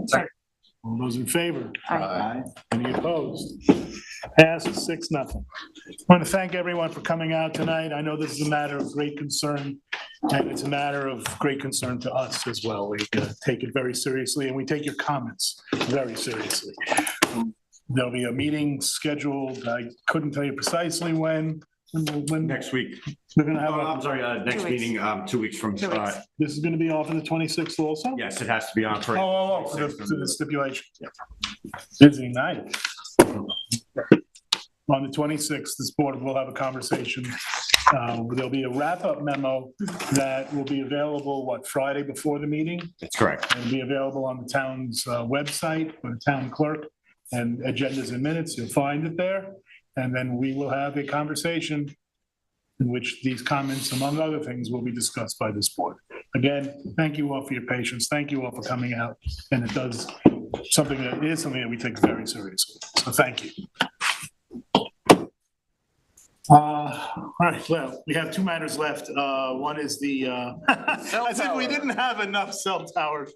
Second. All those in favor? Aye. Any opposed? Passes 6-0. I want to thank everyone for coming out tonight. I know this is a matter of great concern, and it's a matter of great concern to us as well. We take it very seriously, and we take your comments very seriously. There'll be a meeting scheduled. I couldn't tell you precisely when. Next week. We're going to have I'm sorry, next meeting, 2 weeks from. This is going to be off on the 26th also? Yes, it has to be on for. For the stipulation. Busy night. On the 26th, this board will have a conversation. There'll be a wrap-up memo that will be available, Friday before the meeting? That's correct. It'll be available on the town's website for the town clerk and agendas and minutes. You'll find it there. And then we will have a conversation in which these comments, among other things, will be discussed by this board. Again, thank you all for your patience. Thank you all for coming out. And it is something that we take very seriously. So thank you. All right, well, we have 2 matters left. One is the, as if we didn't have enough cell towers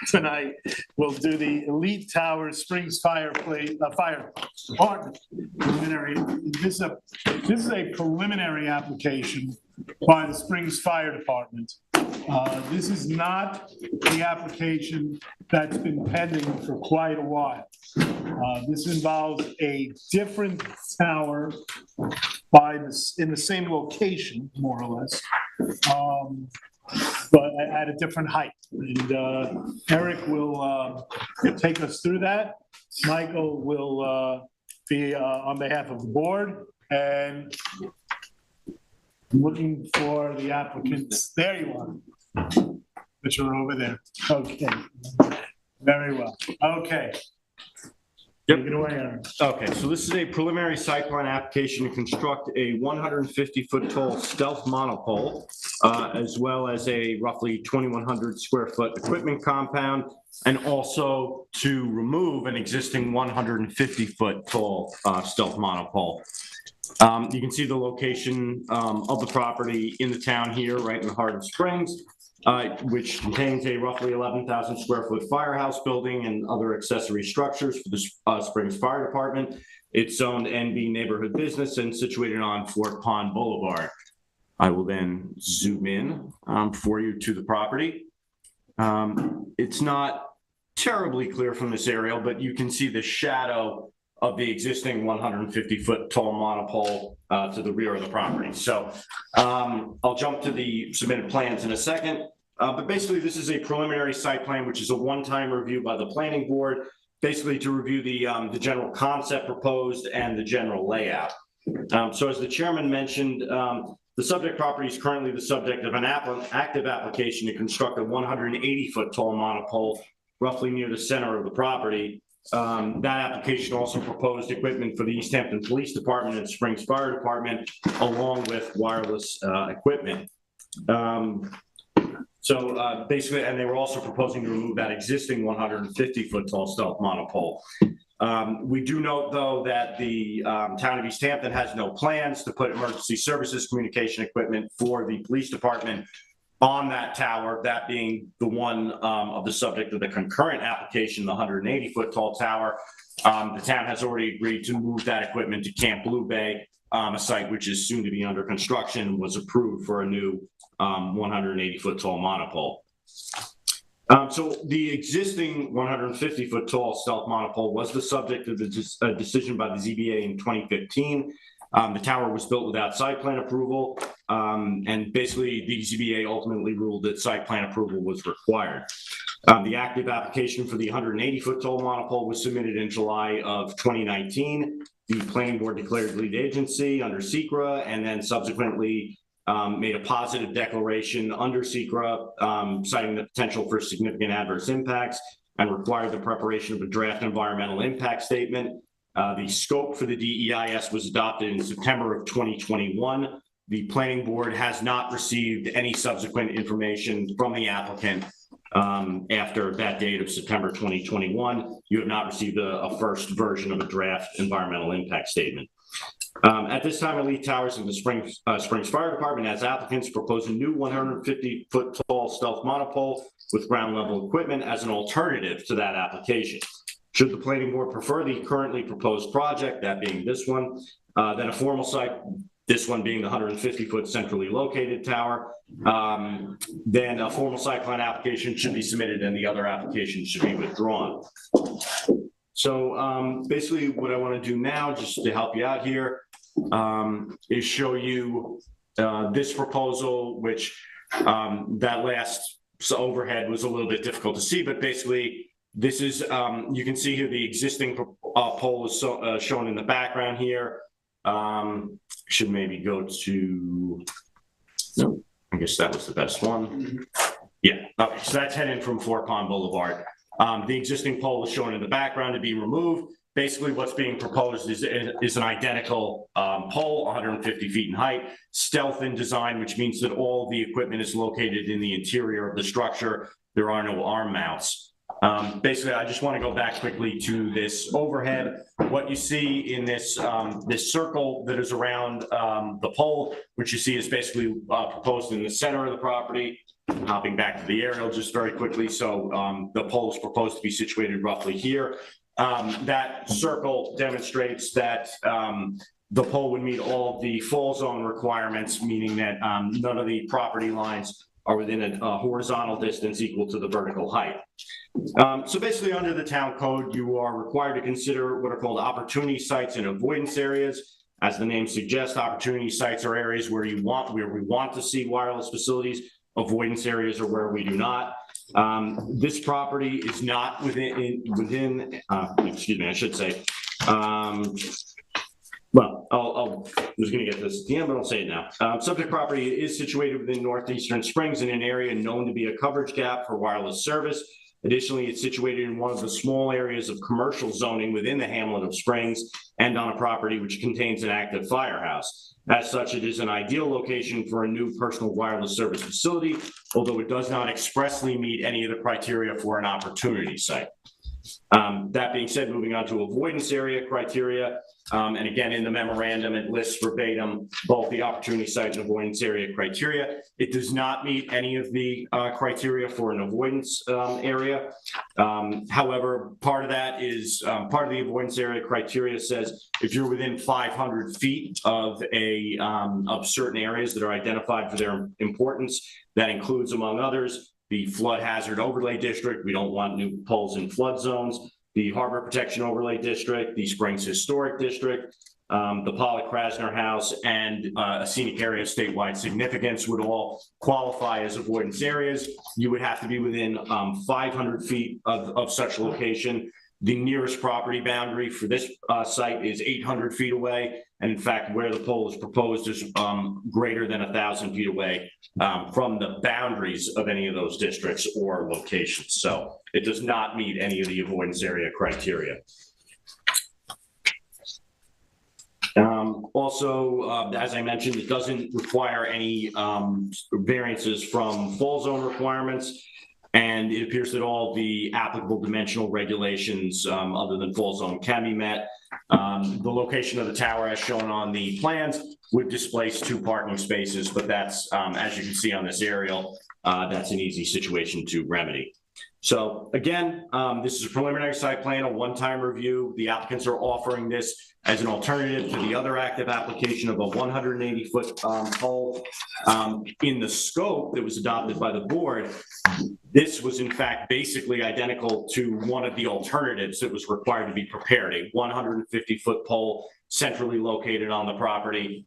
tonight. We'll do the Elite Towers Springs Fire Department preliminary. This is a preliminary application by the Springs Fire Department. This is not the application that's been pending for quite a while. This involves a different tower in the same location, more or less, but at a different height. And Eric will take us through that. Michael will be on behalf of the board, and looking for the applicants. There you are. Which are over there. Okay. Very well. Okay. Yep. Take it away, Aaron. Okay, so this is a preliminary site plan application to construct a 150-foot tall stealth monopole, as well as a roughly 2,100 square foot equipment compound, and also to remove an existing 150-foot tall stealth monopole. You can see the location of the property in the town here, right in the heart of Springs. which contains a roughly 11,000 square foot firehouse building and other accessory structures for the Springs Fire Department. It's zoned NB neighborhood business and situated on Fort Pond Boulevard. I will then zoom in for you to the property. It's not terribly clear from this aerial, but you can see the shadow of the existing 150-foot tall monopole to the rear of the property. So I'll jump to the submitted plans in a second. But basically, this is a preliminary site plan, which is a one-time review by the planning board, basically to review the general concept proposed and the general layout. So as the chairman mentioned, the subject property is currently the subject of an active application to construct a 180-foot tall monopole roughly near the center of the property. That application also proposed equipment for the East Hampton Police Department and Springs Fire Department, along with wireless equipment. Basically, and they were also proposing to remove that existing 150-foot tall stealth monopole. We do note, though, that the town of East Hampton has no plans to put emergency services communication equipment for the police department on that tower, that being the one of the subject of the concurrent application, the 180-foot tall tower. The town has already agreed to move that equipment to Camp Blue Bay, a site which is soon to be under construction, was approved for a new 180-foot tall monopole. So the existing 150-foot tall stealth monopole was the subject of the decision by the ZBA in 2015. The tower was built without site plan approval, and basically the ZBA ultimately ruled that site plan approval was required. The active application for the 180-foot tall monopole was submitted in July of 2019. The planning board declared lead agency under SECRA, and then subsequently made a positive declaration under SECRA, citing the potential for significant adverse impacts, and required the preparation of a draft environmental impact statement. The scope for the DEIS was adopted in September of 2021. The planning board has not received any subsequent information from the applicant after that date of September 2021. You have not received a first version of a draft environmental impact statement. At this time, Elite Towers and the Springs Fire Department, as applicants, propose a new 150-foot tall stealth monopole with ground level equipment as an alternative to that application. Should the planning board prefer the currently proposed project, that being this one, then a formal site, this one being the 150-foot centrally located tower, then a formal site plan application should be submitted and the other applications should be withdrawn. So basically what I want to do now, just to help you out here, is show you this proposal, which that last overhead was a little bit difficult to see, but basically this is, you can see here the existing pole is shown in the background here. Should maybe go to, no, I guess that was the best one. Yeah, okay, so that's heading from Fort Pond Boulevard. The existing pole is shown in the background to be removed. Basically what's being proposed is an identical pole, 150 feet in height, stealth in design, which means that all the equipment is located in the interior of the structure. There are no arm mounts. Basically, I just want to go back quickly to this overhead. What you see in this this circle that is around the pole, which you see is basically proposed in the center of the property. Hopping back to the aerial just very quickly. So the pole is proposed to be situated roughly here. That circle demonstrates that the pole would meet all of the fall zone requirements, meaning that none of the property lines are within a horizontal distance equal to the vertical height. So basically under the town code, you are required to consider what are called opportunity sites and avoidance areas. As the name suggests, opportunity sites are areas where we want to see wireless facilities. Avoidance areas are where we do not. This property is not within excuse me, I should say. Well, I was going to get this at the end, but I'll say it now. Subject property is situated within northeastern Springs in an area known to be a coverage gap for wireless service. Additionally, it's situated in one of the small areas of commercial zoning within the hamlet of Springs and on a property which contains an active firehouse. As such, it is an ideal location for a new personal wireless service facility, although it does not expressly meet any of the criteria for an opportunity site. That being said, moving on to avoidance area criteria. And again, in the memorandum, it lists verbatim both the opportunity site and avoidance area criteria. It does not meet any of the criteria for an avoidance area. However, part of that is part of the avoidance area criteria says if you're within 500 feet of of certain areas that are identified for their importance, that includes, among others, the flood hazard overlay district. We don't want new poles in flood zones. The Harbor Protection Overlay District, the Springs Historic District, the Pollock Krasner House, and a scenic area of statewide significance would all qualify as avoidance areas. You would have to be within 500 feet of such location. The nearest property boundary for this site is 800 feet away. And in fact, where the pole is proposed is greater than 1,000 feet away from the boundaries of any of those districts or locations. So it does not meet any of the avoidance area criteria. Also, as I mentioned, it doesn't require any variances from fall zone requirements. And it appears that all the applicable dimensional regulations other than fall zone can be met. The location of the tower as shown on the plans would displace 2 parking spaces, but that's, as you can see on this aerial, that's an easy situation to remedy. So again, this is a preliminary site plan, a one-time review. The applicants are offering this as an alternative to the other active application of a 180-foot pole. In the scope that was adopted by the board, this was in fact basically identical to one of the alternatives that was required to be prepared, a 150-foot pole centrally located on the property,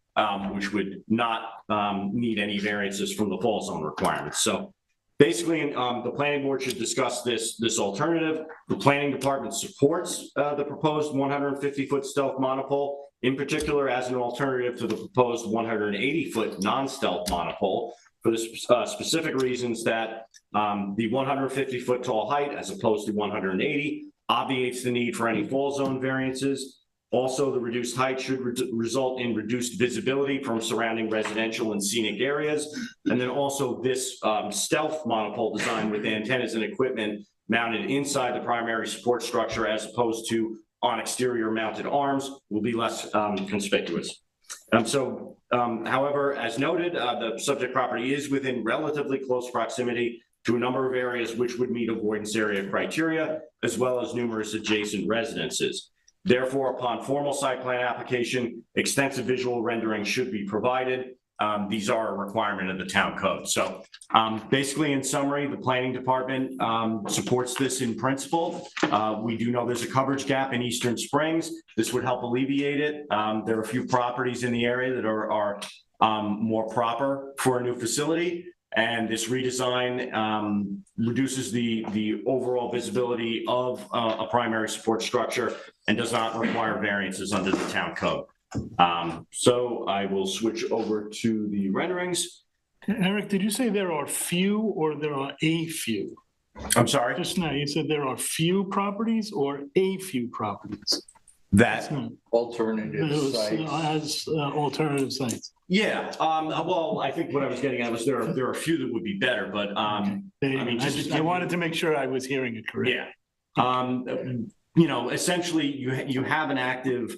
which would not need any variances from the fall zone requirements. So basically, the planning board should discuss this alternative. The planning department supports the proposed 150-foot stealth monopole, in particular as an alternative to the proposed 180-foot non-stealth monopole, for the specific reasons that the 150-foot tall height, as opposed to 180, obviates the need for any fall zone variances. Also, the reduced height should result in reduced visibility from surrounding residential and scenic areas. And then also this stealth monopole design with antennas and equipment mounted inside the primary support structure as opposed to on exterior mounted arms will be less conspicuous. However, as noted, the subject property is within relatively close proximity to a number of areas which would meet avoidance area criteria, as well as numerous adjacent residences. Therefore, upon formal site plan application, extensive visual rendering should be provided. These are a requirement of the town code. So basically, in summary, the planning department supports this in principle. We do know there's a coverage gap in Eastern Springs. This would help alleviate it. There are a few properties in the area that are more proper for a new facility. And this redesign reduces the overall visibility of a primary support structure and does not require variances under the town code. So I will switch over to the renderings. Eric, did you say there are few or there are a few? I'm sorry? Just now, you said there are few properties or a few properties? That alternative sites. As alternative sites. Yeah, well, I think what I was getting at was there are a few that would be better, but I mean, I wanted to make sure I was hearing it correct. Yeah. You know, essentially, you have an active,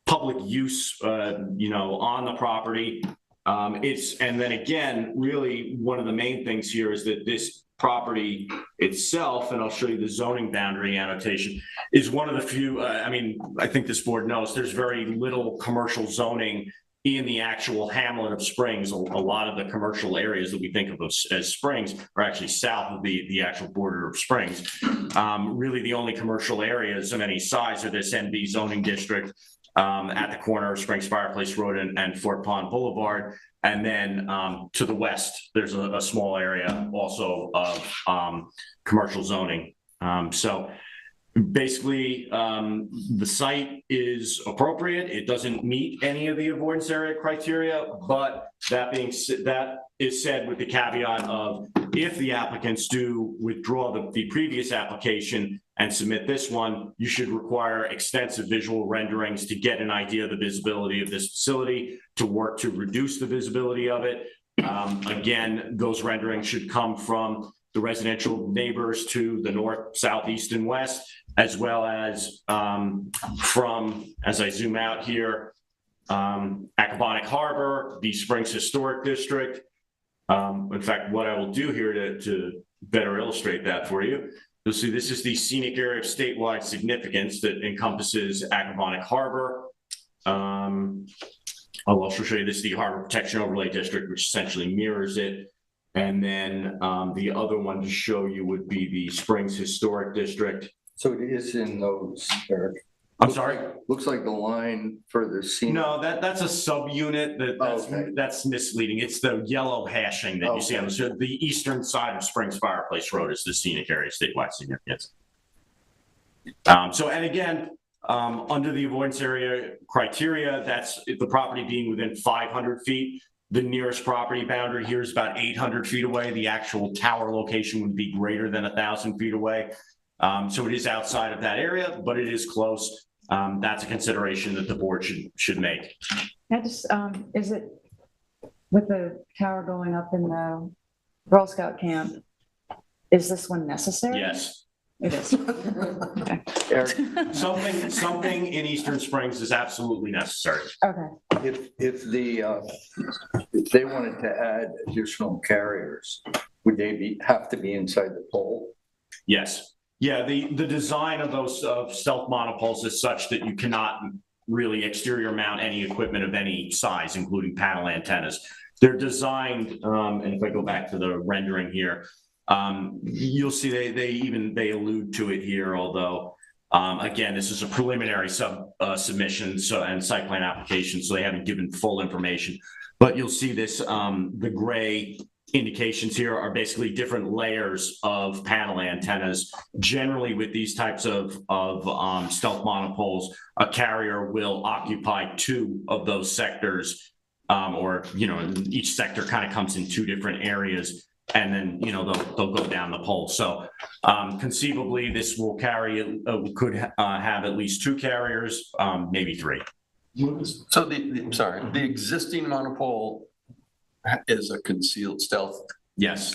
public use, on the property. And then again, really one of the main things here is that this property itself, and I'll show you the zoning boundary annotation, is one of the few, I think this board knows, there's very little commercial zoning in the actual hamlet of Springs. A lot of the commercial areas that we think of as Springs are actually south of the actual border of Springs. Really the only commercial areas of any size are this NB zoning district at the corner of Springs Fireplace Road and Fort Pond Boulevard. And then to the west, there's a small area also of commercial zoning. So basically, the site is appropriate. It doesn't meet any of the avoidance area criteria, but that is said with the caveat of if the applicants do withdraw the previous application and submit this one, you should require extensive visual renderings to get an idea of the visibility of this facility, to work to reduce the visibility of it. Again, those renderings should come from the residential neighbors to the north, south, east, and west, as well as from, as I zoom out here, Acquabonic Harbor, the Springs Historic District. In fact, what I will do here to better illustrate that for you, you'll see this is the scenic area of statewide significance that encompasses Acquabonic Harbor. I'll also show you this is the Harbor Protection Overlay District, which essentially mirrors it. And then the other one to show you would be the Springs Historic District. So it is in those, Eric. I'm sorry? Looks like the line for the scene. No, that's a subunit. That's misleading. It's the yellow hashing that you see on the eastern side of Springs Fireplace Road is the scenic area statewide significance. And again, under the avoidance area criteria, that's the property being within 500 feet. The nearest property boundary here is about 800 feet away. The actual tower location would be greater than 1,000 feet away. So it is outside of that area, but it is close. That's a consideration that the board should make. I just, is it with the tower going up in the Girl Scout camp, is this one necessary? Yes. It is. Okay. Something in Eastern Springs is absolutely necessary. Okay. If they wanted to add additional carriers, would they have to be inside the pole? Yes. Yeah, the design of those stealth monopoles is such that you cannot really exterior mount any equipment of any size, including panel antennas. They're designed, and if I go back to the rendering here, you'll see they allude to it here, although again, this is a preliminary submission and site plan application, so they haven't given full information. But you'll see this, the gray indications here are basically different layers of panel antennas. Generally, with these types of stealth monopoles, a carrier will occupy 2 of those sectors, or each sector kind of comes in 2 different areas, and then they'll go down the pole. So conceivably, this will carry could have at least 2 carriers, maybe 3. So the existing monopole is a concealed stealth. Yes.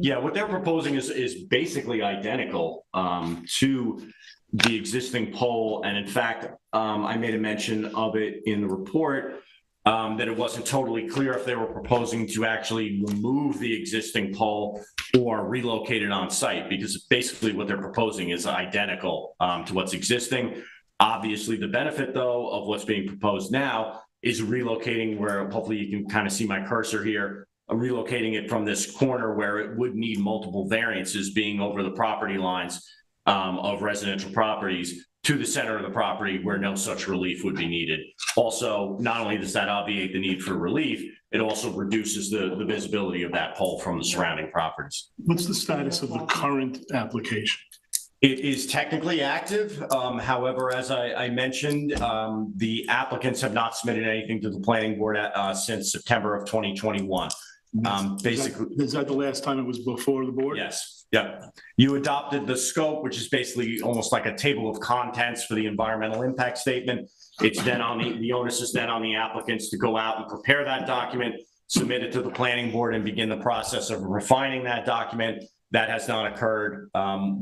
Yeah, what they're proposing is basically identical to the existing pole. And in fact, I made a mention of it in the report that it wasn't totally clear if they were proposing to actually remove the existing pole or relocate it on site, because basically what they're proposing is identical to what's existing. Obviously, the benefit, though, of what's being proposed now is relocating where, hopefully you can kind of see my cursor here, relocating it from this corner where it would need multiple variances being over the property lines of residential properties to the center of the property where no such relief would be needed. Also, not only does that obviate the need for relief, it also reduces the visibility of that pole from the surrounding properties. What's the status of the current application? It is technically active. However, as I mentioned, the applicants have not submitted anything to the planning board since September of 2021. Basically, is that the last time it was before the board? Yes. Yeah. You adopted the scope, which is basically almost like a table of contents for the environmental impact statement. It's then on the onus is then on the applicants to go out and prepare that document, submit it to the planning board, and begin the process of refining that document. That has not occurred.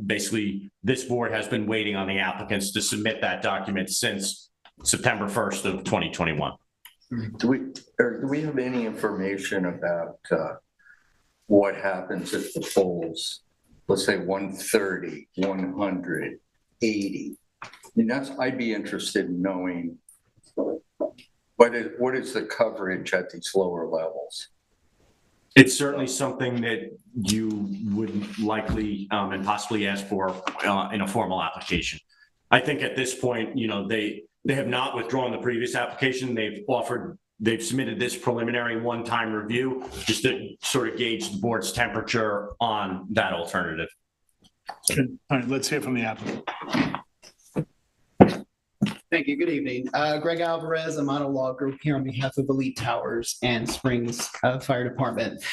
Basically, this board has been waiting on the applicants to submit that document since September 1st of 2021. Do we have any information about what happens if the poles, let's say 130, 100, 80? I mean, I'd be interested in knowing what is the coverage at these lower levels. It's certainly something that you would likely and possibly ask for in a formal application. I think at this point, they have not withdrawn the previous application. They've submitted this preliminary one-time review just to sort of gauge the board's temperature on that alternative. Okay. All right, let's hear from the applicant. Thank you. Good evening. Greg Alvarez, I'm on a law group here on behalf of Elite Towers and Springs Fire Department.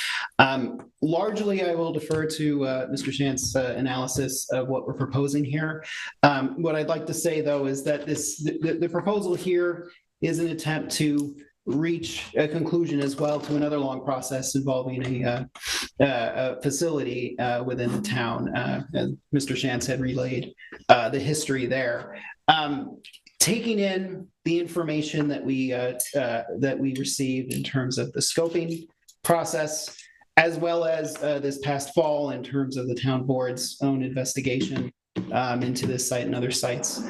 Largely, I will defer to Mr. Shant's analysis of what we're proposing here. What I'd like to say, though, is that the proposal here is an attempt to reach a conclusion as well to another long process involving a facility within the town. As Mr. Shantz had relayed the history there. Taking in the information that we received in terms of the scoping process, as well as this past fall in terms of the town board's own investigation into this site and other sites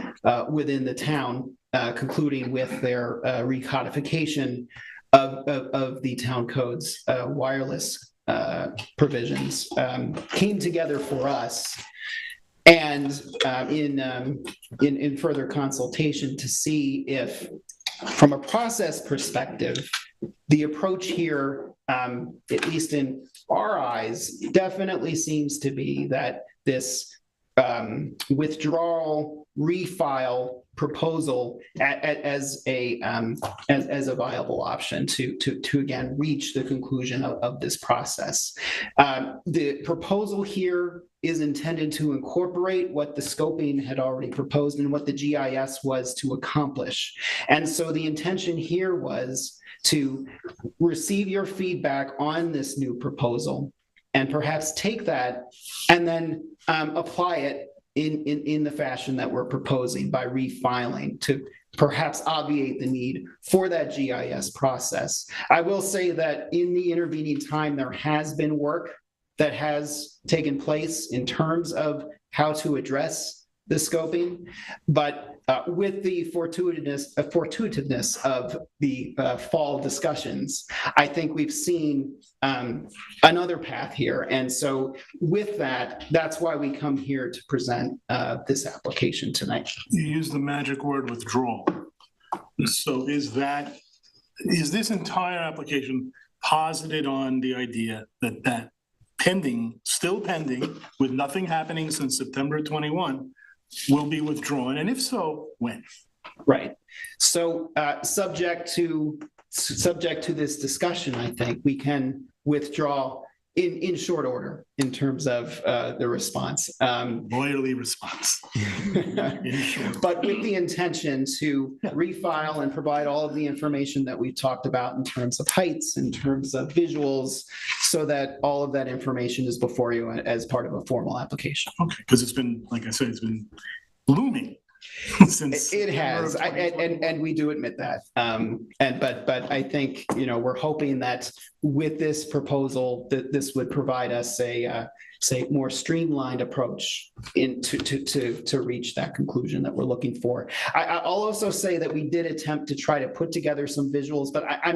within the town, concluding with their recodification of the town code's wireless provisions, came together for us. And in further consultation to see if, from a process perspective, the approach here, at least in our eyes, definitely seems to be that this withdrawal, refile proposal as a viable option to again reach the conclusion of this process. The proposal here is intended to incorporate what the scoping had already proposed and what the GIS was to accomplish. And so the intention here was to receive your feedback on this new proposal and perhaps take that and then apply it in the fashion that we're proposing by refiling to perhaps obviate the need for that GIS process. I will say that in the intervening time, there has been work that has taken place in terms of how to address the scoping, but with the fortuitiveness of the fall discussions, I think we've seen another path here. And so with that, that's why we come here to present this application tonight. You use the magic word withdrawal. So is this entire application posited on the idea that still pending, with nothing happening since September 21, will be withdrawn? And if so, when? Right. So subject to this discussion, I think we can withdraw in short order in terms of the response. Lawyerly response. But with the intention to refile and provide all of the information that we've talked about in terms of heights, in terms of visuals, so that all of that information is before you as part of a formal application. Okay, because it's been, like I said, it's been looming since it has, and we do admit that. But I think, we're hoping that with this proposal, that this would provide us a more streamlined approach to reach that conclusion that we're looking for. I'll also say that we did attempt to try to put together some visuals, but I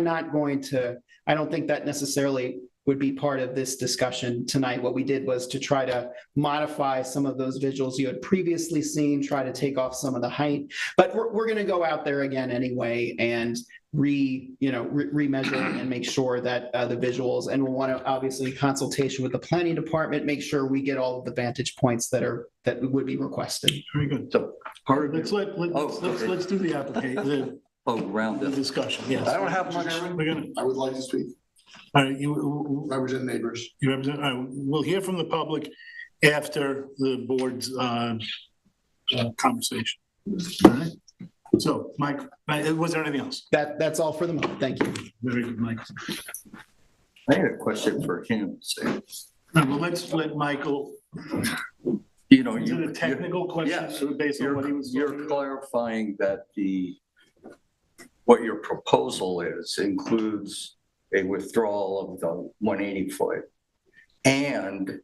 don't think that necessarily would be part of this discussion tonight. What we did was to try to modify some of those visuals you had previously seen, try to take off some of the height, but we're going to go out there again anyway and remeasure and make sure that the visuals, and we'll want to obviously consultation with the planning department, make sure we get all of the vantage points that would be requested. Very good. So let's do the application. The discussion. Yes. I don't have much. I would like to speak. All right, you represent neighbors. You represent. We'll hear from the public after the board's conversation. All right. So, Mike, was there anything else? That's all for the moment. Thank you. Very good, Mike. I had a question for him. Well, let's let Michael. The technical questions based on what he was. You're clarifying that what your proposal includes a withdrawal of the 180 foot and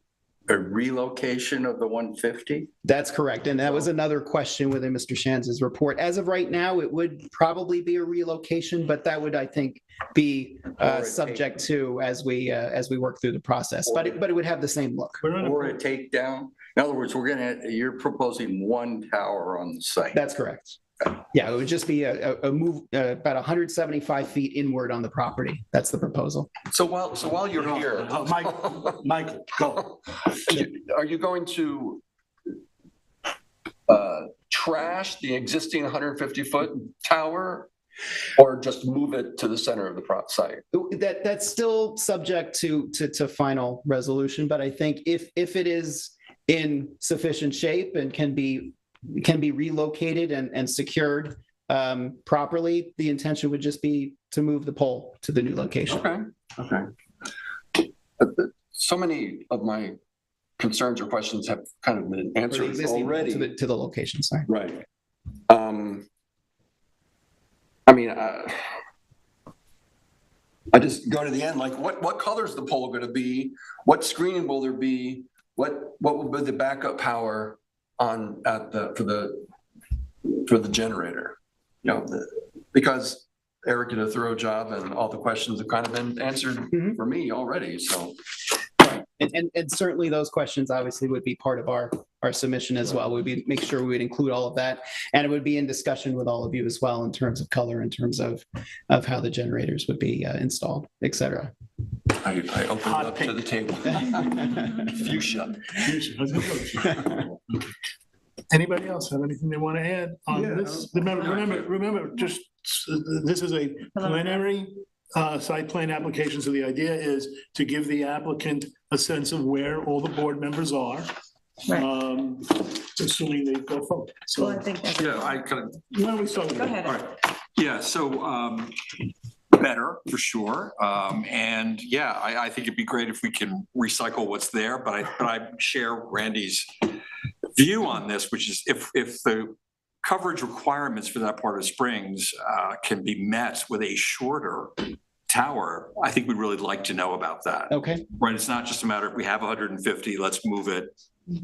a relocation of the 150? That's correct. And that was another question within Mr. Shanz's report. As of right now, it would probably be a relocation, but that would, I think, be subject to as we work through the process. But it would have the same look. Or a takedown? In other words, you're proposing one tower on the site. That's correct. Yeah, it would just be a move about 175 feet inward on the property. That's the proposal. So while you're here, Michael, go. Are you going to trash the existing 150-foot tower, or just move it to the center of the site? That's still subject to final resolution. But I think if it is in sufficient shape and can be relocated and secured properly, the intention would just be to move the pole to the new location. Okay. So many of my concerns or questions have kind of been For the answered existing pole already. to the location, sorry. Right. I mean, I just go to the end, like what color is the pole going to be? What screening will there be? What will be the backup power on for the generator? You know, because Eric did a thorough job and all the questions have kind of been answered for me already. So. And certainly those questions obviously would be part of our submission as well. We'd make sure we would include all of that. And it would be in discussion with all of you as well in terms of color, in terms of how the generators would be installed, et cetera. I opened it up to the table. Fuchsia. Anybody else have anything they want to add on this? Remember, just, this is a preliminary site plan application, so the idea is to give the applicant a sense of where all the board members are. Right. Assuming they go forward. So, Well, I think that's. Yeah, I kind of. why don't we start with Go that? ahead. All right. Yeah, so better for sure. And yeah, I think it'd be great if we can recycle what's there, but I share Randy's view on this, which is if the coverage requirements for that part of Springs can be met with a shorter tower, I think we'd really like to know about that. Okay. Right, it's not just a matter of we have 150, let's move it.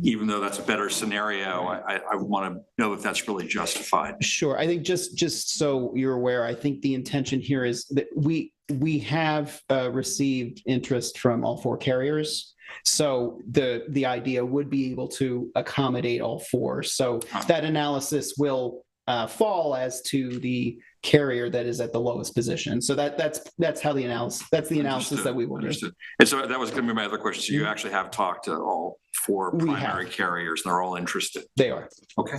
Even though that's a better scenario, I want to know if that's really justified. Sure. I think just so you're aware, I think the intention here is that we have received interest from all four carriers. So the idea would be able to accommodate all four. So that analysis will fall as to the carrier that is at the lowest position. So that's how the analysis, that's the analysis that we will do. Understood. And so that was going to be my other question. So you actually have talked to all four primary carriers, and they're all interested? They are. Okay.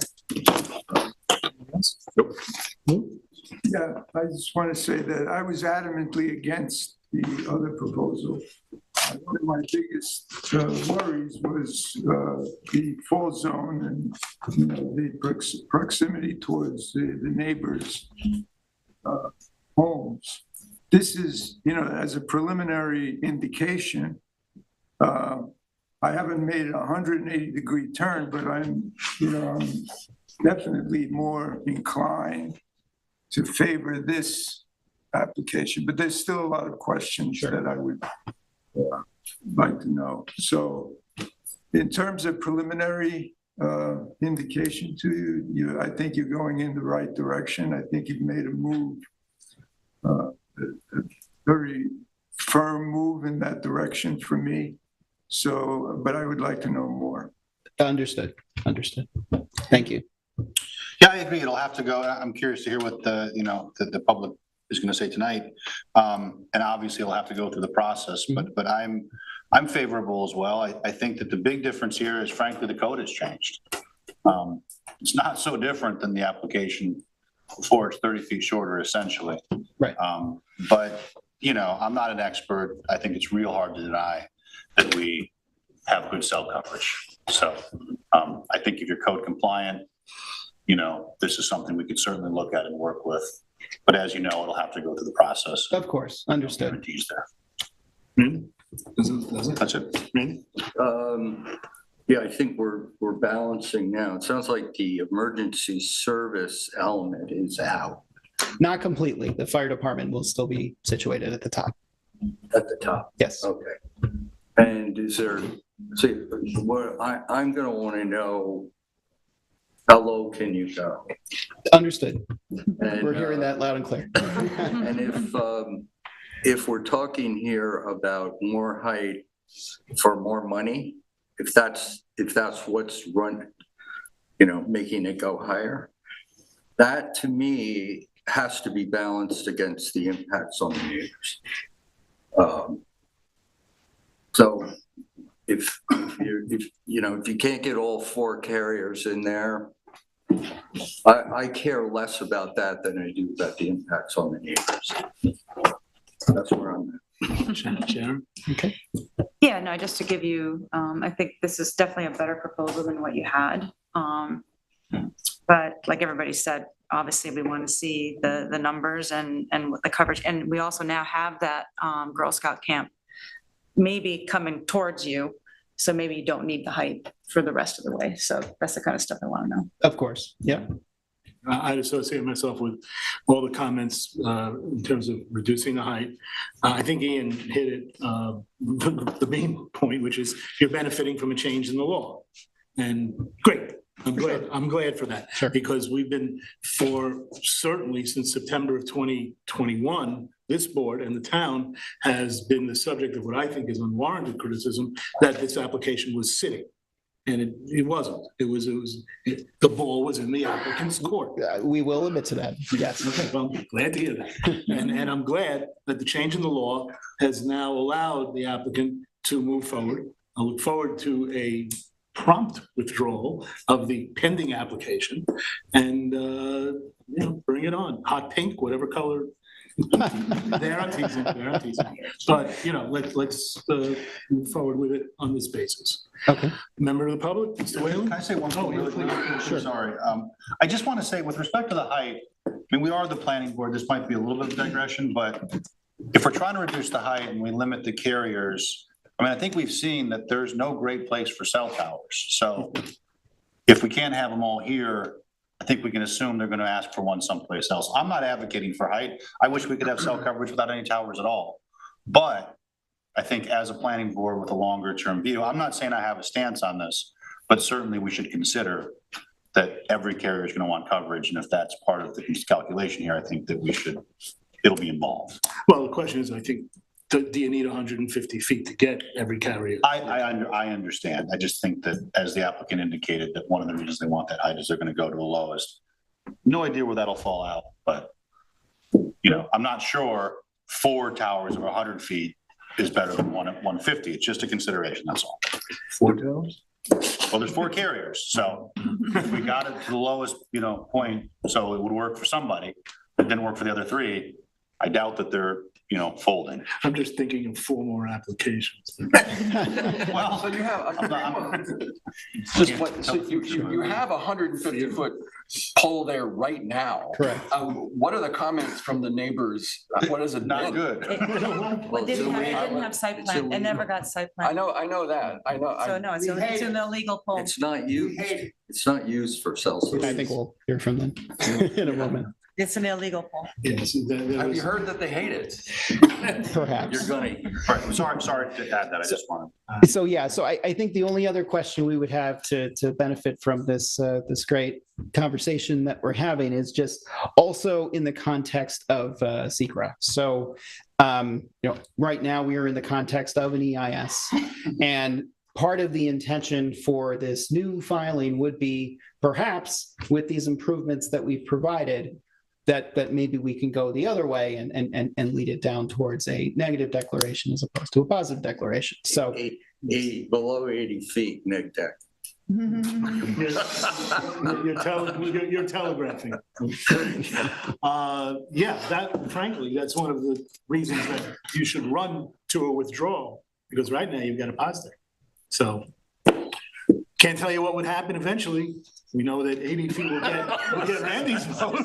Yeah, I just want to say that I was adamantly against the other proposal. One of my biggest worries was the fall zone and the proximity towards the neighbors' homes. This is, as a preliminary indication, I haven't made a 180-degree turn, but I'm definitely more inclined to favor this application. But there's still a lot of questions that I would like to know. So in terms of preliminary indication to you, I think you're going in the right direction. I think you've made a move, a very firm move in that direction for me. So, but I would like to know more. Understood. Thank you. Yeah, I agree. It'll have to go. I'm curious to hear what the public is going to say tonight. And obviously it'll have to go through the process, but I'm favorable as well. I think that the big difference here is frankly, the code has changed. It's not so different than the application before. It's 30 feet shorter essentially. Right. But I'm not an expert. I think it's real hard to deny that we have good cell coverage. So I think if you're code compliant, this is something we could certainly look at and work with. But as you know, it'll have to go through the process. Of course, understood. Guarantees there. That's it. Yeah, I think we're balancing now. It sounds like the emergency service element is out. Not completely. The fire department will still be situated at the top. At the top? Yes. Okay. And is there, what I'm going to want to know, how low can you go? Understood. And, we're hearing that loud and clear. And if we're talking here about more height for more money, if that's what's making it go higher, that to me has to be balanced against the impacts on the neighbors. So if you can't get all four carriers in there, I care less about that than I do about the impacts on the neighbors. That's where I'm at. Sharon? Okay. Yeah, no, just to give you, I think this is definitely a better proposal than what you had. But like everybody said, obviously we want to see the numbers and what the coverage. And we also now have that Girl Scout camp maybe coming towards you. So maybe you don't need the height for the rest of the way. So that's the kind of stuff I want to know. Of course, yeah. I'd associate myself with all the comments in terms of reducing the height. I think Ian hit it, the main point, which is you're benefiting from a change in the law. And great, I'm glad for that. Because we've been, for certainly since September of 2021, this board and the town has been the subject of what I think is unwarranted criticism that this application was sitting. And it wasn't. The ball was in the applicant's court. We will admit to that, yes. Okay, well, I'm glad to hear that. And I'm glad that the change in the law has now allowed the applicant to move forward. I look forward to a prompt withdrawal of the pending application and, bring it on. Hot pink, whatever color. I'm teasing. But, let's move forward with it on this basis. Okay. Member of the public, Mr. Whalen? Can I say one thing really quick? Sure. Sorry. I just want to say with respect to the height, I mean, we are the planning board. This might be a little bit of digression, but if we're trying to reduce the height and we limit the carriers, I mean, I think we've seen that there's no great place for cell towers. So if we can't have them all here, I think we can assume they're going to ask for one someplace else. I'm not advocating for height. I wish we could have cell coverage without any towers at all. But I think as a planning board with a longer term view, I'm not saying I have a stance on this, but certainly we should consider that every carrier is going to want coverage. And if that's part of the calculation here, I think that it'll be involved. Well, the question is, I think, do you need 150 feet to get every carrier? I understand. I just think that as the applicant indicated, that one of the reasons they want that height is they're going to go to the lowest. No idea where that'll fall out, but I'm not sure 4 towers of 100 feet is better than one at 150. It's just a consideration, that's all. 4 towers? Well, there's 4 carriers, so if we got it to the lowest, point, so it would work for somebody, it didn't work for the other 3. I doubt that they're, folding. I'm just thinking of 4 more applications. Well, so you have, you have a 150-foot pole there right now. Correct. What are the comments from the neighbors? What is it? Not good. It didn't have site plan. It never got site plan. I know that. I know. So no, it's an illegal pole. It's not used. It's not used for cell service. I think we'll hear from them in a moment. It's an illegal pole. Yes. Have you heard that they hate it? Perhaps. You're gonna. Sorry to add that. I just wanted. So I think the only other question we would have to benefit from this great conversation that we're having is just also in the context of SECRA. So, right now we are in the context of an EIS, and part of the intention for this new filing would be perhaps with these improvements that we've provided, that maybe we can go the other way and lead it down towards a negative declaration as opposed to a positive declaration. So below 80 feet, neg deck. You're telegraphing. Frankly, that's one of the reasons that you should run to a withdrawal, because right now you've got a positive. So can't tell you what would happen eventually. We know that 80 feet will get Randy's vote.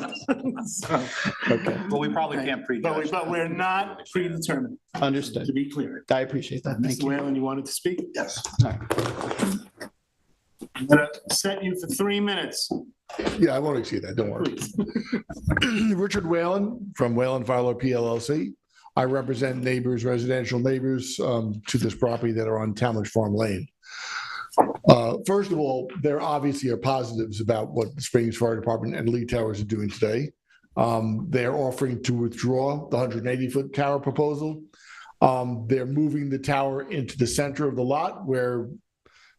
Okay. Well, we probably can't prejudge. But we're not predetermined. Understood. To be clear. I appreciate that. Thank Mr. you. Whalen, you wanted to speak? Yes. I'm gonna set you for 3 minutes. Yeah, I won't exceed that, don't worry. Richard Whalen from Whalen Fowler PLLC. I represent residential neighbors to this property that are on Talmadge Farm Lane. First of all, there obviously are positives about what the Springs Fire Department and Lee Towers are doing today. They're offering to withdraw the 180-foot tower proposal. They're moving the tower into the center of the lot where,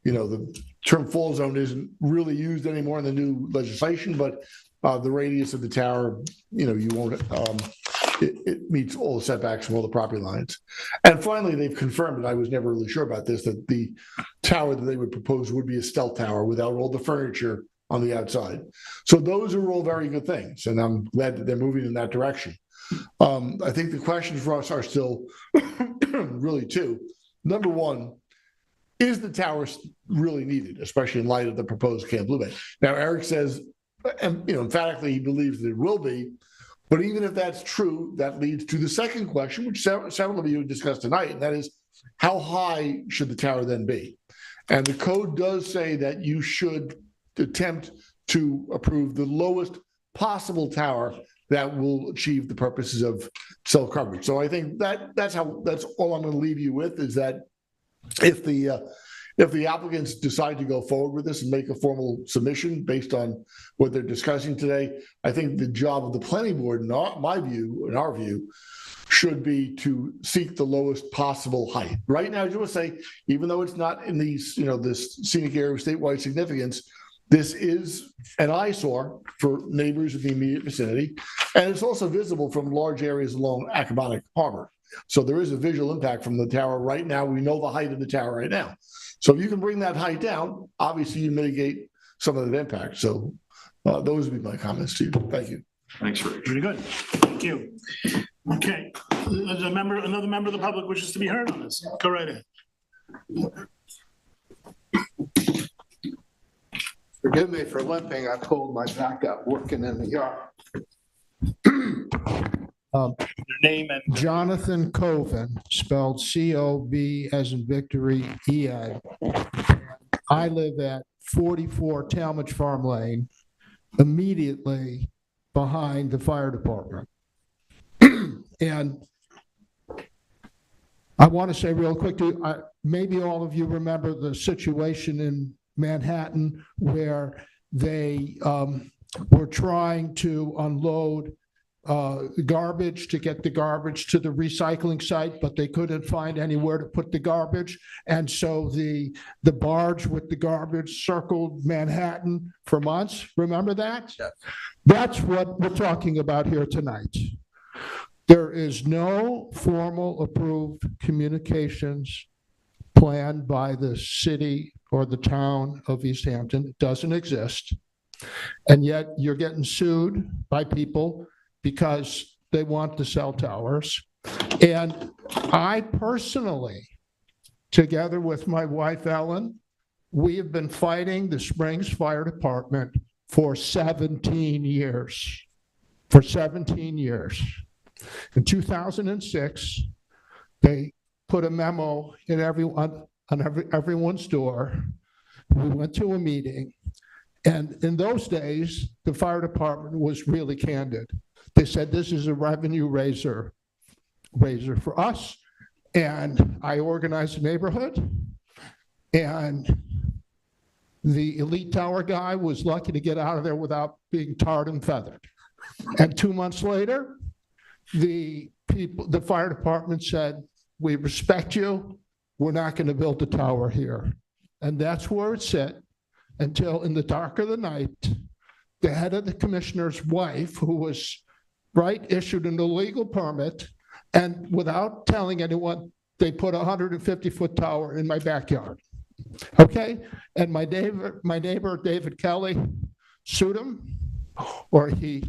the term fall zone isn't really used anymore in the new legislation, but the radius of the tower, you won't, it meets all the setbacks from all the property lines. And finally, they've confirmed, and I was never really sure about this, that the tower that they would propose would be a stealth tower without all the furniture on the outside. So those are all very good things, and I'm glad that they're moving in that direction. I think the questions for us are still really 2. Number 1, is the tower really needed, especially in light of the proposed Camp Blue Bay? Now, Eric says and, emphatically, he believes that it will be. But even if that's true, that leads to the second question, which several of you discussed tonight, and that is, how high should the tower then be? And the code does say that you should attempt to approve the lowest possible tower that will achieve the purposes of cell coverage. So I think that's all I'm going to leave you with, is that if the applicants decide to go forward with this and make a formal submission based on what they're discussing today, I think the job of the planning board, in our view, should be to seek the lowest possible height. Right now, I just want to say, even though it's not in these, this scenic area of statewide significance, this is an eyesore for neighbors in the immediate vicinity, and it's also visible from large areas along Accomatic Harbor. So there is a visual impact from the tower right now. We know the height of the tower right now. So if you can bring that height down, obviously you mitigate some of that impact. So those would be my comments to you. Thank you. Thanks, Rich. Pretty good. Thank you. Okay, there's another member of the public wishes to be heard on this. Go right ahead. Forgive me for limping. I pulled my back up working in the yard. Your name and Jonathan Coven, spelled C-O-V as in Victory, E-N. I live at 44 Talmadge Farm Lane, immediately behind the fire department. And I want to say real quickly, maybe all of you remember the situation in Manhattan where they were trying to unload garbage to get the garbage to the recycling site, but they couldn't find anywhere to put the garbage. And so the barge with the garbage circled Manhattan for months. Remember that? Yes. That's what we're talking about here tonight. There is no formal approved communications planned by the city or the town of East Hampton. It doesn't exist. And yet you're getting sued by people because they want the cell towers. And I personally, together with my wife, Ellen, we have been fighting the Springs Fire Department for 17 years. For 17 years. In 2006, they put a memo in everyone's door. We went to a meeting, and in those days, the fire department was really candid. They said, this is a revenue raiser for us, and I organized a neighborhood, and the elite tower guy was lucky to get out of there without being tarred and feathered. And 2 months later, the fire department said, we respect you, we're not going to build a tower here. And that's where it sat until in the dark of the night, the head of the commissioner's wife, who was issued an illegal permit, and without telling anyone, they put a 150-foot tower in my backyard. Okay? And my neighbor, David Kelly, sued him, or he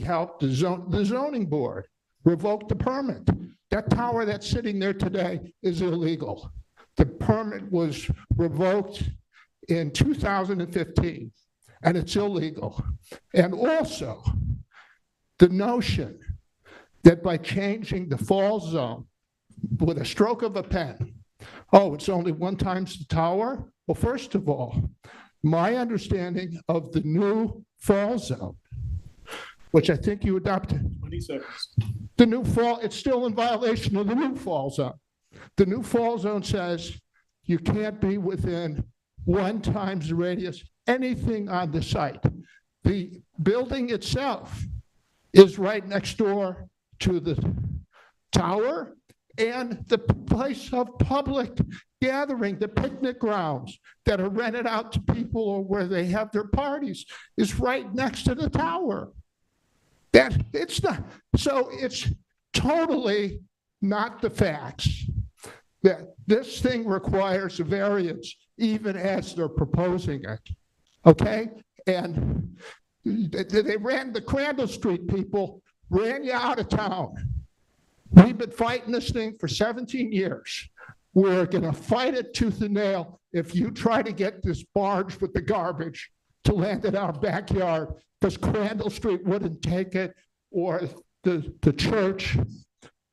helped the zoning board revoke the permit. That tower that's sitting there today is illegal. The permit was revoked in 2015, and it's illegal. And also, the notion that by changing the fall zone with a stroke of a pen, it's only 1 times the tower? Well, first of all, my understanding of the new fall zone, which I think you adopted. 20 seconds. The new fall, it's still in violation of the new fall zone. The new fall zone says you can't be within 1 times the radius, anything on the site. The building itself is right next door to the tower and the place of public gathering, the picnic grounds that are rented out to people or where they have their parties is right next to the tower. It's totally not the facts that this thing requires a variance even as they're proposing it, okay? And they ran the Crandall Street people, ran you out of town. We've been fighting this thing for 17 years. We're gonna fight it tooth and nail if you try to get this barge with the garbage to land in our backyard because Crandall Street wouldn't take it, or the church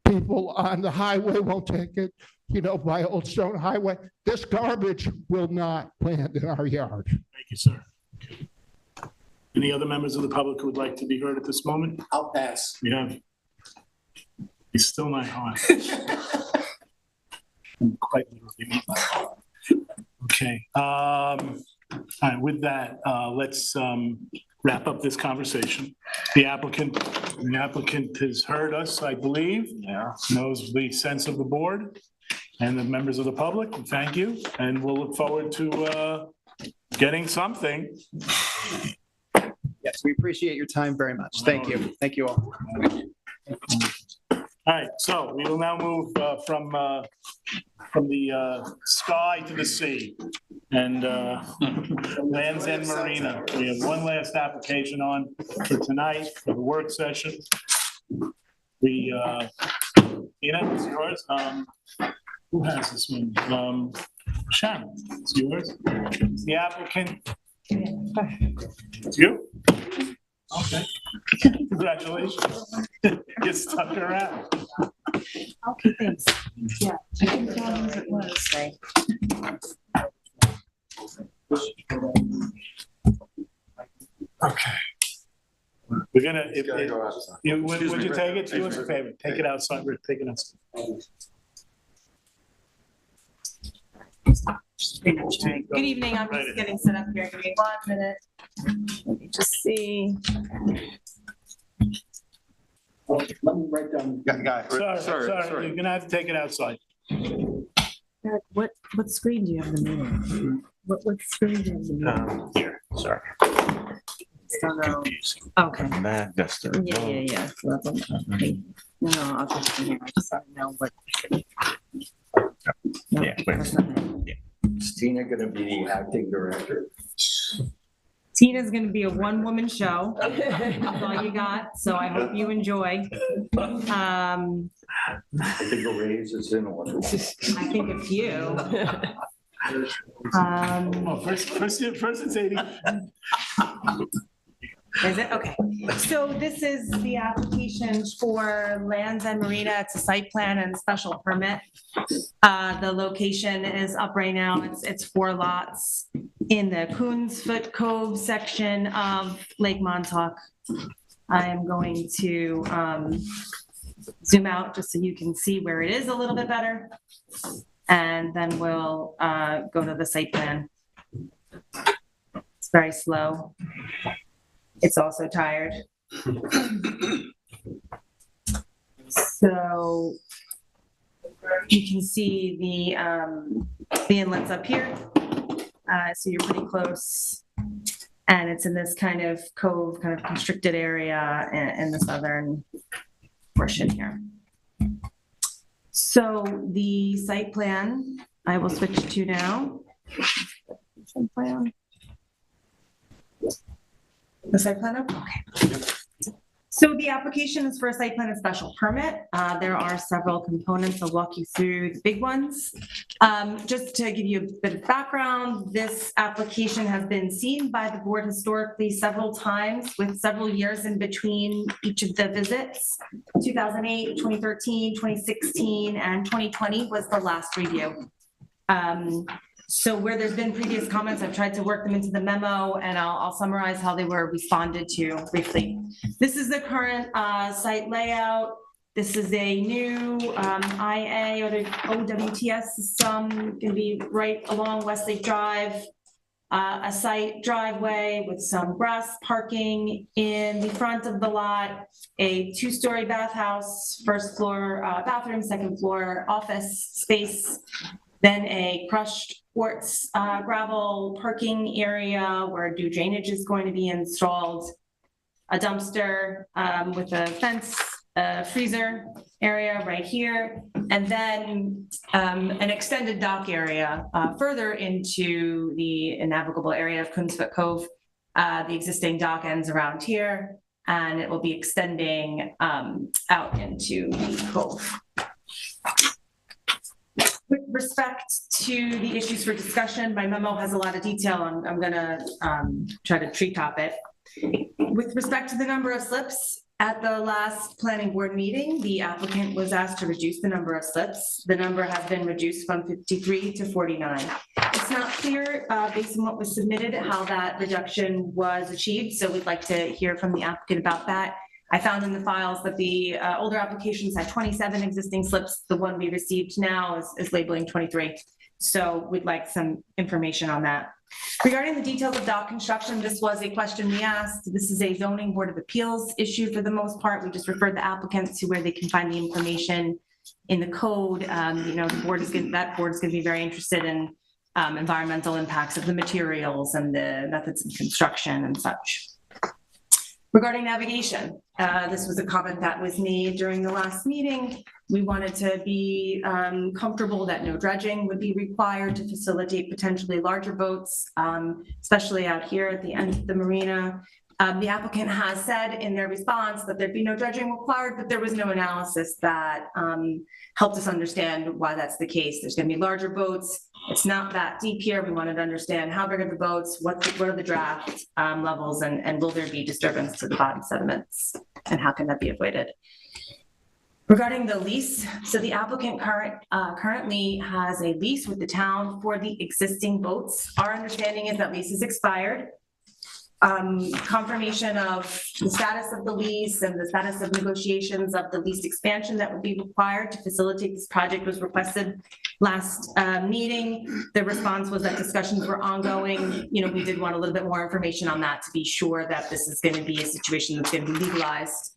people on the highway won't take it, by Old Stone Highway. This garbage will not land in our yard. Thank you, sir. Any other members of the public who would like to be heard at this moment? I'll pass. Yeah. He's still not on. Quite literally. Okay. All right, with that, let's wrap up this conversation. The applicant has heard us, I believe. Yeah. Knows the sense of the board and the members of the public. Thank you. And we'll look forward to getting something. Yes, we appreciate your time very much. Thank you. Thank you all. All right, so we will now move from the sky to the sea and Land's End Marina. We have one last application on for tonight for the work session. We, Tina, it's yours. Who has this one? Shannon, it's yours. It's the applicant. It's you? Okay. Congratulations. You stuck around. Okay, thanks. Yeah, I didn't tell who it was. Right. Okay. We're gonna, would you take it? Do us a favor, take it outside, Rick, take it outside. Good evening, I'm just getting set up here, give me 1 minute. Let me just see. Let me write down. Sorry, you're gonna have to take it outside. Eric, what screen do you have in the meeting? What screen do you have in the meeting? Here, sorry. Okay. Yeah. Okay. No, I'll just be here, I just don't know what. No, Yeah, that's not it. Is Tina gonna be the acting director? Tina's gonna be a one-woman show. That's all you got, so I hope you enjoy. I think a raise is in order. I think a few. First it's 80. Is it? Okay. So this is the application for Land's End Marina. It's a site plan and special permit. The location is up right now. It's 4 lots in the Coonsfoot Cove section of Lake Montauk. I am going to zoom out just so you can see where it is a little bit better. And then we'll go to the site plan. It's very slow. It's also tired. So you can see the inlets up here. So you're pretty close. And it's in this kind of cove, kind of constricted area in the southern portion here. So the site plan, I will switch to now. Site plan. The site plan, okay. So the application is for a site plan and special permit. There are several components. I'll walk you through the big ones. Just to give you a bit of background, this application has been seen by the board historically several times with several years in between each of the visits. 2008, 2013, 2016, and 2020 was the last review. So where there's been previous comments, I've tried to work them into the memo, and I'll summarize how they were responded to briefly. This is the current site layout. This is a new IA or the OWTS system, going to be right along Westlake Drive. A site driveway with some grass parking in the front of the lot, a 2-story bathhouse, 1st floor bathroom, 2nd floor office space, then a crushed quartz gravel parking area where new drainage is going to be installed, a dumpster with a fence, a freezer area right here, and then an extended dock area further into the navigable area of Coonsfoot Cove. The existing dock ends around here, and it will be extending out into the cove. With respect to the issues for discussion, my memo has a lot of detail. I'm gonna try to treetop it. With respect to the number of slips, at the last planning board meeting, the applicant was asked to reduce the number of slips. The number has been reduced from 53 to 49. It's not clear, based on what was submitted, how that reduction was achieved, so we'd like to hear from the applicant about that. I found in the files that the older applications had 27 existing slips. The one we received now is labeling 23. So we'd like some information on that. Regarding the details of dock construction, this was a question we asked. This is a zoning board of appeals issue for the most part. We just referred the applicants to where they can find the information in the code. The board is that board is going to be very interested in environmental impacts of the materials and the methods of construction and such. Regarding navigation, this was a comment that was made during the last meeting. We wanted to be comfortable that no dredging would be required to facilitate potentially larger boats, especially out here at the end of the marina. The applicant has said in their response that there'd be no dredging required, but there was no analysis that helped us understand why that's the case. There's going to be larger boats. It's not that deep here. We wanted to understand how big are the boats, what are the draft levels, and will there be disturbance to the bottom sediments, and how can that be avoided? Regarding the lease, so the applicant currently has a lease with the town for the existing boats. Our understanding is that lease is expired. Confirmation of the status of the lease and the status of negotiations of the lease expansion that would be required to facilitate this project was requested last meeting. The response was that discussions were ongoing. We did want a little bit more information on that to be sure that this is going to be a situation that's going to be legalized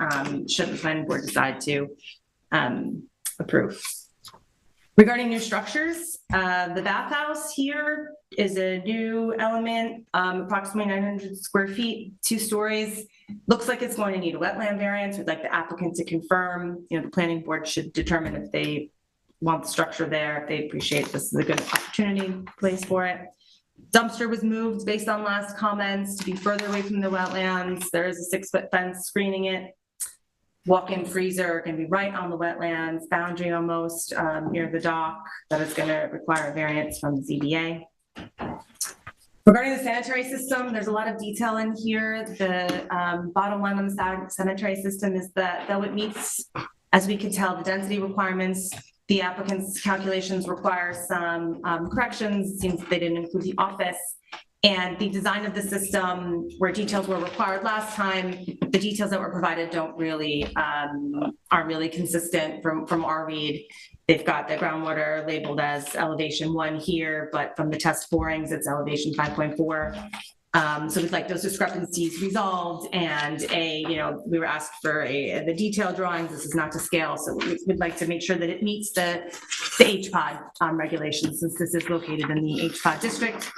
should the planning board decide to approve. Regarding new structures, the bathhouse here is a new element, approximately 900 square feet, 2 stories. Looks like it's going to need a wetland variance. We'd like the applicant to confirm. The planning board should determine if they want the structure there, if they appreciate this is a good opportunity place for it. Dumpster was moved based on last comments to be further away from the wetlands. There is a 6-foot fence screening it. Walk-in freezer can be right on the wetlands boundary almost near the dock. That is going to require a variance from the ZBA. Regarding the sanitary system, there's a lot of detail in here. The bottom line on the sanitary system is that though it meets, as we could tell, the density requirements, the applicant's calculations require some corrections. It seems that they didn't include the office. And the design of the system, where details were required last time, the details that were provided don't really, aren't really consistent from our read. They've got the groundwater labeled as elevation 1 here, but from the test borings, it's elevation 5.4. So we'd like those discrepancies resolved, and we were asked for the detailed drawings. This is not to scale, so we'd like to make sure that it meets the HPOD regulations, since this is located in the HPOD district.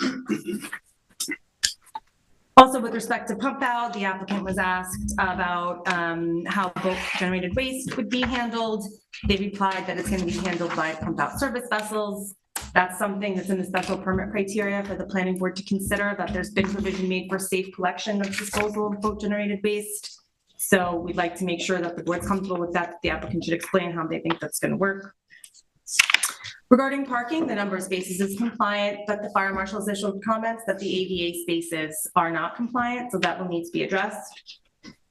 Also, with respect to pump out, the applicant was asked about how boat generated waste would be handled. They replied that it's going to be handled by pump out service vessels. That's something that's in the special permit criteria for the planning board to consider, that there's been provision made for safe collection of disposal of boat generated waste. So we'd like to make sure that the board's comfortable with that. The applicant should explain how they think that's going to work. Regarding parking, the number of spaces is compliant, but the fire marshal's issued comments that the ADA spaces are not compliant, so that will need to be addressed.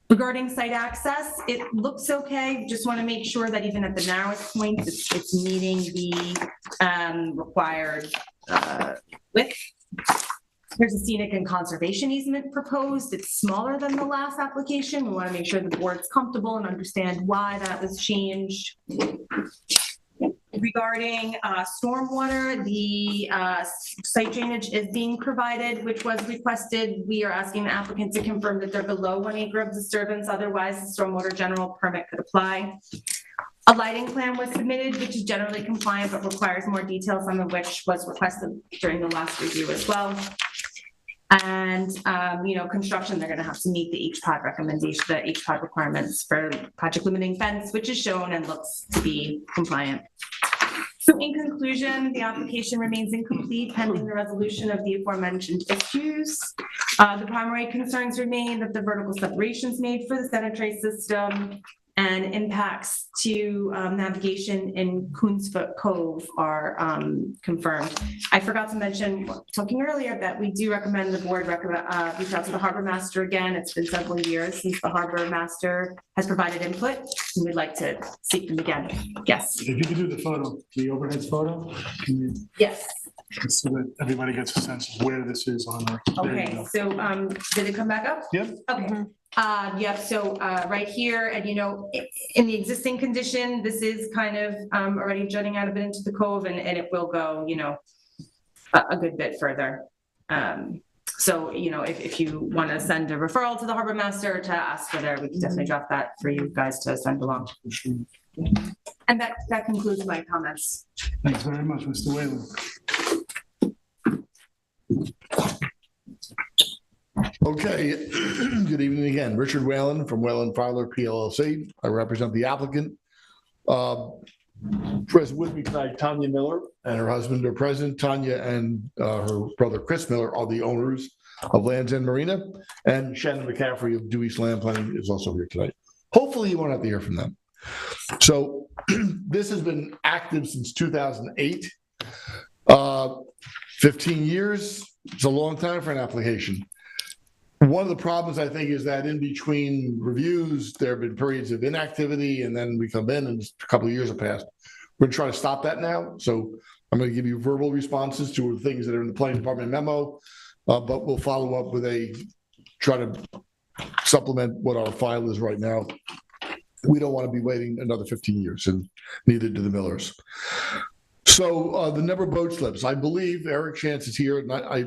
Regarding site access, it looks okay. Just want to make sure that even at the narrowest point, it's meeting the required width. There's a scenic and conservation easement proposed. It's smaller than the last application. We want to make sure the board's comfortable and understand why that was changed. Regarding stormwater, the site drainage is being provided, which was requested. We are asking the applicant to confirm that they're below 1 acre of disturbance. Otherwise, the stormwater general permit could apply. A lighting plan was submitted, which is generally compliant, but requires more detail, some of which was requested during the last review as well. And, construction, they're going to have to meet the HPOD recommendation, the HPOD requirements for project limiting fence, which is shown and looks to be compliant. So in conclusion, the application remains incomplete pending the resolution of the aforementioned issues. The primary concerns remain that the vertical separations made for the sanitary system and impacts to navigation in Coonsfoot Cove are confirmed. I forgot to mention, talking earlier, that we do recommend the board reach out to the harbor master again. It's been several years since the harbor master has provided input, and we'd like to seek them again. Yes. If you could do the photo, the overhead photo, can you? Yes. So that everybody gets a sense of where this is on our. Okay, so, did it come back up? Yep. Okay. Yep, so, right here, and in the existing condition, this is kind of, already jutting out a bit into the cove, and it will go, a good bit further. So, if you want to send a referral to the harbor master to ask for there, we can definitely draft that for you guys to send along. And that concludes my comments. Thanks very much, Mr. Whalen. Okay, good evening again. Richard Whalen from Whalen Fowler PLLC. I represent the applicant. Present with me tonight, Tanya Miller and her husband are present. Tanya and her brother Chris Miller are the owners of Land's End Marina, and Shannon McCaffrey of Due East Land Planning is also here tonight. Hopefully you won't have to hear from them. So this has been active since 2008. 15 years, it's a long time for an application. One of the problems, I think, is that in between reviews, there have been periods of inactivity, and then we come in and a couple of years have passed. We're trying to stop that now. So I'm going to give you verbal responses to things that are in the planning department memo, but we'll follow up with try to supplement what our file is right now. We don't want to be waiting another 15 years, and neither do the Millers. So the number of boat slips, I believe Eric Chance is here, and I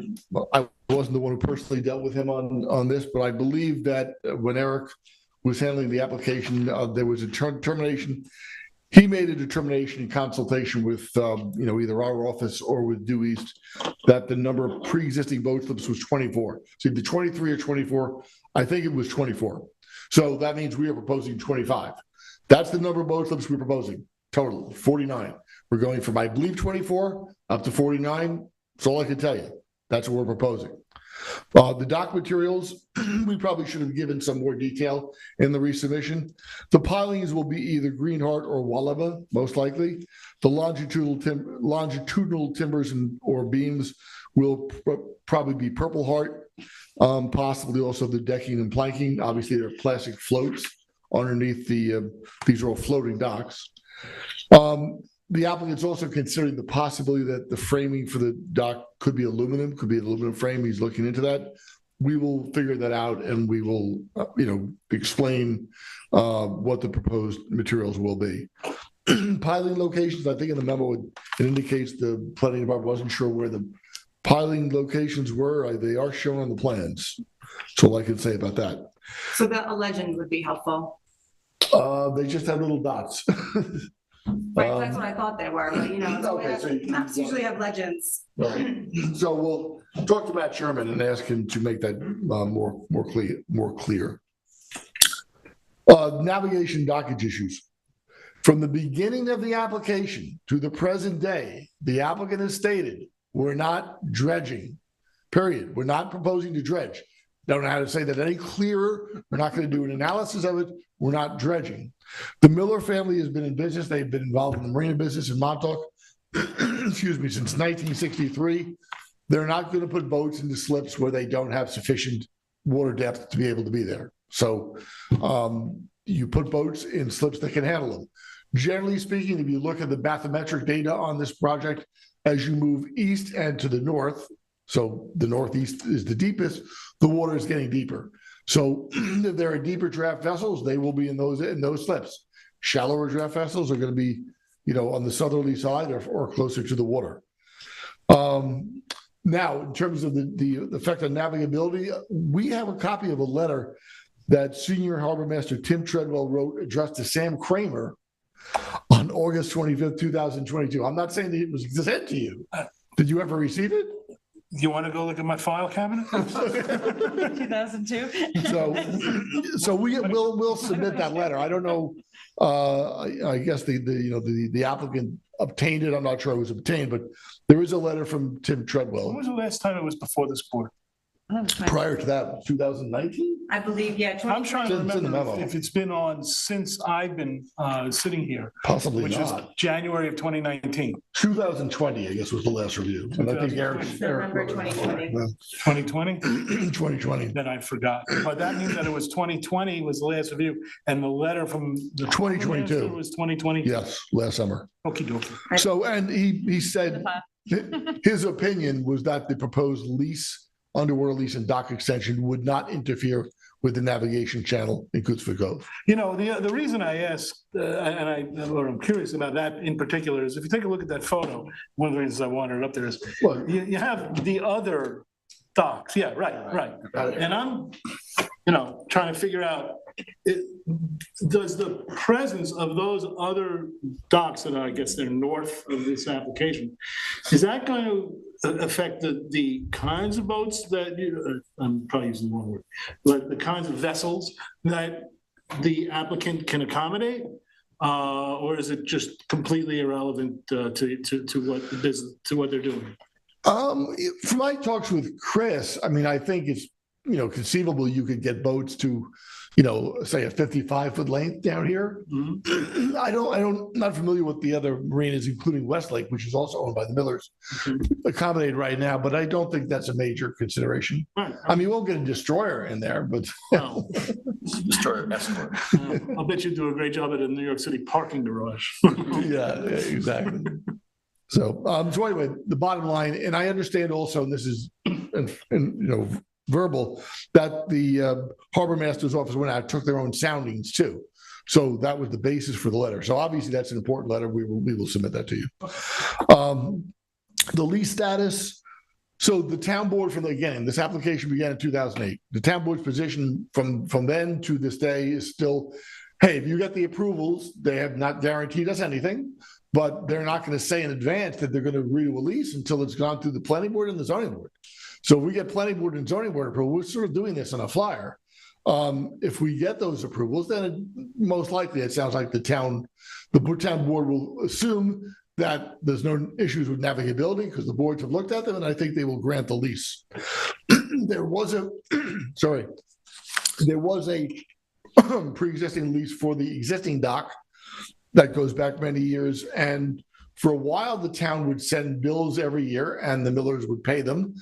wasn't the one who personally dealt with him on this, but I believe that when Eric was handling the application, there was a determination. He made a determination in consultation with either our office or with Due East that the number of pre-existing boat slips was 24. So either 23 or 24. I think it was 24. So that means we are proposing 25. That's the number of boat slips we're proposing. Total 49. We're going from, I believe, 24 up to 49. That's all I can tell you. That's what we're proposing. The dock materials, we probably should have given some more detail in the resubmission. The pilings will be either Greenheart or Wallaba, most likely. The longitudinal timbers or beams will probably be Purple Heart, possibly also the decking and planking. Obviously, there are plastic floats underneath these are all floating docks. The applicant's also considering the possibility that the framing for the dock could be aluminum, could be an aluminum frame. He's looking into that. We will figure that out, and we will, explain what the proposed materials will be. Piling locations, I think in the memo, it indicates the planning department wasn't sure where the piling locations were. They are shown on the plans. That's all I can say about that. So a legend would be helpful. They just have little dots. Right, that's what I thought they were, but Okay, maps usually have legends. Right. So we'll talk to Matt Sherman and ask him to make that more clear. Navigation dockage issues. From the beginning of the application to the present day, the applicant has stated, we're not dredging, period. We're not proposing to dredge. Don't know how to say that any clearer. We're not going to do an analysis of it. We're not dredging. The Miller family has been in business. They've been involved in the marina business in Montauk, excuse me, since 1963. They're not going to put boats into slips where they don't have sufficient water depth to be able to be there. So you put boats in slips that can handle them. Generally speaking, if you look at the bathymetric data on this project, as you move east and to the north, so the northeast is the deepest, the water is getting deeper. So if there are deeper draft vessels, they will be in those slips. Shallower draft vessels are going to be, on the southerly side or closer to the water. Now, in terms of the effect on navigability, we have a copy of a letter that Senior Harbor Master Tim Treadwell wrote addressed to Sam Kramer on August 25th, 2022. I'm not saying that it was sent to you. Did you ever receive it? You want to go look at my file cabinet? 2002. So we'll submit that letter. I don't know. I guess the applicant obtained it. I'm not sure it was obtained, but there is a letter from Tim Treadwell. When was the last time it was before this board? Prior to that, 2019? I believe, yeah. I'm trying to It's in the remember memo. if it's been on since I've been sitting here. Possibly Which was not. January of 2019. 2020, I guess, was the last review. And I think Eric. November 2020. 2020? 2020. Then I forgot. But that means that it was 2020 was the last review, and the letter from the. 2022. Was 2020? Yes, last summer. Okey dokey. So, and he said his opinion was that the proposed lease, underwater lease and dock extension would not interfere with the navigation channel in Cootsville Cove. You know, the reason I asked, or I'm curious about that in particular, is if you take a look at that photo, one of the reasons I wanted it up there is, you have the other docks. Yeah, right. And I'm, trying to figure out, does the presence of those other docks that I guess they're north of this application, is that going to affect the kinds of boats that I'm probably using the wrong word, but the kinds of vessels that the applicant can accommodate? Or is it just completely irrelevant to what the business, to what they're doing? From my talks with Chris, I mean, I think it's, conceivable you could get boats to, say a 55-foot length down here. Mm-hmm. Not familiar with the other marinas, including Westlake, which is also owned by the Millers, accommodated right now, but I don't think that's a major consideration. Right. I mean, we'll get a destroyer in there, but. Destroyer escort. I'll bet you do a great job at a New York City parking garage. Yeah, exactly. So anyway, the bottom line, and I understand also, and this is, verbal, that the harbor master's office went out, took their own soundings too. So that was the basis for the letter. So obviously that's an important letter. We will submit that to you. The lease status. So the town board this application began in 2008. The town board's position from then to this day is still, hey, if you get the approvals, they have not guaranteed us anything, but they're not going to say in advance that they're going to agree to a lease until it's gone through the planning board and the zoning board. So if we get planning board and zoning board approval, we're sort of doing this on a flyer. If we get those approvals, then most likely it sounds like the town board will assume that there's no issues with navigability because the boards have looked at them, and I think they will grant the lease. There was a pre-existing lease for the existing dock that goes back many years, and for a while the town would send bills every year and the Millers would pay them.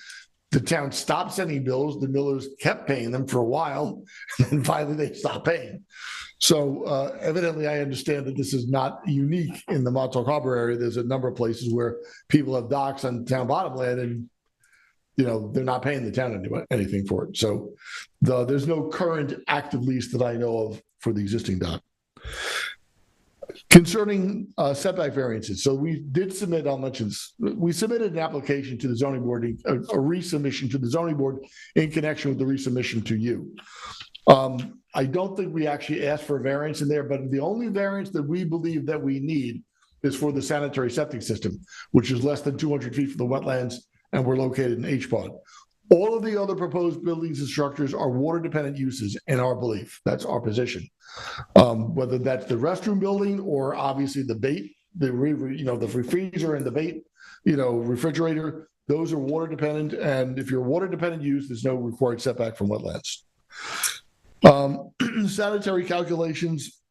The town stopped sending bills. The Millers kept paying them for a while, and then finally they stopped paying. So evidently, I understand that this is not unique in the Montauk Harbor area. There's a number of places where people have docks on town bottomland, and they're not paying the town anything for it. So there's no current active lease that I know of for the existing dock. Concerning setback variances, so we did submit, I'll mention this, we submitted an application to the zoning board, a resubmission to the zoning board in connection with the resubmission to you. I don't think we actually asked for a variance in there, but the only variance that we believe that we need is for the sanitary septic system, which is less than 200 feet from the wetlands, and we're located in H-Pod. All of the other proposed buildings and structures are water-dependent uses in our belief. That's our position. Whether that's the restroom building or obviously the bait, the freezer and the bait, refrigerator, those are water-dependent. And if you're water-dependent use, there's no required setback from wetlands. Sanitary calculations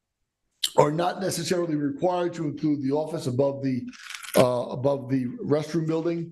are not necessarily required to include the office above the restroom building.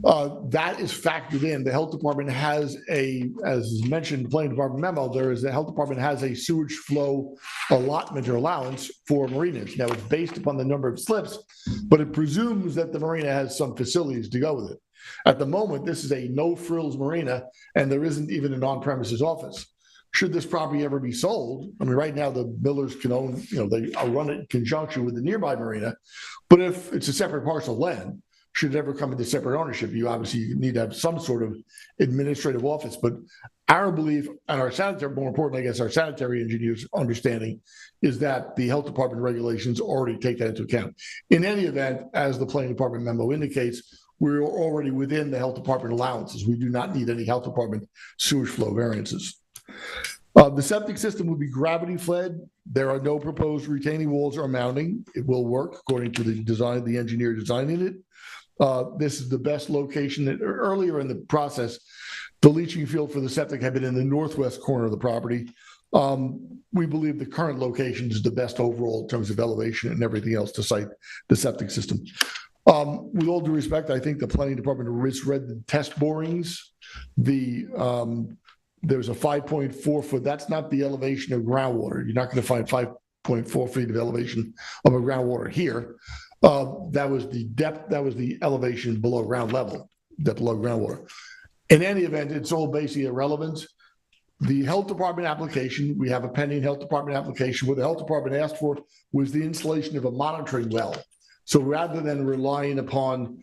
That is factored in. The health department has as mentioned in the planning department memo, the health department has a sewage flow allotment or allowance for marinas. Now it's based upon the number of slips, but it presumes that the marina has some facilities to go with it. At the moment, this is a no frills marina, and there isn't even an on-premises office. Should this property ever be sold, I mean, right now the Millers can own, they run it in conjunction with the nearby marina, but if it's a separate parcel of land, should it ever come into separate ownership, you obviously need to have some sort of administrative office. But our belief and our sanitary, more importantly, I guess our sanitary engineers' understanding is that the health department regulations already take that into account. In any event, as the planning department memo indicates, we're already within the health department allowances. We do not need any health department sewage flow variances. The septic system will be gravity fed. There are no proposed retaining walls or mounting. It will work according to the engineer designing it. This is the best location. Earlier in the process, The leaching field for the septic had been in the northwest corner of the property. We believe the current location is the best overall in terms of elevation and everything else to site the septic system. With all due respect, I think the planning department misread the test borings. There's a 5.4 foot, that's not the elevation of groundwater. You're not going to find 5.4 feet of elevation of a groundwater here. That was the depth, that was the elevation below ground level, depth below groundwater. In any event, it's all basically irrelevant. The health department application, we have a pending health department application. What the health department asked for was the installation of a monitoring well. So rather than relying upon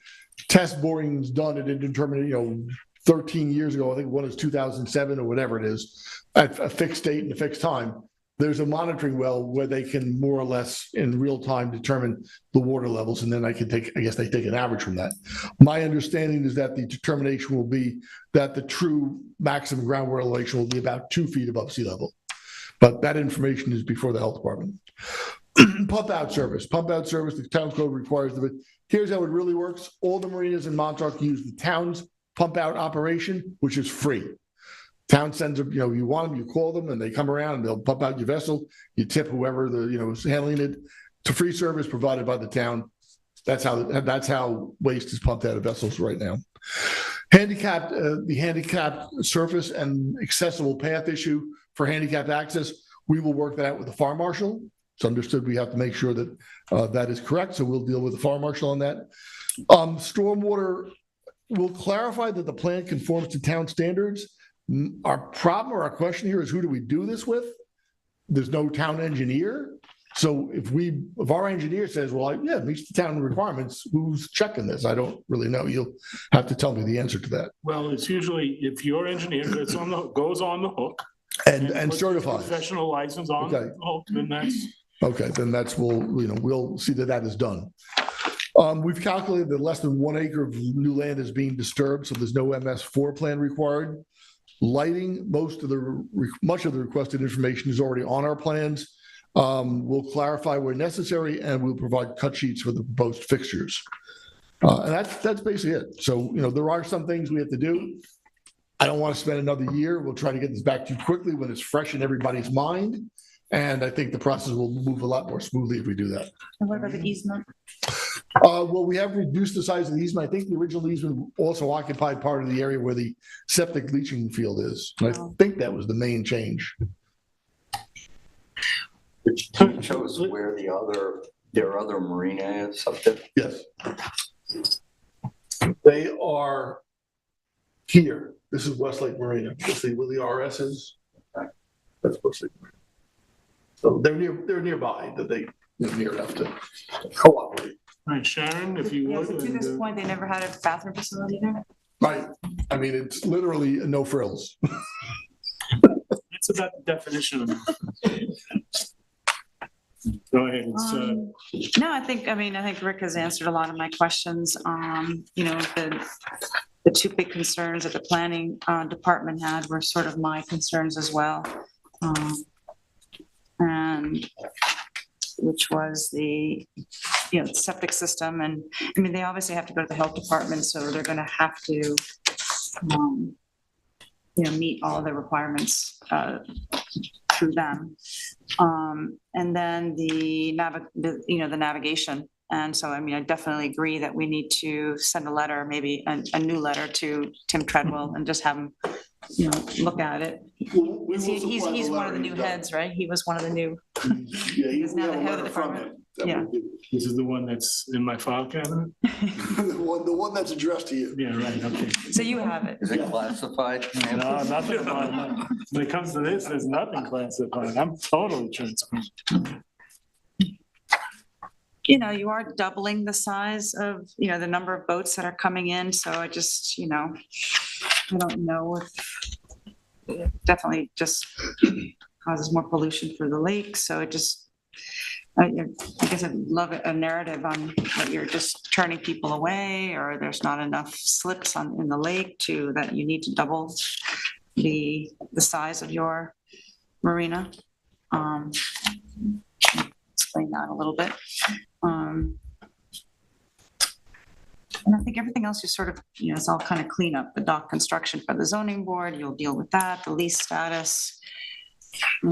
test borings done at a determined, 13 years ago, I think one is 2007 or whatever it is, at a fixed date and a fixed time, there's a monitoring well where they can more or less in real time determine the water levels. And then I guess they take an average from that. My understanding is that the determination will be that the true maximum groundwater elevation will be about 2 feet above sea level. But that information is before the health department. Pump out service, the town code requires of it. Here's how it really works. All the marinas in Montauk use the town's pump out operation, which is free. Town sends them, you want them, you call them and they come around and they'll pump out your vessel. You tip whoever is handling it. It's a free service provided by the town. That's how waste is pumped out of vessels right now. The handicapped surface and accessible path issue for handicapped access, we will work that out with the fire marshal. It's understood we have to make sure that that is correct. So we'll deal with the fire marshal on that. Stormwater, we'll clarify that the plan conforms to town standards. Our problem or our question here is who do we do this with? There's no town engineer. So if our engineer says, well, yeah, it meets the town requirements, who's checking this? I don't really know. You'll have to tell me the answer to that. Well, it's usually if your engineer goes on the hook and certifies professional license on the hook, then that's okay. Then we'll see that is done. We've calculated that less than 1 acre of new land is being disturbed, so there's no MS4 plan required. Lighting, much of the requested information is already on our plans. We'll clarify where necessary, and we'll provide cut sheets for the proposed fixtures. And that's basically it. So, there are some things we have to do. I don't want to spend another year. We'll try to get this back to you quickly when it's fresh in everybody's mind. And I think the process will move a lot more smoothly if we do that. And what about the easement? Well, we have reduced the size of the easement. I think the original easement also occupied part of the area where the septic leaching field is. And I think that was the main change. Could you show us where their other marina is up there? Yes. They are here. This is Westlake Marina. You'll see where the RS is. That's Westlake Marina. So they're nearby, that they near enough to cooperate. All right, Sharon, if you would. So to this point, they never had a bathroom facility there? Right. I mean, it's literally no frills. That's about the definition of Go ahead. No, I think Rick has answered a lot of my questions. The two big concerns that the planning department had were sort of my concerns as well. And which was the septic system. And they obviously have to go to the health department, so they're going to have to meet all of the requirements through them. And then the navigation. And so, I definitely agree that we need to send a letter, maybe a new letter to Tim Treadwell and just have him, look at it. He's one of the new heads, right? He was one of the new. He's now the head of the department. Yeah. This is the one that's in my file cabinet? the one that's addressed to you. Yeah, right, okay. So you have it. Is it classified? No, nothing. When it comes to this, there's nothing classified. I'm totally transparent. You are doubling the size of, the number of boats that are coming in. So I just, I don't know if it definitely just causes more pollution for the lake. So it just, I guess I'd love a narrative on that you're just turning people away, or there's not enough slips in the lake that you need to double the size of your marina. Explain that a little bit. And I think everything else is sort of, it's all kind of cleanup, the dock construction for the zoning board, you'll deal with that, the lease status. I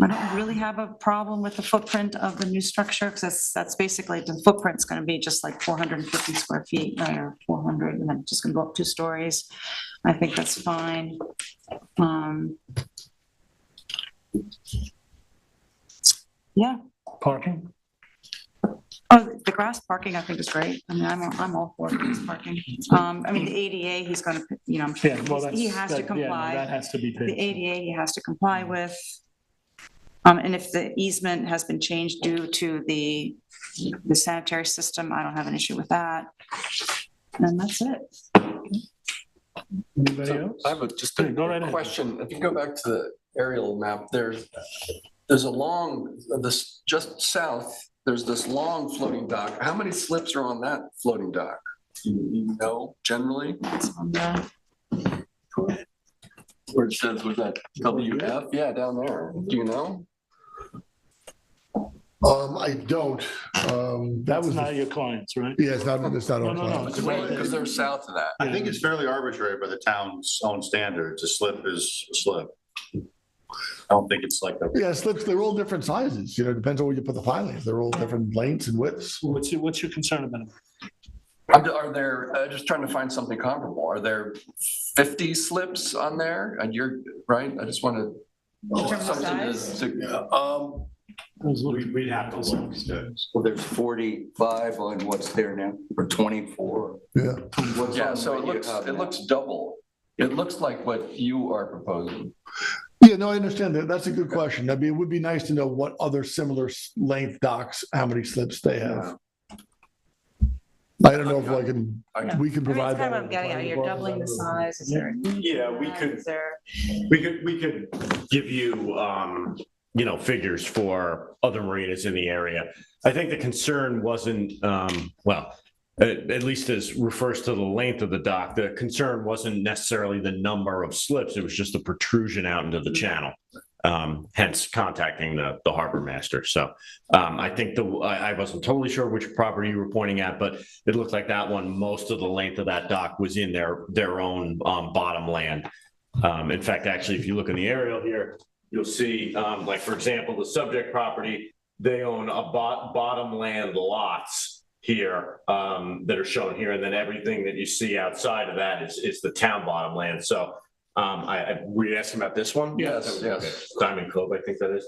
don't really have a problem with the footprint of the new structure, because that's basically, the footprint's gonna be just like 450 square feet, right, or 400, and then just gonna go up 2 stories. I think that's fine. Yeah. Parking? Oh, the grass parking, I think is great. I mean, I'm all for grass parking. I mean, the ADA, he's gonna, Yeah, well, that's. he has to that- yeah, no, comply. That has to be The paid. ADA he has to comply with. And if the easement has been changed due to the sanitary system, I don't have an issue with that. And that's it. Anybody else? I have just Go right a ahead. question. If you go back to the aerial map, there's a long, this just south, there's this long floating dock. How many slips are on that floating dock? You know, generally? Where it says, was that WF? Yeah, down there. Do you know? I don't. That was, Not your clients, right? yeah, it's not our No. client. Because they're south of that. I think it's fairly arbitrary by the town's own standards. A slip is a slip. I don't think it's like a. Yeah, slips, they're all different sizes, depends on where you put the pilings. They're all different lengths and widths. What's your concern about it? Are there, just trying to find something comparable, are there 50 slips on there? And you're, right? I just want In terms of to. size? We'd have to look. Well, there's 45 on what's there now, or 24. Yeah. Yeah, so it looks double. It looks like what you are proposing. Yeah, no, I understand that. That's a good question. I mean, it would be nice to know what other similar length docks, how many slips they have. I don't know if we can provide That's kind of that. what I'm getting at. You're doubling the size. Is there? Yeah, we could give you, figures for other marinas in the area. I think the concern wasn't, at least as refers to the length of the dock, the concern wasn't necessarily the number of slips, it was just the protrusion out into the channel. Hence contacting the harbor master. So I think I wasn't totally sure which property you were pointing at, but it looked like that one, most of the length of that dock was in their own bottom land. In fact, actually, if you look in the aerial here, you'll see, like, for example, the subject property, they own a bottom land lots here that are shown here. And then everything that you see outside of that is the town bottom land. So were you asking about this one? Yes. Okay. Diamond Cove, I think that is.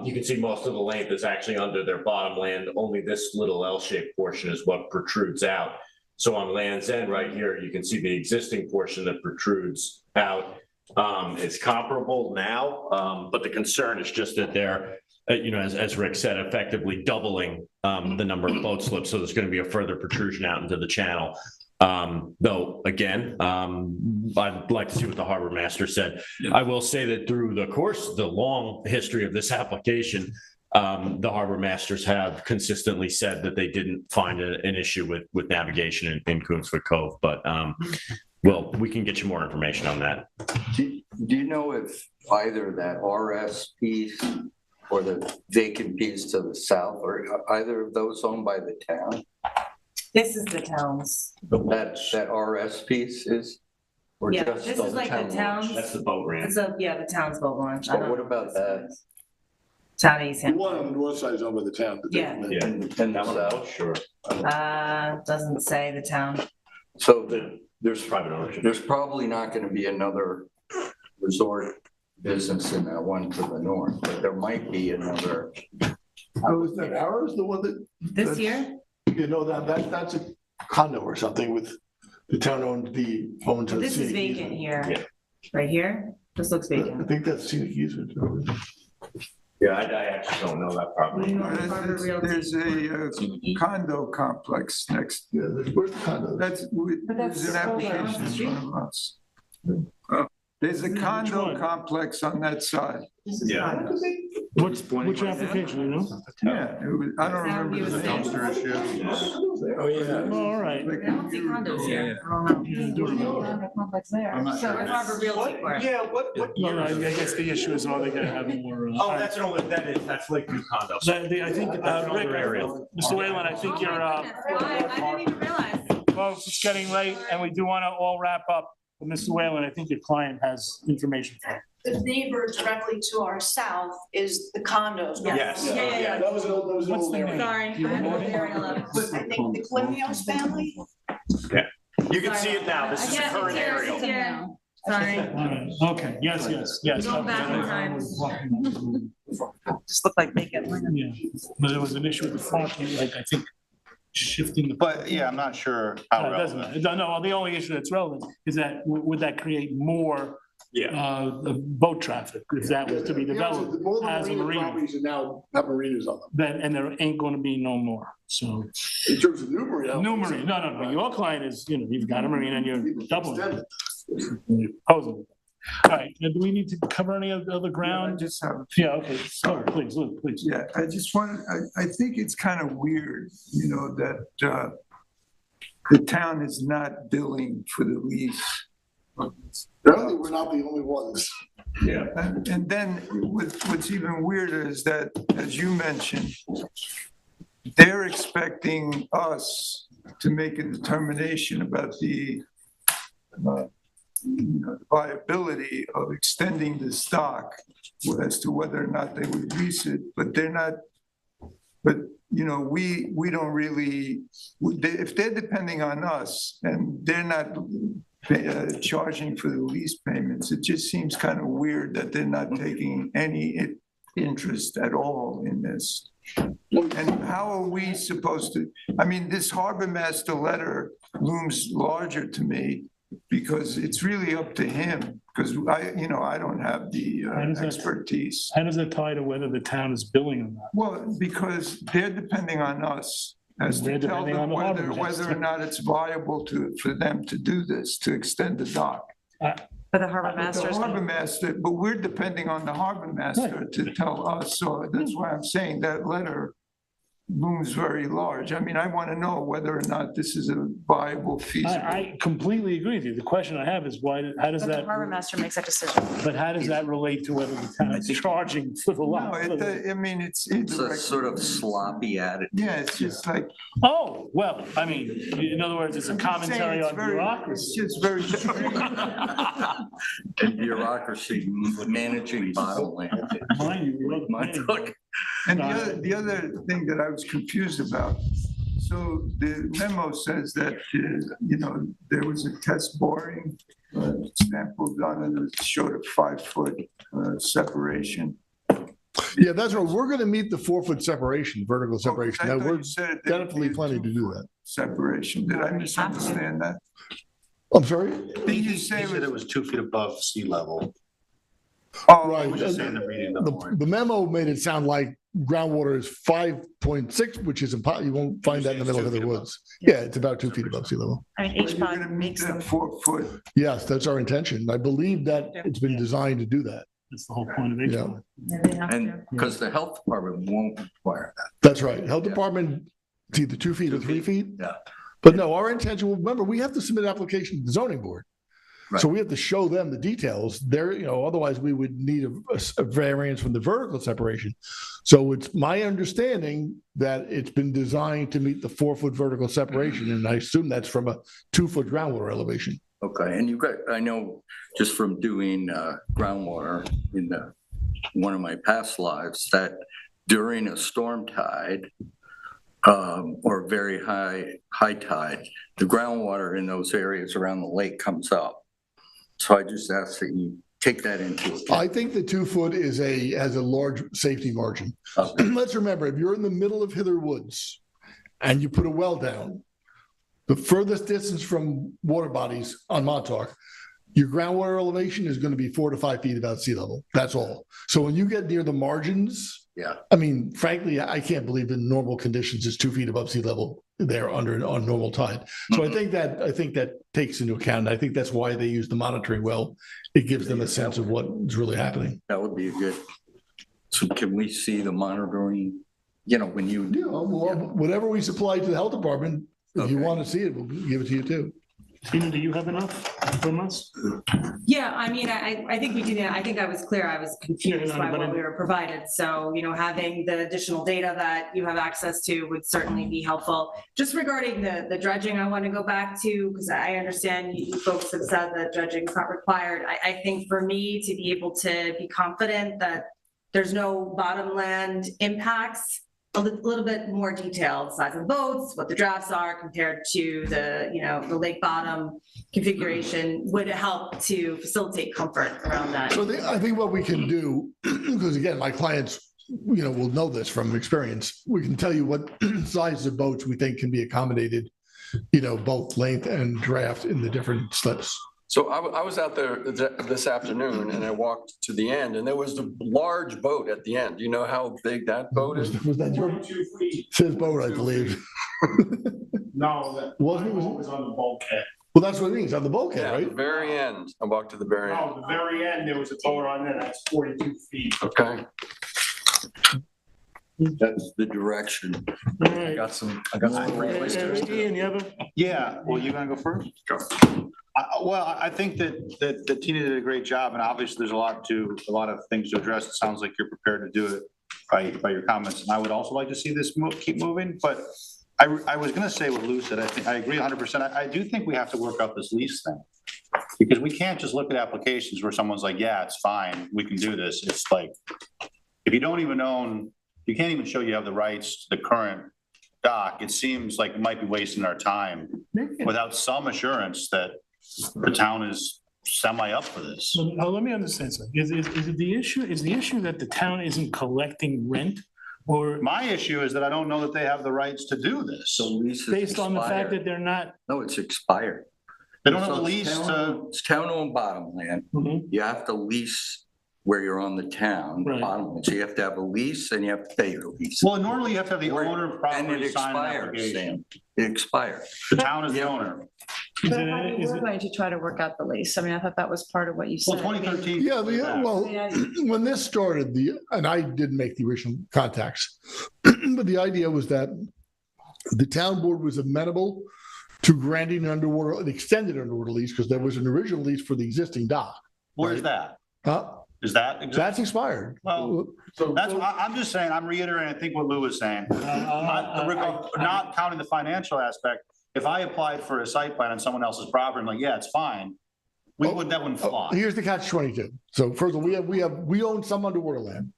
You can see most of the length is actually under their bottom land. Only this little L-shaped portion is what protrudes out. So on Land's End right here, you can see the existing portion that protrudes out. It's comparable now, but the concern is just that they're, as Rick said, effectively doubling the number of boat slips. So there's going to be a further protrusion out into the channel. Though, again, I'd like to see what the harbor master said. Yeah. I will say that through the long history of this application, the harbor masters have consistently said that they didn't find an issue with navigation in Coonsfoot Cove, but well, we can get you more information on that. Do you know if either that RS piece or the vacant piece to the south, or either of those owned by the town? This is the town's. That RS piece is? Or Yeah, just this is like the town's. That's the boat ramp. The town's boat launch. But what about that? Town East The Hampton. one on the north side is owned by the town. Yeah. And the south? Sure. Doesn't say the town. So there's private ownership. There's probably not going to be another resort business in that one to the north, but there might be another. Oh, is that ours, the one that? This year? That's a condo or something with the town owned to. This is vacant here. Yeah. Right here? This looks I vacant. think that's scenic easement. Yeah, I actually don't know that property. There's a condo complex next. Yeah, where's the condo? There's an application in front of us. There's a condo complex on that side. Yeah. Which application, you know? Yeah, I don't remember the name. Dumpster issue. Oh, yeah. All right. I don't see condos here. I don't know. Yeah, I do remember. Condo complex there. I'm not So sure. it's Harvard Realty Corp. Yeah, what No, no, I year? guess the issue is, are they gonna have more? Oh, that's Lakeview condos. I think, Rick, Mr. Whalen, I think you're, Why? I didn't even realize. well, it's getting late and we do want to all wrap up. But Mr. Whalen, I think your client has information for you. The neighbor directly to our south is the condos. Yes. Yeah. That was an old What's the area. name? Sorry. I have a very low. I think the Clemios family. You can see it now. This is the Yeah, current it's here, aerial. it's here. Sorry. All right, okay, yes. Go back in time. Just look like vacant land. Yeah, but there was an issue with the parking, like, I think, shifting the. But yeah, I'm not sure how No, it doesn't relevant. matter. No, the only issue that's relevant is that, would that create more Yeah. boat traffic if that was to be developed All the as a marina marina? properties are now have marinas on them. Then, and there ain't gonna be no more, so. In terms of new marina. New marina, no, your client is, you've got a marina and you're doubling it. You're proposing. All right, now do we need to cover any other I ground? just have Yeah, okay, sorry, please, Luke, please. Yeah, I just want, I think it's kind of weird, that the town is not billing for the lease. Apparently, we're not the only ones. Yeah. And then what's even weirder is that, as you mentioned, they're expecting us to make a determination about the viability of extending the stock as to whether or not they would lease it, but they're not, but, we don't really, if they're depending on us and they're not charging for the lease payments, it just seems kind of weird that they're not taking any interest at all in this. And how are we supposed to, this harbor master letter looms larger to me because it's really up to him, because I don't have the expertise. How does that tie to whether the town is billing or not? Well, because they're depending on us as They're to tell depending on them the harbor whether master. or not it's viable for them to do this, to extend the dock. For the harbor The masters. harbor master, but we're depending on the harbor master to tell us, so that's why I'm saying that letter looms very large. I want to know whether or not this is a viable, feasible. I completely agree with you. The question I have is how does But the that, harbor master makes that decision. but how does that relate to whether the town is charging for the No, lot? it's It's a indirect. sort of sloppy attitude. Yeah, it's just like. Oh, well, in other words, it's a commentary on It's bureaucracy. just very. And bureaucracy managing bottleneck. Mind you, we wrote the planning board. And the other thing that I was confused about, so the memo says that, there was a test boring, sample done and it showed a 5-foot separation. Yeah, that's right. We're going to meet the 4-foot separation, vertical separation. I Now, thought we're you said there would definitely be a planning to do that. Separation, did I misunderstand that? I'm sorry? Did you say He said it was 2 feet above sea level. Oh, Right. I'm just saying the reading of the point. The memo made it sound like groundwater is 5.6, which is impossible. You won't find that in the middle of the woods. Yeah, it's about 2 feet above sea level. I mean, You're gonna HPOD meet makes them. that 4-foot. Yes, that's our intention. I believe that it's been designed to do that. That's the whole point of Yeah. HPOD. Yeah, they have And to. because the health department won't require that. That's right. Health Department, it's either 2 feet or 3 feet. Yeah. But no, our intention, remember, we have to submit an application to the zoning board. Right. So we have to show them the details there, otherwise we would need a variance from the vertical separation. So it's my understanding that it's been designed to meet the 4-foot vertical separation. And I assume that's from a 2-foot groundwater elevation. Okay, and I know just from doing groundwater in one of my past lives, that during a storm tide or very high tide, the groundwater in those areas around the lake comes up. So I just ask that you take that into account. I think the 2-foot has a large safety margin. Okay. Let's remember, if you're in the middle of Hither Woods and you put a well down, the furthest distance from water bodies on Montauk, your groundwater elevation is going to be 4 to 5 feet above sea level. That's all. So when you get near the margins, frankly, I can't believe in normal conditions it's 2 feet above sea level there on normal tide. So I think that takes into account. I think that's why they use the monitoring well. It gives them a sense of what is really happening. That would be a good So can we see the monitoring, when you Yeah, well, whatever we supply to the health department, if you want to see it, we'll give it to you too. Tina, do you have enough from us? Yeah, I mean, I think we do that. I think I was clear. I was confused by what we were provided. So, having the additional data that you have access to would certainly be helpful. Just regarding the dredging, I want to go back to, because I understand you folks have said that dredging is not required. I think for me to be able to be confident that there's no bottomland impacts, a little bit more detailed size of boats, what the drafts are compared to the lake bottom configuration would help to facilitate comfort around that. So I think what we can do, because again, my clients, will know this from experience. We can tell you what size of boats we think can be accommodated, both length and draft in the different slips. So I was out there this afternoon and I walked to the end and there was a large boat at the end. Do you know how big that boat is? Was that your fifth boat, I believe? No, that Wasn't it? was on the bulkhead. Well, that's what it means, on the bulkhead, Yeah, right? the very end. I walked to the very end. No, the very end, there was a boat on there that's 42 feet. Okay. That's the direction. I got some oysters. Ian, you have a? Yeah, well, you gonna go first? Go. Well, I think that Tina did a great job, and obviously there's a lot of things to address. It sounds like you're prepared to do it by your comments. And I would also like to see this keep moving, but I was gonna say what Lou said. I think I agree 100%. I do think we have to work out this lease thing. Because we can't just look at applications where someone's like, yeah, it's fine, we can do this. It's like, if you don't even own, you can't even show you have the rights to the current dock, it seems like it might be wasting our time without some assurance that the town is semi up for this. Let me understand something. Is it the issue that the town isn't collecting rent? Or my issue is that I don't know that they have the rights to do this. So lease is based on the fact expired. that they're not, No, it's expired. They don't have So the lease to, It's town-owned bottomland. You have to lease where you're on the town Right. bottomland. So you have to have a lease and you have to pay your lease. well, normally you have to have the owner of And property it sign an expires, application. Sam. It expires. The town is the owner. is So it, how is we're it, going to try to work out the lease. I mean, I thought that was part of what you Well, said. I mean, 2013. Yeah, Yeah. well, when this started, and I didn't make the original contacts, but the idea was that the town board was amenable to granting an extended underwater lease, because there was an original lease for the existing dock. Where's that? Huh? Is that? That's expired. Well, that's, I'm just saying, I'm reiterating, I think what Lou was saying. Not counting the financial aspect, if I applied for a site plan on someone else's property, I'm like, yeah, it's fine. That wouldn't fly. Here's the catch-22. So first of all, we own some underwater land.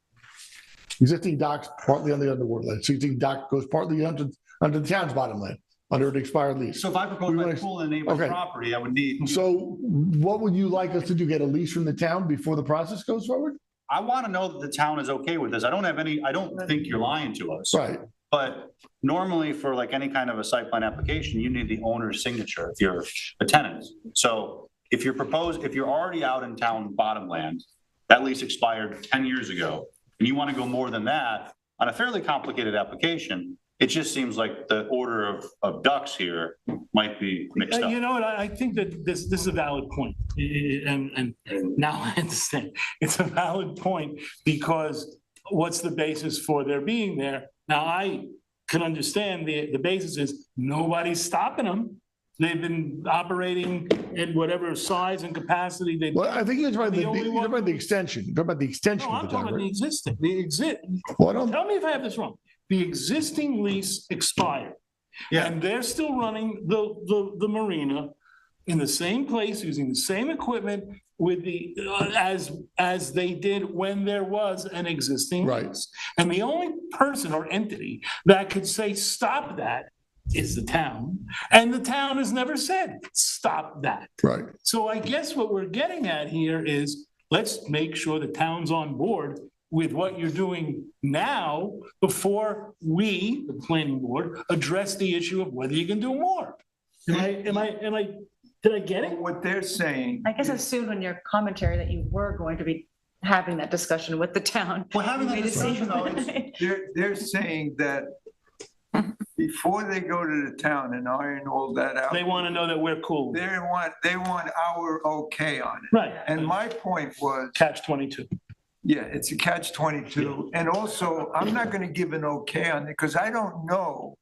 Existing docks partly on the underwater land. So existing dock goes partly under the town's bottom land, under an expired lease. So if I propose my pool in a neighbor's Okay. property, I would need. So what would you like us to do? Get a lease from the town before the process goes forward? I want to know that the town is okay with this. I don't think you're lying to us. Right. But normally for like any kind of a site plan application, you need the owner's signature if you're a tenant. So if you're already out in town bottomland, that lease expired 10 years ago, and you want to go more than that on a fairly complicated application, it just seems like the order of ducks here might be mixed up. you know what, I think that this is a valid point. And now I understand. It's a valid point because what's the basis for their being there? Now, I can understand the basis is nobody's stopping them. They've been operating in whatever size and capacity they. Well, I think you're talking about the extension. You're talking about the extension No, of I'm the talking dock, about the right? existing, tell me if I have this wrong. The existing lease expired. Yeah. And they're still running the marina in the same place, using the same equipment with the, as they did when there was an existing Right. lease. And the only person or entity that could say, stop that, is the town. And the town has never said, stop that. Right. So I guess what we're getting at here is, let's make sure the town's on board with what you're doing now before we, the planning board, address the issue of whether you can do more. Did I get it? What they're saying. I guess I assumed in your commentary that you were going to be having that discussion with the town. Well, having that You made it seem- discussion, though, They're saying that before they go to the town and iron all that out. They want to know that we're cool. They want our okay on it. Right. And my point was, Catch 22. Yeah, it's a catch 22. And also, I'm not going to give an okay on it because I don't know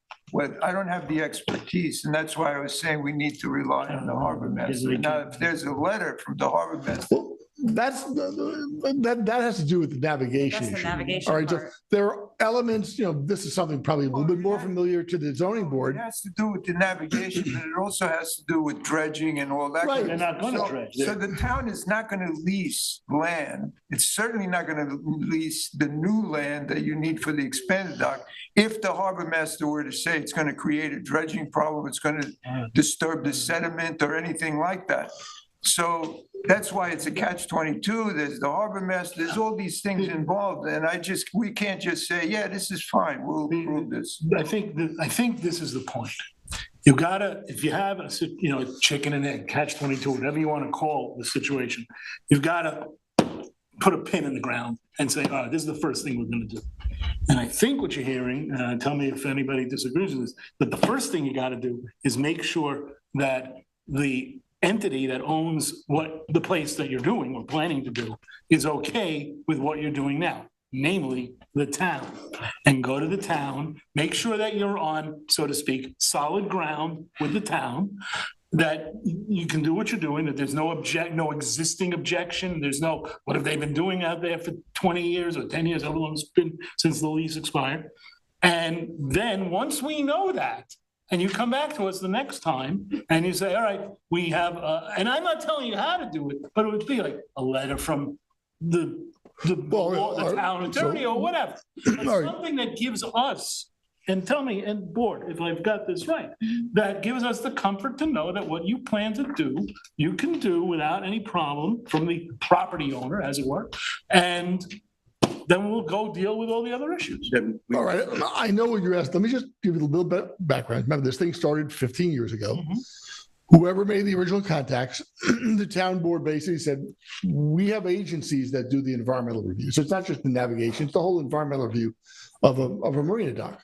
I don't have the expertise. And that's why I was saying we need to rely on the harbor master. Now, if there's a letter from the harbor master. Well, that has to do with the navigation That's the issue. navigation All right, so part. there are elements, this is something probably a little bit more familiar to the zoning It board. has to do with the navigation, but it also has to do with dredging and all that. Right. They're not gonna So- dredge. So the town is not gonna lease land. It's certainly not gonna lease the new land that you need for the expanded dock. If the harbor master were to say it's gonna create a dredging problem, it's gonna disturb the sediment or anything like that. So that's why it's a catch 22. There's the harbor master, there's all these things involved. And we can't just say, yeah, this is fine, we'll approve this. I think this is the point. You gotta, if you have a chicken and egg, catch 22, whatever you want to call the situation, you've gotta put a pin in the ground and say, all right, this is the first thing we're gonna do. And I think what you're hearing, tell me if anybody disagrees with this, but the first thing you gotta do is make sure that the entity that owns the place that you're doing or planning to do is okay with what you're doing now, namely the town. And go to the town, make sure that you're on, so to speak, solid ground with the town, that you can do what you're doing, that there's no existing objection, there's no, what have they been doing out there for 20 years or 10 years, however long it's been since the lease expired. And then once we know that, and you come back to us the next time and you say, all right, we have, and I'm not telling you how to do it, but it would be like a letter from the town attorney or whatever. But something that gives us, and tell me, and board, if I've got this right, that gives us the comfort to know that what you plan to do, you can do without any problem from the property owner, as it were. And then we'll go deal with all the other issues. All right, I know what you're asking. Let me just give you a little bit of background. Remember, this thing started 15 years ago. Whoever made the original contacts, the town board basically said, we have agencies that do the environmental review. So it's not just the navigation, it's the whole environmental review of a marina dock,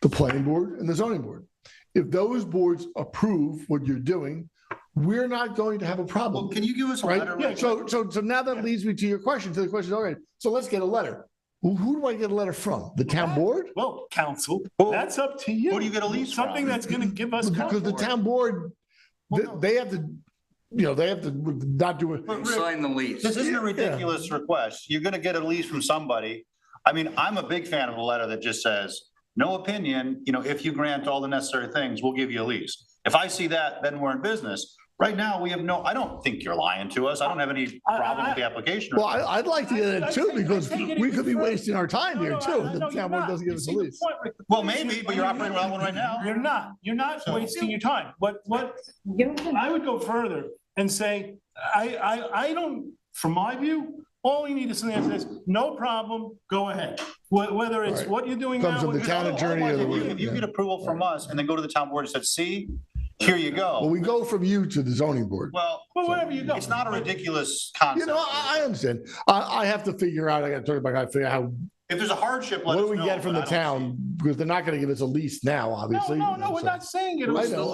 the planning board and the zoning board. If those boards approve what you're doing, we're not going to have a problem. Well, can you give us a letter? Yeah, so now that leads me to your question, all right, so let's get a letter. Who do I get a letter from? The town board? Well, council, that's up to you. Who do you get a lease from? Something that's gonna give us. Because the town board, they have to, they have to not do it. Sign the lease. This isn't a ridiculous request. You're gonna get a lease from somebody. I mean, I'm a big fan of a letter that just says, no opinion, if you grant all the necessary things, we'll give you a lease. If I see that, then we're in business. Right now, we have I don't think you're lying to us. I don't have any problem with the application. Well, I'd like to get it too, because we could be wasting our time here too. if The town board doesn't give us a lease. Well, maybe, but you're operating without one right now. You're not wasting your time. What I would go further and say, I don't, from my view, all we need is something that says, no problem, go ahead. Whether it's what you're doing now. Comes from the town attorney or the. If you get approval from us and then go to the town board and said, see, here you go. Well, we go from you to the zoning board. Well, wherever you go. It's not a ridiculous concept. I understand. I have to figure out, I got to talk about, I got to figure out how. If there's a hardship, What do we get from the town? Because they're not going to give us a lease now, obviously. No, we're not saying it. I know,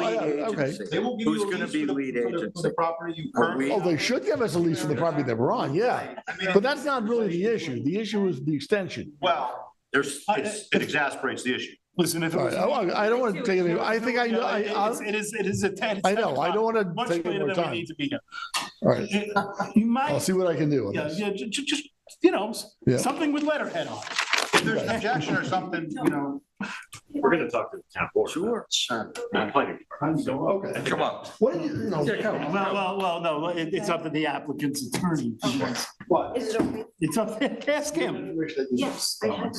okay. They will give you a lease be for lead the agency? property you currently. Oh, they should give us a lease for the property that we're on, yeah. But that's not really the issue. The issue is the extension. Well, it exasperates the issue. Listen, if it was. I don't want to take any, I think I know, It is a 10. I know, I don't want to Much take any later more than we time. need to be here. All right, You might. I'll see what I can do on Yeah, this. just, Yeah. something with letterhead on it. If there's an objection or something, We're gonna talk to the town board. Sure. Okay. Come on. What, Well, no, it's up to the applicant's attorney. What? Is it okay? It's up, ask him. Yes, I have.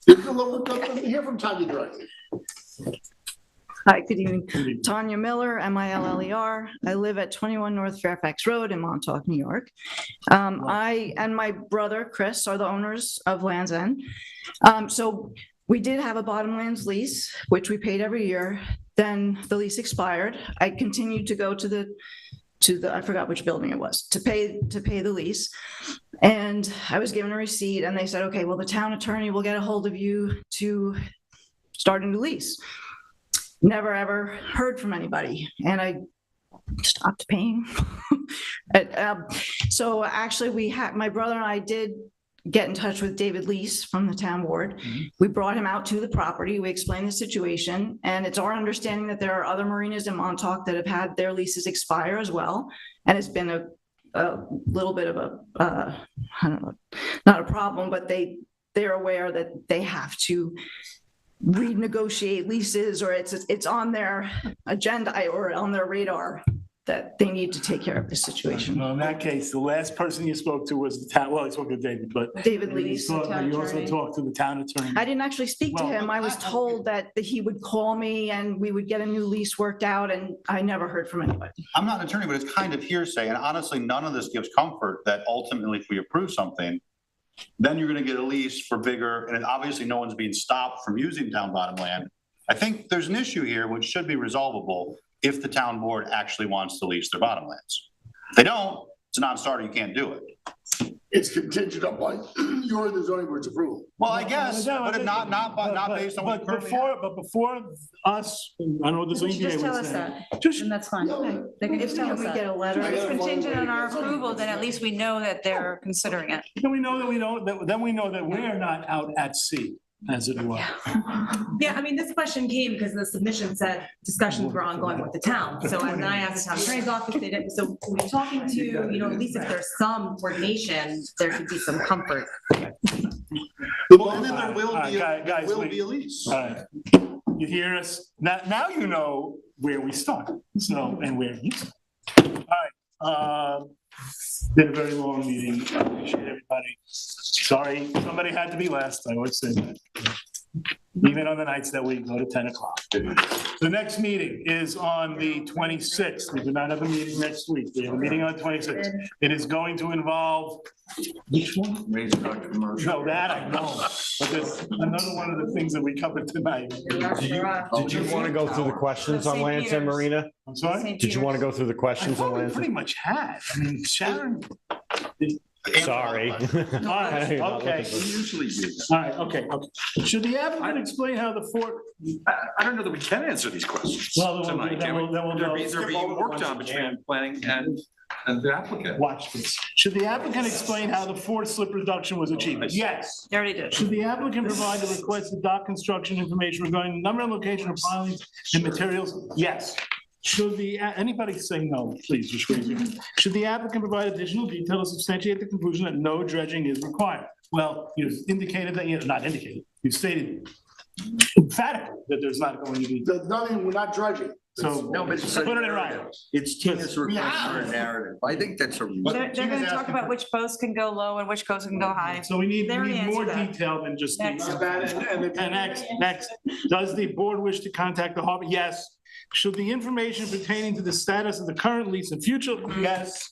Hear from Tanya directly. Hi, good evening. Tanya Miller, Miller. I live at 21 North Fairfax Road in Montauk, New York. I and my brother, Chris, are the owners of Land's End. So we did have a bottomlands lease, which we paid every year. Then the lease expired. I continued to go to the, I forgot which building it was, to pay the lease. And I was given a receipt and they said, okay, well, the town attorney will get a hold of you to start a new lease. Never ever heard from anybody, and I stopped paying. So actually, my brother and I did get in touch with David Lease from the town board. We brought him out to the property. We explained the situation, and it's our understanding that there are other marinas in Montauk that have had their leases expire as well. And it's been a little bit of a, I don't know, not a problem, but they're aware that they have to renegotiate leases, or it's on their agenda or on their radar that they need to take care of this situation. Well, in that case, the last person you spoke to was the town, well, I spoke to David, but. David you Lees, the talked- town You also attorney. talked to the town attorney. I didn't actually speak to Well, him. I was told that he would call me and we would get a new lease worked out, and I never heard from anybody. I'm not an attorney, but it's kind of hearsay, and honestly, none of this gives comfort that ultimately if we approve something, then you're gonna get a lease for bigger, and obviously no one's being stopped from using town bottom land. I think there's an issue here which should be resolvable if the town board actually wants to lease their bottom lands. If they don't, it's a non-starter, you can't do it. It's contingent upon your the zoning board's approval. Well, I guess, but not based on what But currently have. before us, I know the Just ZBA tell would us say. that, Just, and that's fine. They can just tell us We that. get a letter. If it's contingent on our approval, then at least we know that they're considering it. then we know that then we know that we're not out at sea, as it were. Yeah, I mean, this question came because the submission said discussions were ongoing with the town. So and then I asked the town attorney's office, they didn't, so we're talking to, you know, at least if there's some coordination, there could be some comfort. Well, and then there will All right, be, guys, will wait. be a lease. All right. You hear us? Now you know where we start, so, and where you start. All right, been a very long meeting. I appreciate everybody. Sorry, somebody had to be last. I always say that. Even on the nights that we go to 10 o'clock. The next meeting is on the 26th. We do not have a meeting next week. We have a meeting on 26th. It is going to involve, which one? No, that I know, but there's another one of the things that we covered tonight. Did you want to go through the questions on Lansing Marina? I'm sorry? Did you want to go through the I questions on thought we Lansing? pretty much had. I mean, Sharon. Sorry. All right, okay. Usually do. All right, okay. Should the applicant explain how the fort? I don't know that we can answer these questions Well, then we'll do- tonight, then can we? we'll- then we'll They're go. being- They're being worked on between planning and the applicant. Watch this. Should the applicant explain how the fourth slip reduction was achieved? Yes. They already did. Should the applicant provide the requested dock construction information regarding the number and location of pilings and materials? Yes. Should anybody say no, please, just raise your hand. Should the applicant provide additional detail to substantiate the conclusion that no dredging is required? Well, you indicated that, not indicated, you stated emphatically that there's not going to be. There's nothing, we're not dredging. So No, but it's a put it in narrative. writing. It's Tina's request for a narrative. I think that's a. They're gonna talk about which boats can go low and which boats can go high. So we need They already more answered that. detail than just. Next. And next, does the board wish to contact the harbor? Yes. Should the information pertaining to the status of the current lease and future? Yes.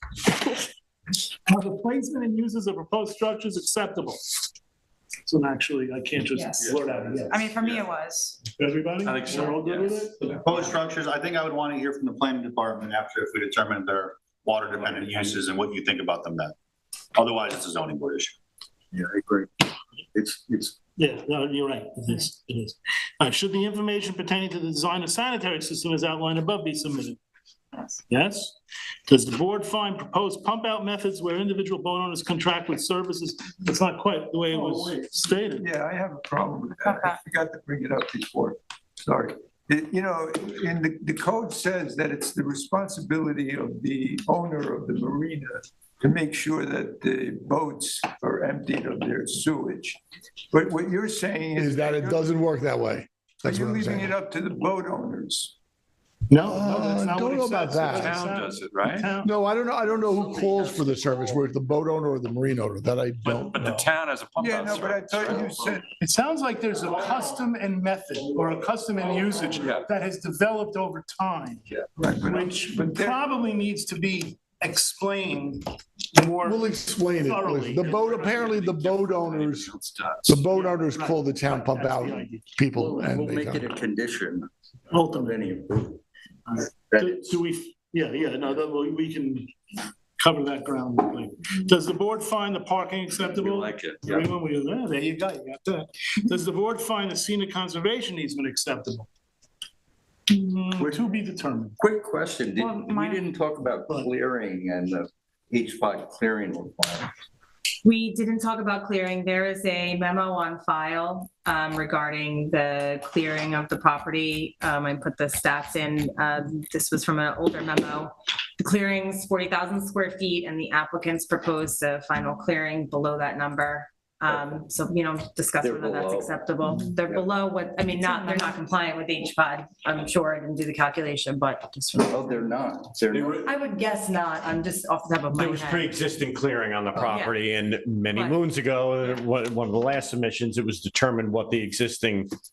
Are the placement and uses of proposed structures acceptable? So actually, I can't Yes. just blurt out yes. I mean, for me, it was. Everybody? I think so, We're all good with yes. it? The proposed structures, I think I would want to hear from the planning department after if we determine their water dependent uses and what you think about them then. Otherwise, it's a zoning board issue. Yeah, I agree. It's. Yeah, no, you're right. It is. It is. All right, should the information pertaining to the design of sanitary system as outlined above be submitted? Yes. Yes? Does the board find proposed pump out methods where individual boat owners contract with services? That's not quite the way it was stated. Yeah, I have a problem with that. I forgot to bring it up before. Sorry. You know, in the code says that it's the responsibility of the owner of the marina to make sure that the boats are emptied of their sewage. But what you're saying Is that it doesn't work that way. Are That's you what I'm leaving saying. it up to the boat owners? No, that's not what Don't it know about says. that. The town does it, right? No, I don't know who calls for the service, whether it's the boat owner or the marine owner, that I don't But the know. town has a pump Yeah, out no, but I service, thought right? you said, It sounds like there's a custom and method or a custom and usage Yeah. that has developed over time, right, which but there- probably needs to be explained more. We'll explain thoroughly. it. The boat, apparently the boat owners call the town pump That's out the idea. people We'll and they make it come. a condition of Ultimately. any approval. Alright. That Do is- do we, no, we can cover that ground. Does the board find the parking acceptable? We like it, yeah. Everyone, there you go, you got that. Does the board find the scenic conservation easement acceptable? To be determined. Quick question, Well, we didn't talk about clearing and the H5 clearing requirement. We didn't talk about clearing. There is a memo on file regarding the clearing of the property. I put the stats in. This was from an older memo. The clearing's 40,000 square feet, and the applicants proposed a final clearing below that number. So, discuss They're whether that's below. acceptable. They're below what, I mean, they're not compliant with HPOD. I'm sure I didn't do the calculation, but just. Oh, they're not. They're not. I would guess not. I'm just off the top of my There was head. pre-existing clearing on the property, and many Right. moons ago, one of the last submissions, it was determined what the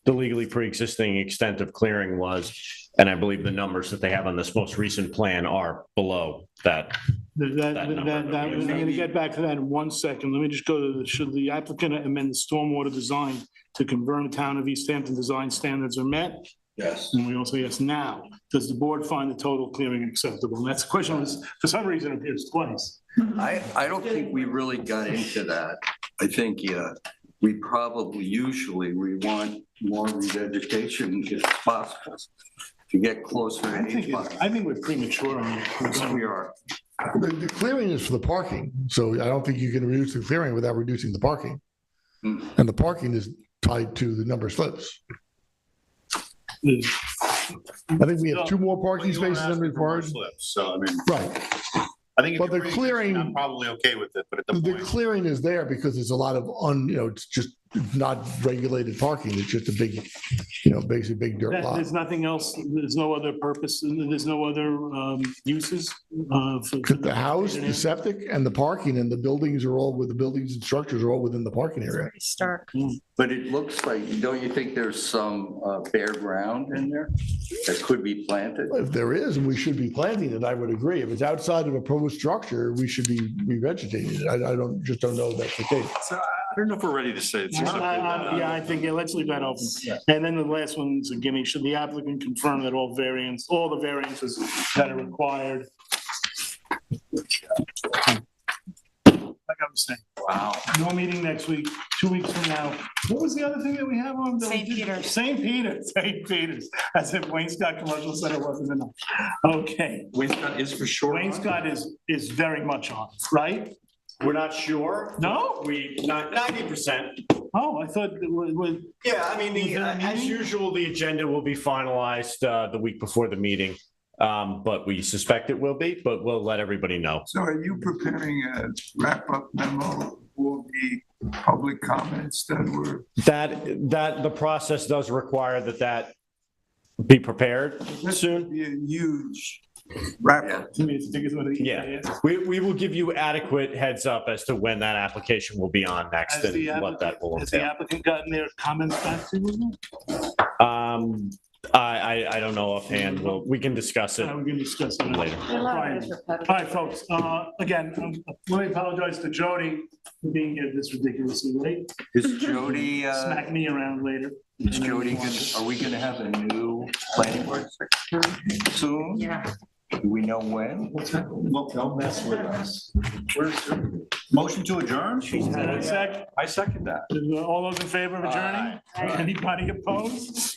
legally pre-existing extent of clearing was. And I believe the numbers that they have on this most recent plan are below that. I'm going to get back to that in 1 second. Let me just go to, should the applicant amend the stormwater design to confirm the town of East Hampton design standards are met? Yes. And we also, yes, now, does the board find the total clearing acceptable? And that's the question was, for some reason, it appears twice. I don't think we really got into that. I think, we probably usually we want more revegetation if possible. To get closer to I think we're premature on it. We are. The clearing is for the parking, so I don't think you can reduce the clearing without reducing the parking. And the parking is tied to the number of slips. I think we have 2 more parking spaces than required. So, I mean. Right. I think if But you're the pre-existing, clearing- I'm probably okay with it, but at the The point. clearing is there because there's a lot of it's just not regulated parking. It's just a big, basically big dirt lot. There's nothing else, there's no other purpose, there's no other uses for. The house, the septic, and the parking, and the buildings are all with the buildings and structures are all within the parking area. Stark. But it looks like, don't you think there's some bare ground in there that could be planted? If there is, and we should be planting it, I would agree. If it's outside of a proposed structure, we should be revegetating it. I don't know if that's the case. So I don't know if we're ready to say it's. Yeah, I think, let's leave that open. And then the last one's a gimme. Should the applicant confirm that all the variances that are required? Like I was saying. Wow. No meeting next week, 2 weeks from now. What was the other thing that we have on? St. Peter's. St. Peter's, as if Wayne-Scott Commercial Center wasn't enough. Okay. Wayne-Scott is for sure. Wayne-Scott is very much on, right? We're not sure. No? Not 90%. Oh, I thought it was. Yeah, I mean, as usual, the agenda will be finalized the week before the meeting. But we suspect it will be, but we'll let everybody know. So are you preparing a wrap-up memo for the public comments that were? That the process does require that be prepared soon. Be a huge wrap-up. Yeah, we will give you adequate heads up as to when that application will be on next Has the and what that will Has the entail. applicant gotten their comments back to you? I don't know offhand. We can discuss it We can discuss it later. Fine. All right, folks, again, let me apologize to Jody for being here this ridiculously late. Is Jody, Smack me around later. is Jody, are we gonna have a new planning board secretary soon? Yeah. Do we know when? Well, don't mess with us. Motion to adjourn? Second, I second that. all those in favor of adjourning? Anybody opposed?